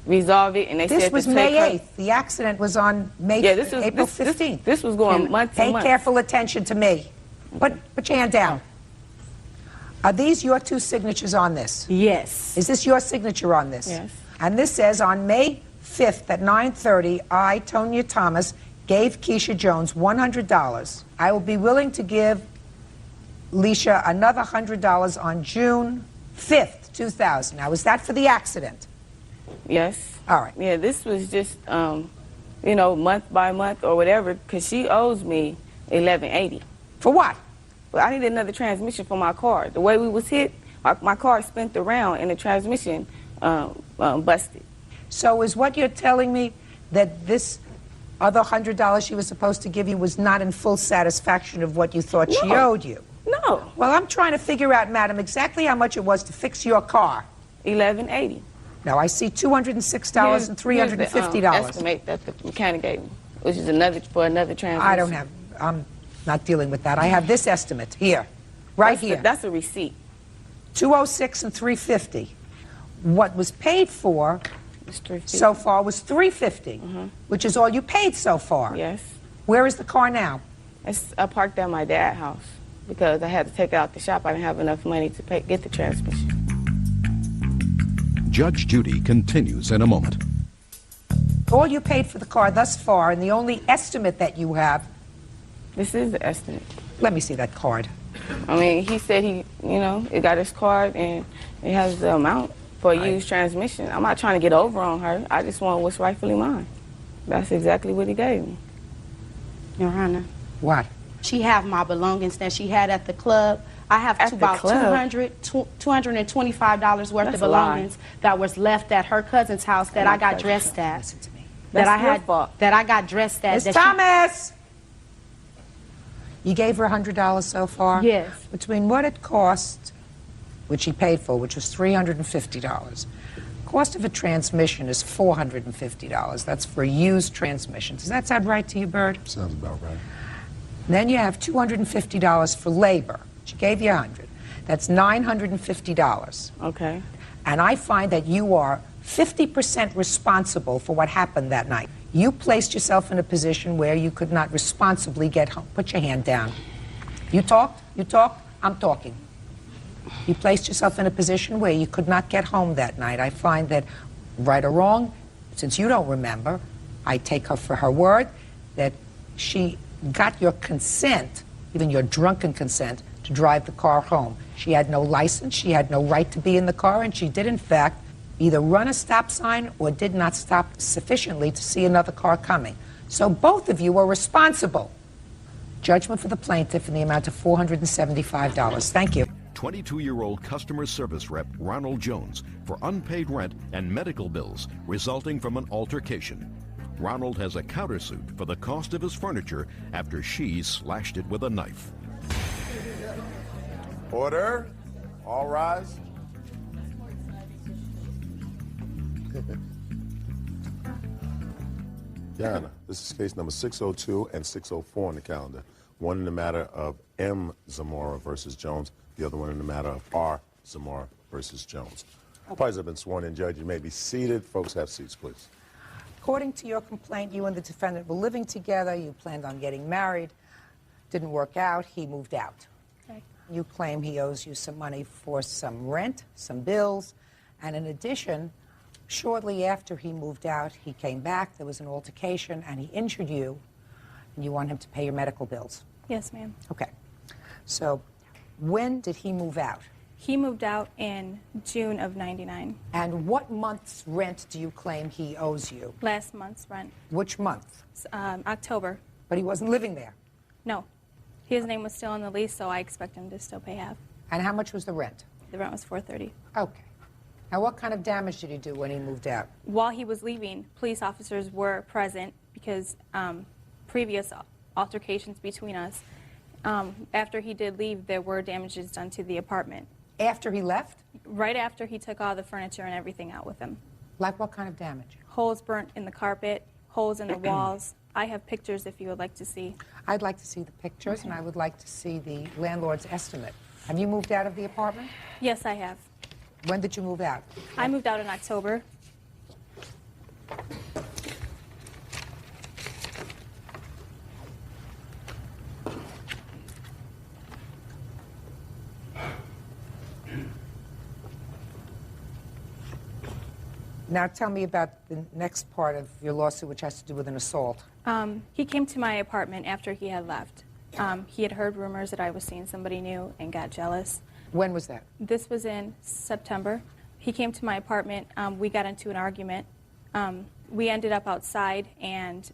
resolve it, and they This said was to May take 8th. The accident was on April 15th. This was going month to month. Pay careful attention to me. Put your hand down. Are these your 2 signatures on this? Yes. Is this your signature on this? Yes. And this says on May 5th at 9:30, I, Tonya Thomas, gave Keisha Jones $100. I will be willing to give Leisha another $100 on June 5th, 2000. Now, is that for the accident? Yes. All right. Yeah, this was just, you know, month by month or whatever, because she owes me $11.80. For what? Well, I needed another transmission for my car. The way we was hit, my car spun around and the transmission busted. So is what you're telling me that this other $100 she was supposed to give you was not in full satisfaction of what you thought she owed you? No. Well, I'm trying to figure out, madam, exactly how much it was to fix your car. $11.80. Now, I see $206 and $350. Here's the, estimate that the mechanic gave me, which is another transmission. I don't have, I'm not dealing with that. I have this estimate here, right here. That's a receipt. $206 and $350. What was paid for so far was $350, which is all you paid so far. Yes. Where is the car now? I parked at my dad's house because I had to take it out the shop. I didn't have enough money to get the transmission. Judge Judy continues in a moment. All you paid for the car thus far, and the only estimate that you have. This is the estimate. Let me see that card. I mean, he said he, you know, it got his card and it has the amount for a used transmission. I'm not trying to get over on her. I just want what's rightfully mine. That's exactly what he gave me. Your Honor. What? She have my belongings that she had at the club. I have about $225 worth of belongings that was left at her cousin's house that I got dressed at. Listen to me. That I got dressed at. Miss Thomas! You gave her $100 so far? Yes. Between what it cost, which she paid for, which was $350, cost of a transmission is $450. That's for a used transmission. Does that sound right to you, Bird? Sounds about right. Then you have $250 for labor. She gave you $100. That's $950. Okay. And I find that you are 50% responsible for what happened that night. You placed yourself in a position where you could not responsibly get home. Put your hand down. You talked? You talked? I'm talking. You placed yourself in a position where you could not get home that night. I find that, right or wrong, since you don't remember, I take her for her word that she got your consent, even your drunken consent, to drive the car home. She had no license, she had no right to be in the car, and she did, in fact, either run a stop sign or did not stop sufficiently to see another car coming. So both of you are responsible. Judgment for the plaintiff in the amount of $475. Thank you. 22-year-old customer service rep Ronald Jones for unpaid rent and medical bills resulting from an altercation. Ronald has a countersuit for the cost of his furniture after she slashed it with a knife. Order. All rise. Yana, this is case number 602 and 604 on the calendar. One in the matter of M. Zamora versus Jones, the other one in the matter of R. Zamora versus Jones. Parties have been sworn in. Judge, you may be seated. Folks, have seats, please. According to your complaint, you and the defendant were living together. You planned on getting married. Didn't work out. He moved out. Okay. You claim he owes you some money for some rent, some bills, and in addition, shortly after he moved out, he came back, there was an altercation, and he injured you, and you want him to pay your medical bills. Yes, ma'am. Okay. So when did he move out? He moved out in June of '99. And what month's rent do you claim he owes you? Last month's rent. Which month? October. But he wasn't living there. No. His name was still on the lease, so I expect him to still pay half. And how much was the rent? The rent was $430. Okay. Now, what kind of damage did he do when he moved out? While he was leaving, police officers were present because previous altercations between us. After he did leave, there were damages done to the apartment. After he left? Right after he took all the furniture and everything out with him. Like what kind of damage? Holes burnt in the carpet, holes in the walls. I have pictures if you would like to see. I'd like to see the pictures, and I would like to see the landlord's estimate. Have you moved out of the apartment? Yes, I have. When did you move out? I moved out in October. Now tell me about the next part of your lawsuit, which has to do with an assault. He came to my apartment after he had left. He had heard rumors that I was seeing somebody new and got jealous. When was that? This was in September. He came to my apartment. We got into an argument. We ended up outside, and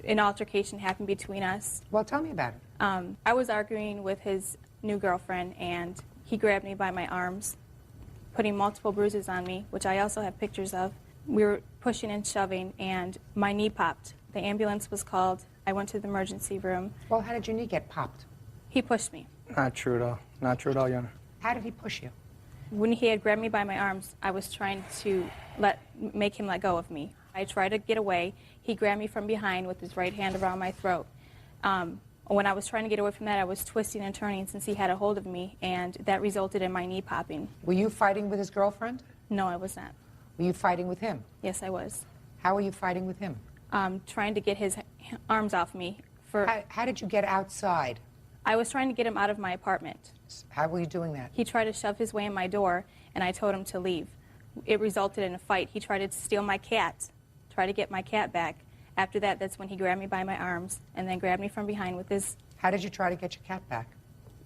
an altercation happened between us. Well, tell me about it. I was arguing with his new girlfriend, and he grabbed me by my arms, putting multiple bruises on me, which I also have pictures of. We were pushing and shoving, and my knee popped. The ambulance was called. I went to the emergency room. Well, how did your knee get popped? He pushed me. Not true at all. Not true at all, Your Honor. How did he push you? When he had grabbed me by my arms, I was trying to make him let go of me. I tried to get away. He grabbed me from behind with his right hand around my throat. When I was trying to get away from that, I was twisting and turning since he had a hold of me, and that resulted in my knee popping. Were you fighting with his girlfriend? No, I was not. Were you fighting with him? Yes, I was. How were you fighting with him? Trying to get his arms off me. How did you get outside? I was trying to get him out of my apartment. How were you doing that? He tried to shove his way in my door, and I told him to leave. It resulted in a fight. He tried to steal my cat, try to get my cat back. After that, that's when he grabbed me by my arms and then grabbed me from behind with his... How did you try to get your cat back?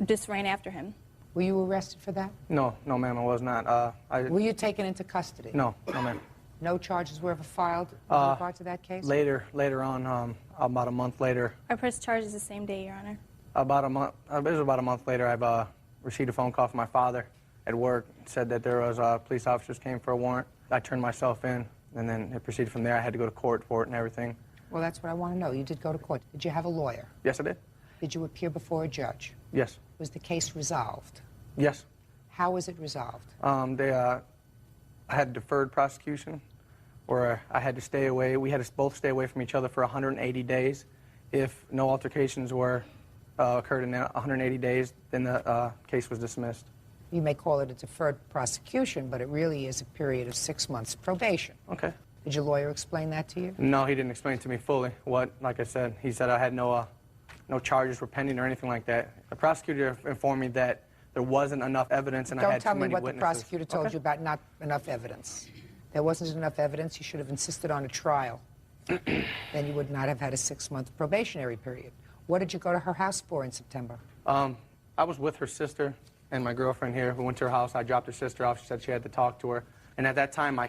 Just ran after him. Were you arrested for that? No, ma'am, I was not. Were you taken into custody? No, ma'am. No charges were ever filed in regard to that case? Later on, about a month later. I pressed charges the same day, Your Honor. About a month. It was about a month later. I've received a phone call from my father at work. It said that there was police officers came for a warrant. I turned myself in, and then it proceeded from there. I had to go to court for it and everything. Well, that's what I want to know. You did go to court. Did you have a lawyer? Yes, I did. Did you appear before a judge? Yes. Was the case resolved? Yes. How was it resolved? I had deferred prosecution, where I had to stay away. We had to both stay away from each other for 180 days. If no altercations were occurred in 180 days, then the case was dismissed. You may call it a deferred prosecution, but it really is a period of 6 months probation. Okay. Did your lawyer explain that to you? No, he didn't explain to me fully what, like I said, he said I had no charges were pending or anything like that. The prosecutor informed me that there wasn't enough evidence and I had too many witnesses. Don't tell me what the prosecutor told you about not enough evidence. There wasn't enough evidence. You should have insisted on a trial. Then you would not have had a 6-month probationary period. What did you go to her house for in September? I was with her sister and my girlfriend here. We went to her house. I dropped her sister off. She said she had to talk to her. And at that time,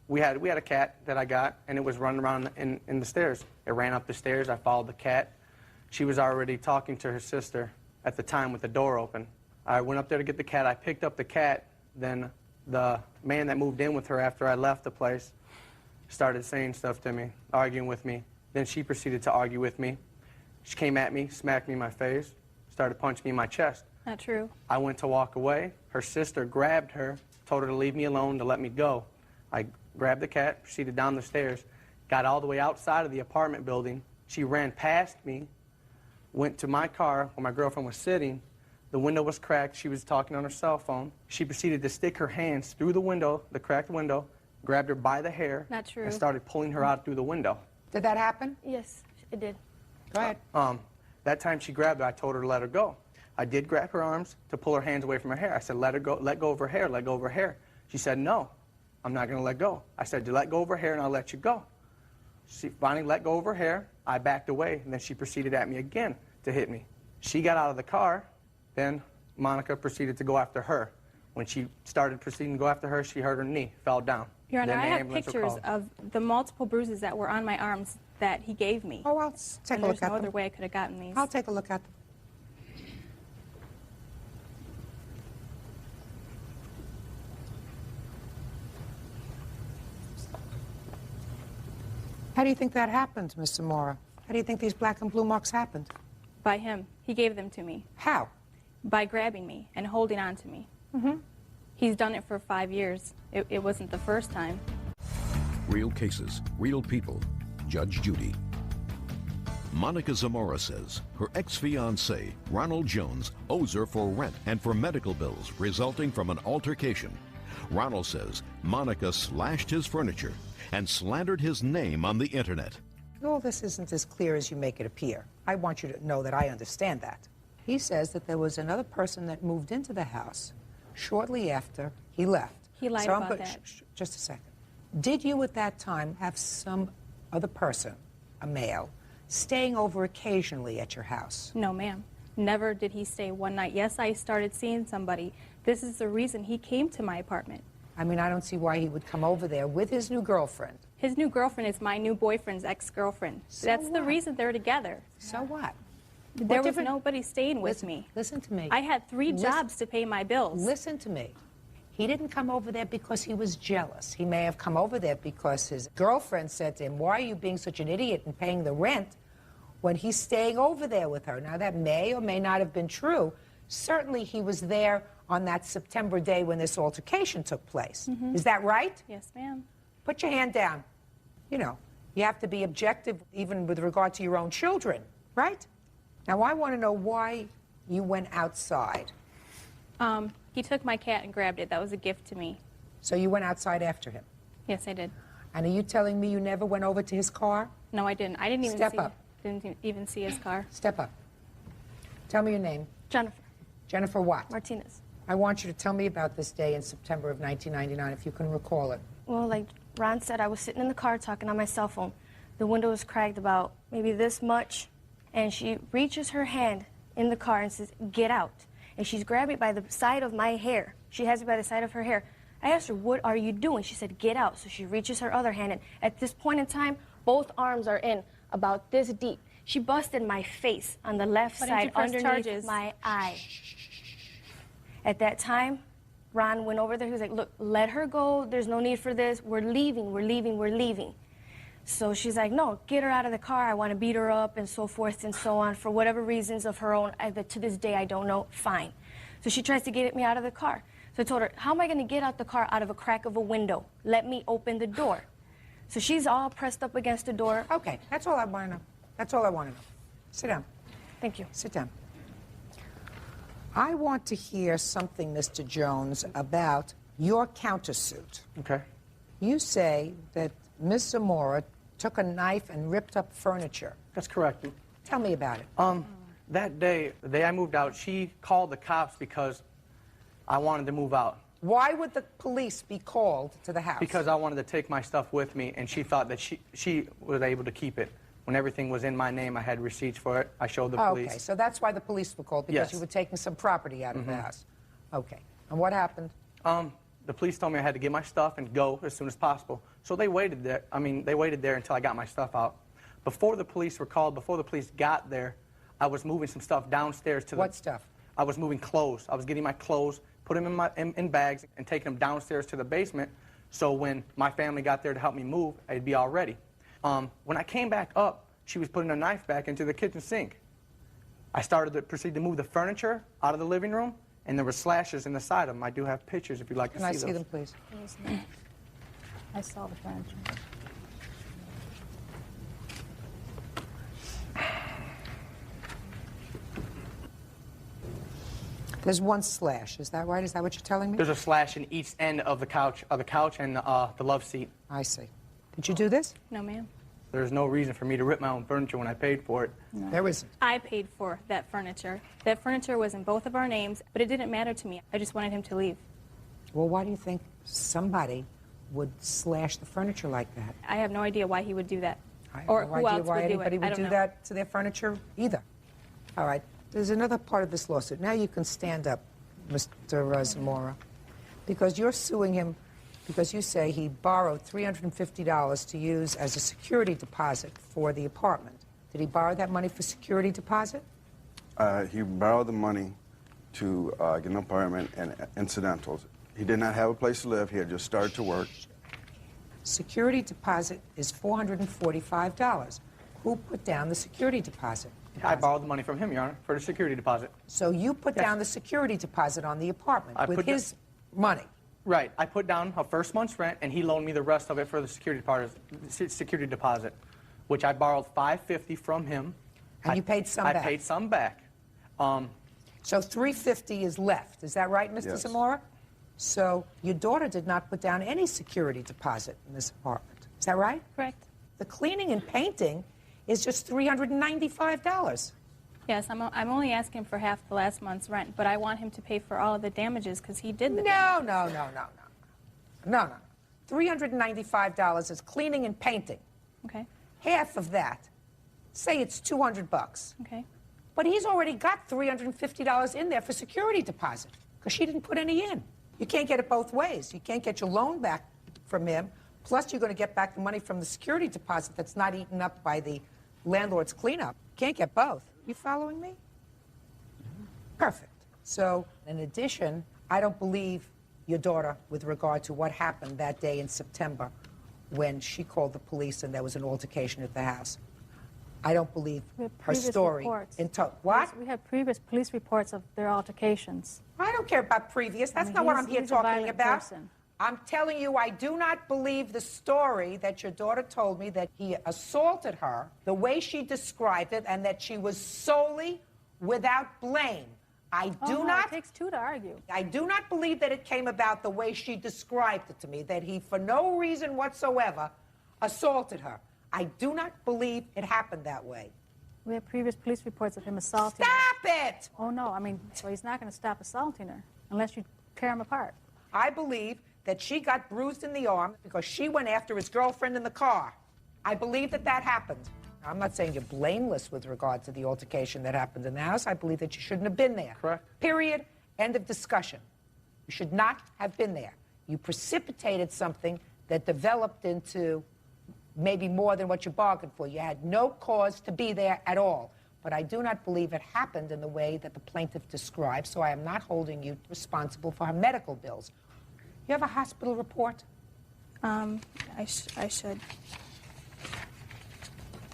we had a cat that I got, and it was running around in the stairs. It ran up the stairs. I followed the cat. She was already talking to her sister at the time with the door open. I went up there to get the cat. I picked up the cat. Then the man that moved in with her after I left the place started saying stuff to me, arguing with me. Then she proceeded to argue with me. She came at me, smacked me in my face, started punching me in my chest. Not true. I went to walk away. Her sister grabbed her, told her to leave me alone, to let me go. I grabbed the cat, proceeded down the stairs, got all the way outside of the apartment building. She ran past me, went to my car where my girlfriend was sitting. The window was cracked. She was talking on her cell phone. She proceeded to stick her hands through the window, the cracked window, grabbed her by the hair, Not true. and started pulling her out through the window. Did that happen? Yes, it did. Go ahead. That time she grabbed her, I told her to let her go. I did grab her arms to pull her hands away from her hair. I said, let go of her hair, let go of her hair. She said, no, I'm not going to let go. I said, let go of her hair and I'll let you go. She finally let go of her hair. I backed away, and then she proceeded at me again to hit me. She got out of the car. Then Monica proceeded to go after her. When she started proceeding to go after her, she hurt her knee, fell down. Your Honor, Then I the have ambulance was pictures called. of the multiple bruises that were on my arms that he gave me. Oh, I'll take a look There's at no them. other way I could have gotten these. I'll take a look at them. How do you think that happened, Miss Zamora? How do you think these black and blue marks happened? By him. He gave them to me. How? By grabbing me and holding on to me. Mm-hmm. He's done it for 5 years. It wasn't the first time. Real cases, real people. Judge Judy. Monica Zamora says her ex-fiancé, Ronald Jones, owes her for rent and for medical bills resulting from an altercation. Ronald says Monica slashed his furniture and slandered his name on the internet. All this isn't as clear as you make it appear. I want you to know that I understand that. He says that there was another person that moved into the house shortly after he left. He lied about that. Just a second. Did you at that time have some other person, a male, staying over occasionally at your house? No, ma'am. Never did he stay one night. Yes, I started seeing somebody. This is the reason he came to my apartment. I mean, I don't see why he would come over there with his new girlfriend. His new girlfriend is my new boyfriend's ex-girlfriend. So That's the what? reason they're together. So what? There was different- nobody staying with me. Listen to me. I had 3 Listen- jobs to pay my bills. Listen to me. He didn't come over there because he was jealous. He may have come over there because his girlfriend said to him, why are you being such an idiot and paying the rent when he's staying over there with her? Now, that may or may not have been true. Certainly, he was there on that September day when this altercation took place. Is that right? Yes, ma'am. Put your hand down. You know, you have to be objective even with regard to your own children, right? Now, I want to know why you went outside. He took my cat and grabbed it. That was a gift to me. So you went outside after him? Yes, I did. And are you telling me you never went over to his car? No, I didn't. I didn't even Step see. up. Didn't even see his car. Step up. Tell me your name. Jennifer. Jennifer what? Martinez. I want you to tell me about this day in September of 1999, if you can recall it. Well, like Ron said, I was sitting in the car talking on my cell phone. The window was cracked about maybe this much, and she reaches her hand in the car and says, get out. And she's grabbed me by the side of my hair. She has me by the side of her hair. I asked her, what are you doing? She said, get out. So she reaches her other hand, and at this point in time, both arms are in about this deep. She busted my face on the left Why didn't side you press underneath charges? my eye. At that time, Ron went over there. He was like, look, let her go. There's no need for this. We're leaving. We're leaving. We're leaving. So she's like, no, get her out of the car. I want to beat her up and so forth and so on for whatever reasons of her own. To this day, I don't know. Fine. So she tries to get me out of the car. So I told her, how am I going to get out the car out of a crack of a window? Let me open the door. So she's all pressed up against the door. Okay, that's all I want to know. That's all I want to know. Sit down. Thank you. Sit down. I want to hear something, Mr. Jones, about your countersuit. Okay. You say that Ms. Zamora took a knife and ripped up furniture. That's correct. Tell me about it. That day, the day I moved out, she called the cops because I wanted to move out. Why would the police be called to the house? Because I wanted to take my stuff with me, and she thought that she was able to keep it. When everything was in my name, I had receipts for it. I showed the police. Okay, so that's why the police were called, because Yes. you were taking some property out of the house. Okay, and what happened? The police told me I had to get my stuff and go as soon as possible. So they waited there. They waited there until I got my stuff out. Before the police were called, before the police got there, I was moving some stuff downstairs to the... What stuff? I was moving clothes. I was getting my clothes, putting them in bags, and taking them downstairs to the basement, so when my family got there to help me move, I'd be all ready. When I came back up, she was putting a knife back into the kitchen sink. I started to proceed to move the furniture out of the living room, and there were slashes in the side of them. I do have pictures if you'd like to see Can I those. see them, please? I saw the furniture. There's one slash, is that right? Is that what you're telling me? There's a slash in each end of the couch and the love seat. I see. Did you do this? No, ma'am. There's no reason for me to rip my own furniture when I paid for it. No. There isn't. I paid for that furniture. That furniture was in both of our names, but it didn't matter to me. I just wanted him to leave. Well, why do you think somebody would slash the furniture like that? I have no idea why he would do that. Or who else why would do anybody it. would I don't do know. that to their furniture either. All right. There's another part of this lawsuit. Now you can stand up, Mr. Zamora, because you're suing him because you say he borrowed $350 to use as a security deposit for the apartment. Did he borrow that money for security deposit? He borrowed the money to get an apartment and incidentals. He did not have a place to live. He had just started to work. Security deposit is $445. Who put down the security deposit? I borrowed the money from him, Your Honor, for the security deposit. So you put down the security deposit on the apartment with his money? Right. I put down a first month's rent, and he loaned me the rest of it for the security deposit, which I borrowed $550 from him. And you paid some back? I paid some back. So $350 is left. Is that right, Mr. Yes. Zamora? So your daughter did not put down any security deposit in this apartment. Is that right? Correct. The cleaning and painting is just $395. Yes, I'm only asking for half the last month's rent, but I want him to pay for all of the damages because he did the damages. No. $395 is cleaning and painting. Okay. Half of that, say it's $200. Okay. But he's already got $350 in there for security deposit because she didn't put any in. You can't get it both ways. You can't get your loan back from him, plus you're going to get back the money from the security deposit that's not eaten up by the landlord's cleanup. Can't get both. You following me? Perfect. So, in addition, I don't believe your daughter with regard to what happened that day in September when she called the police and there was an altercation at the house. I don't believe her story. What? We have previous police reports of their altercations. I don't care about previous. That's not what I'm here talking about. I'm telling you, I do not believe the story that your daughter told me that he assaulted her the way she described it and that she was solely without blame. I do not. It takes two to argue. I do not believe that it came about the way she described it to me, that he, for no reason whatsoever, assaulted her. I do not believe it happened that way. We have previous police reports of him assaulting her. Stop it! Oh, no. I mean, so he's not going to stop assaulting her unless you tear him apart. I believe that she got bruised in the arm because she went after his girlfriend in the car. I believe that that happened. I'm not saying you're blameless with regard to the altercation that happened in the house. I believe that you shouldn't have been there. Correct. Period. End of discussion. You should not have been there. You precipitated something that developed into maybe more than what you bargained for. You had no cause to be there at all. But I do not believe it happened in the way that the plaintiff described, so I am not holding you responsible for her medical bills. You have a hospital report? I should.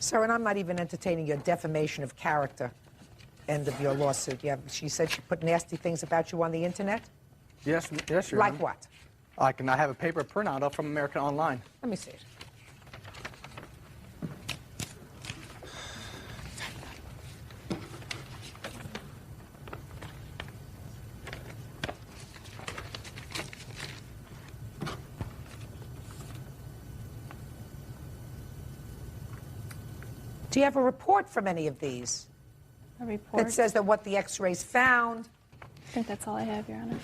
Sir, and I'm not even entertaining your defamation of character end of your lawsuit. She said she put nasty things about you on the internet? Yes, Your Like Honor. what? I have a paper printout up from American Online. Let me see it. Do you have a report from any of these? A report? That says that what the x-rays found. I think that's all I have, Your Honor.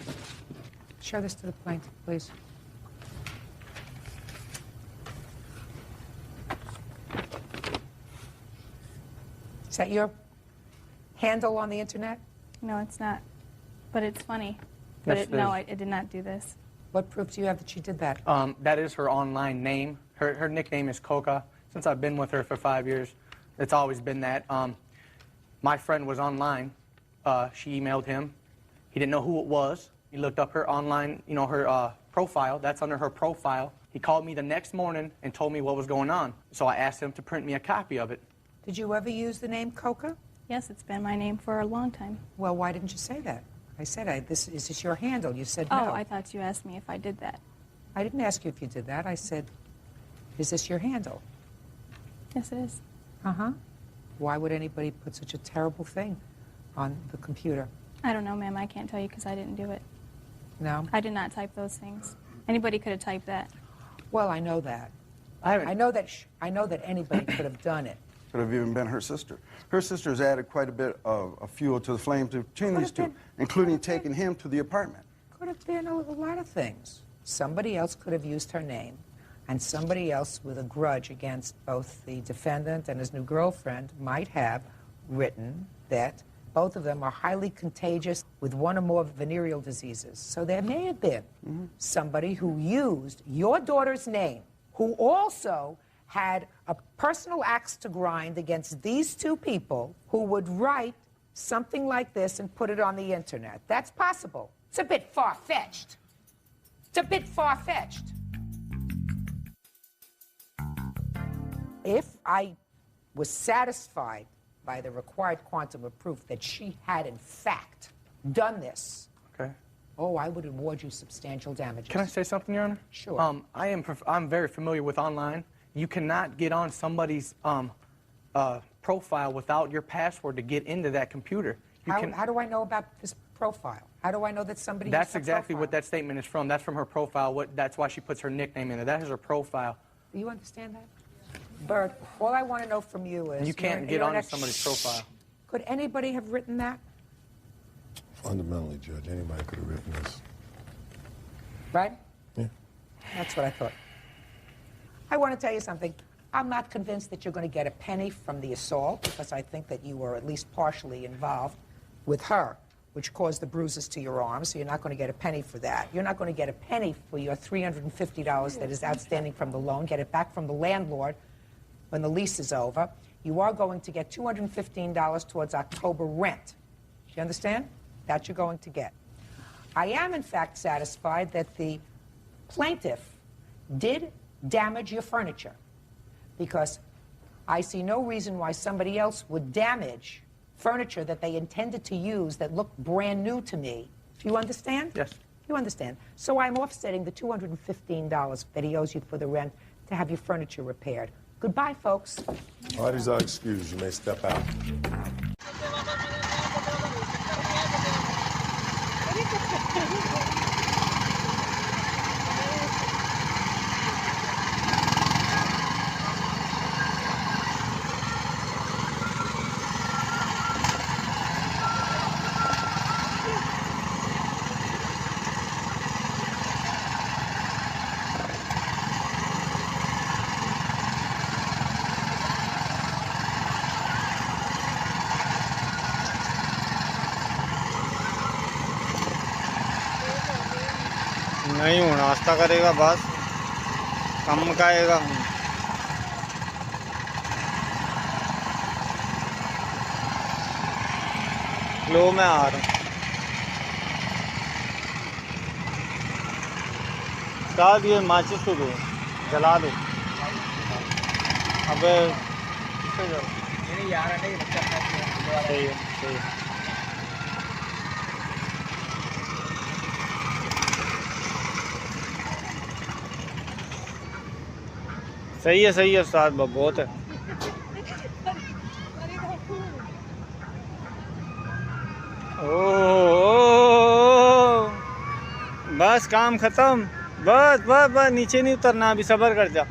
Show this to the plaintiff, please. Is that your handle on the internet? No, it's not. But it's funny. But Yes, no, I did not do this. What proof do you have that she did that? That is her online name. Her nickname is Coca. Since I've been with her for 5 years, it's always been that. My friend was online. She emailed him. He didn't know who it was. He looked up her online, her profile. That's under her profile. He called me the next morning and told me what was going on. So I asked him to print me a copy of it. Did you ever use the name Coca? Yes, it's been my name for a long time. Well, why didn't you say that? I said, is this your handle? You said no. Oh, I thought you asked me if I did that. I didn't ask you if you did that. I said, is this your handle? Yes, it is. Uh-huh. Why would anybody put such a terrible thing on the computer? I don't know, ma'am. I can't tell you because I didn't do it. No? I did not type those things. Anybody could have typed that. Well, I know that. I know that anybody could have done it. Could have even been her sister. Her sister has added quite a bit of fuel to the flames between these two, including taking him to the apartment. Could have been a lot of things. Somebody else could have used her name, and somebody else with a grudge against both the defendant and his new girlfriend might have written that both of them are highly contagious with one or more venereal diseases. So there may have been somebody who used your daughter's name, who also had a personal axe to grind against these two people, who would write something like this and put it on the internet. That's possible. It's a bit far-fetched. It's a bit far-fetched. If I was satisfied by the required quantum of proof that she had, in fact, done this, okay, I would award you substantial damages. Can I say something, Your Honor? Sure. I'm very familiar with online. You cannot get on somebody's profile without your password to get into that computer. How do I know about this profile? How do I know that somebody That's used her exactly profile? what that statement is from. That's from her profile. That's why she puts her nickname in there. That is her profile. Do you understand that? Bert, all I want to know from you is... You can't get onto somebody's profile. Could anybody have written that? Fundamentally, Judge, anybody could have written this. Right? Yeah. That's what I thought. I want to tell you something. I'm not convinced that you're going to get a penny from the assault, because I think that you were at least partially involved with her, which caused the bruises to your arm, so you're not going to get a penny for that. You're not going to get a penny for your $350 that is outstanding from the loan. Get it back from the landlord when the lease is over. You are going to get $215 towards October rent. Do you understand? That you're going to get. I am, in fact, satisfied that the plaintiff did damage your furniture, because I see no reason why somebody else would damage furniture that they intended to use that looked brand new to me. Do you understand? Yes. You understand. So I'm offsetting the $215 that he owes you for the rent to have your furniture repaired. Goodbye, folks. Parties are excused. You may step out. नहीं हूँ नाश्ता करेगा बस कम खाएगा लो मैं आ रहा हूँ डाल दिए माचिस को दो जला दो अबे किसे जाओ सही है सही है उस्ताद, बहुत है। ओह बस काम खत्म, बस नीचे नहीं उतरना, अभी सब्र कर जा।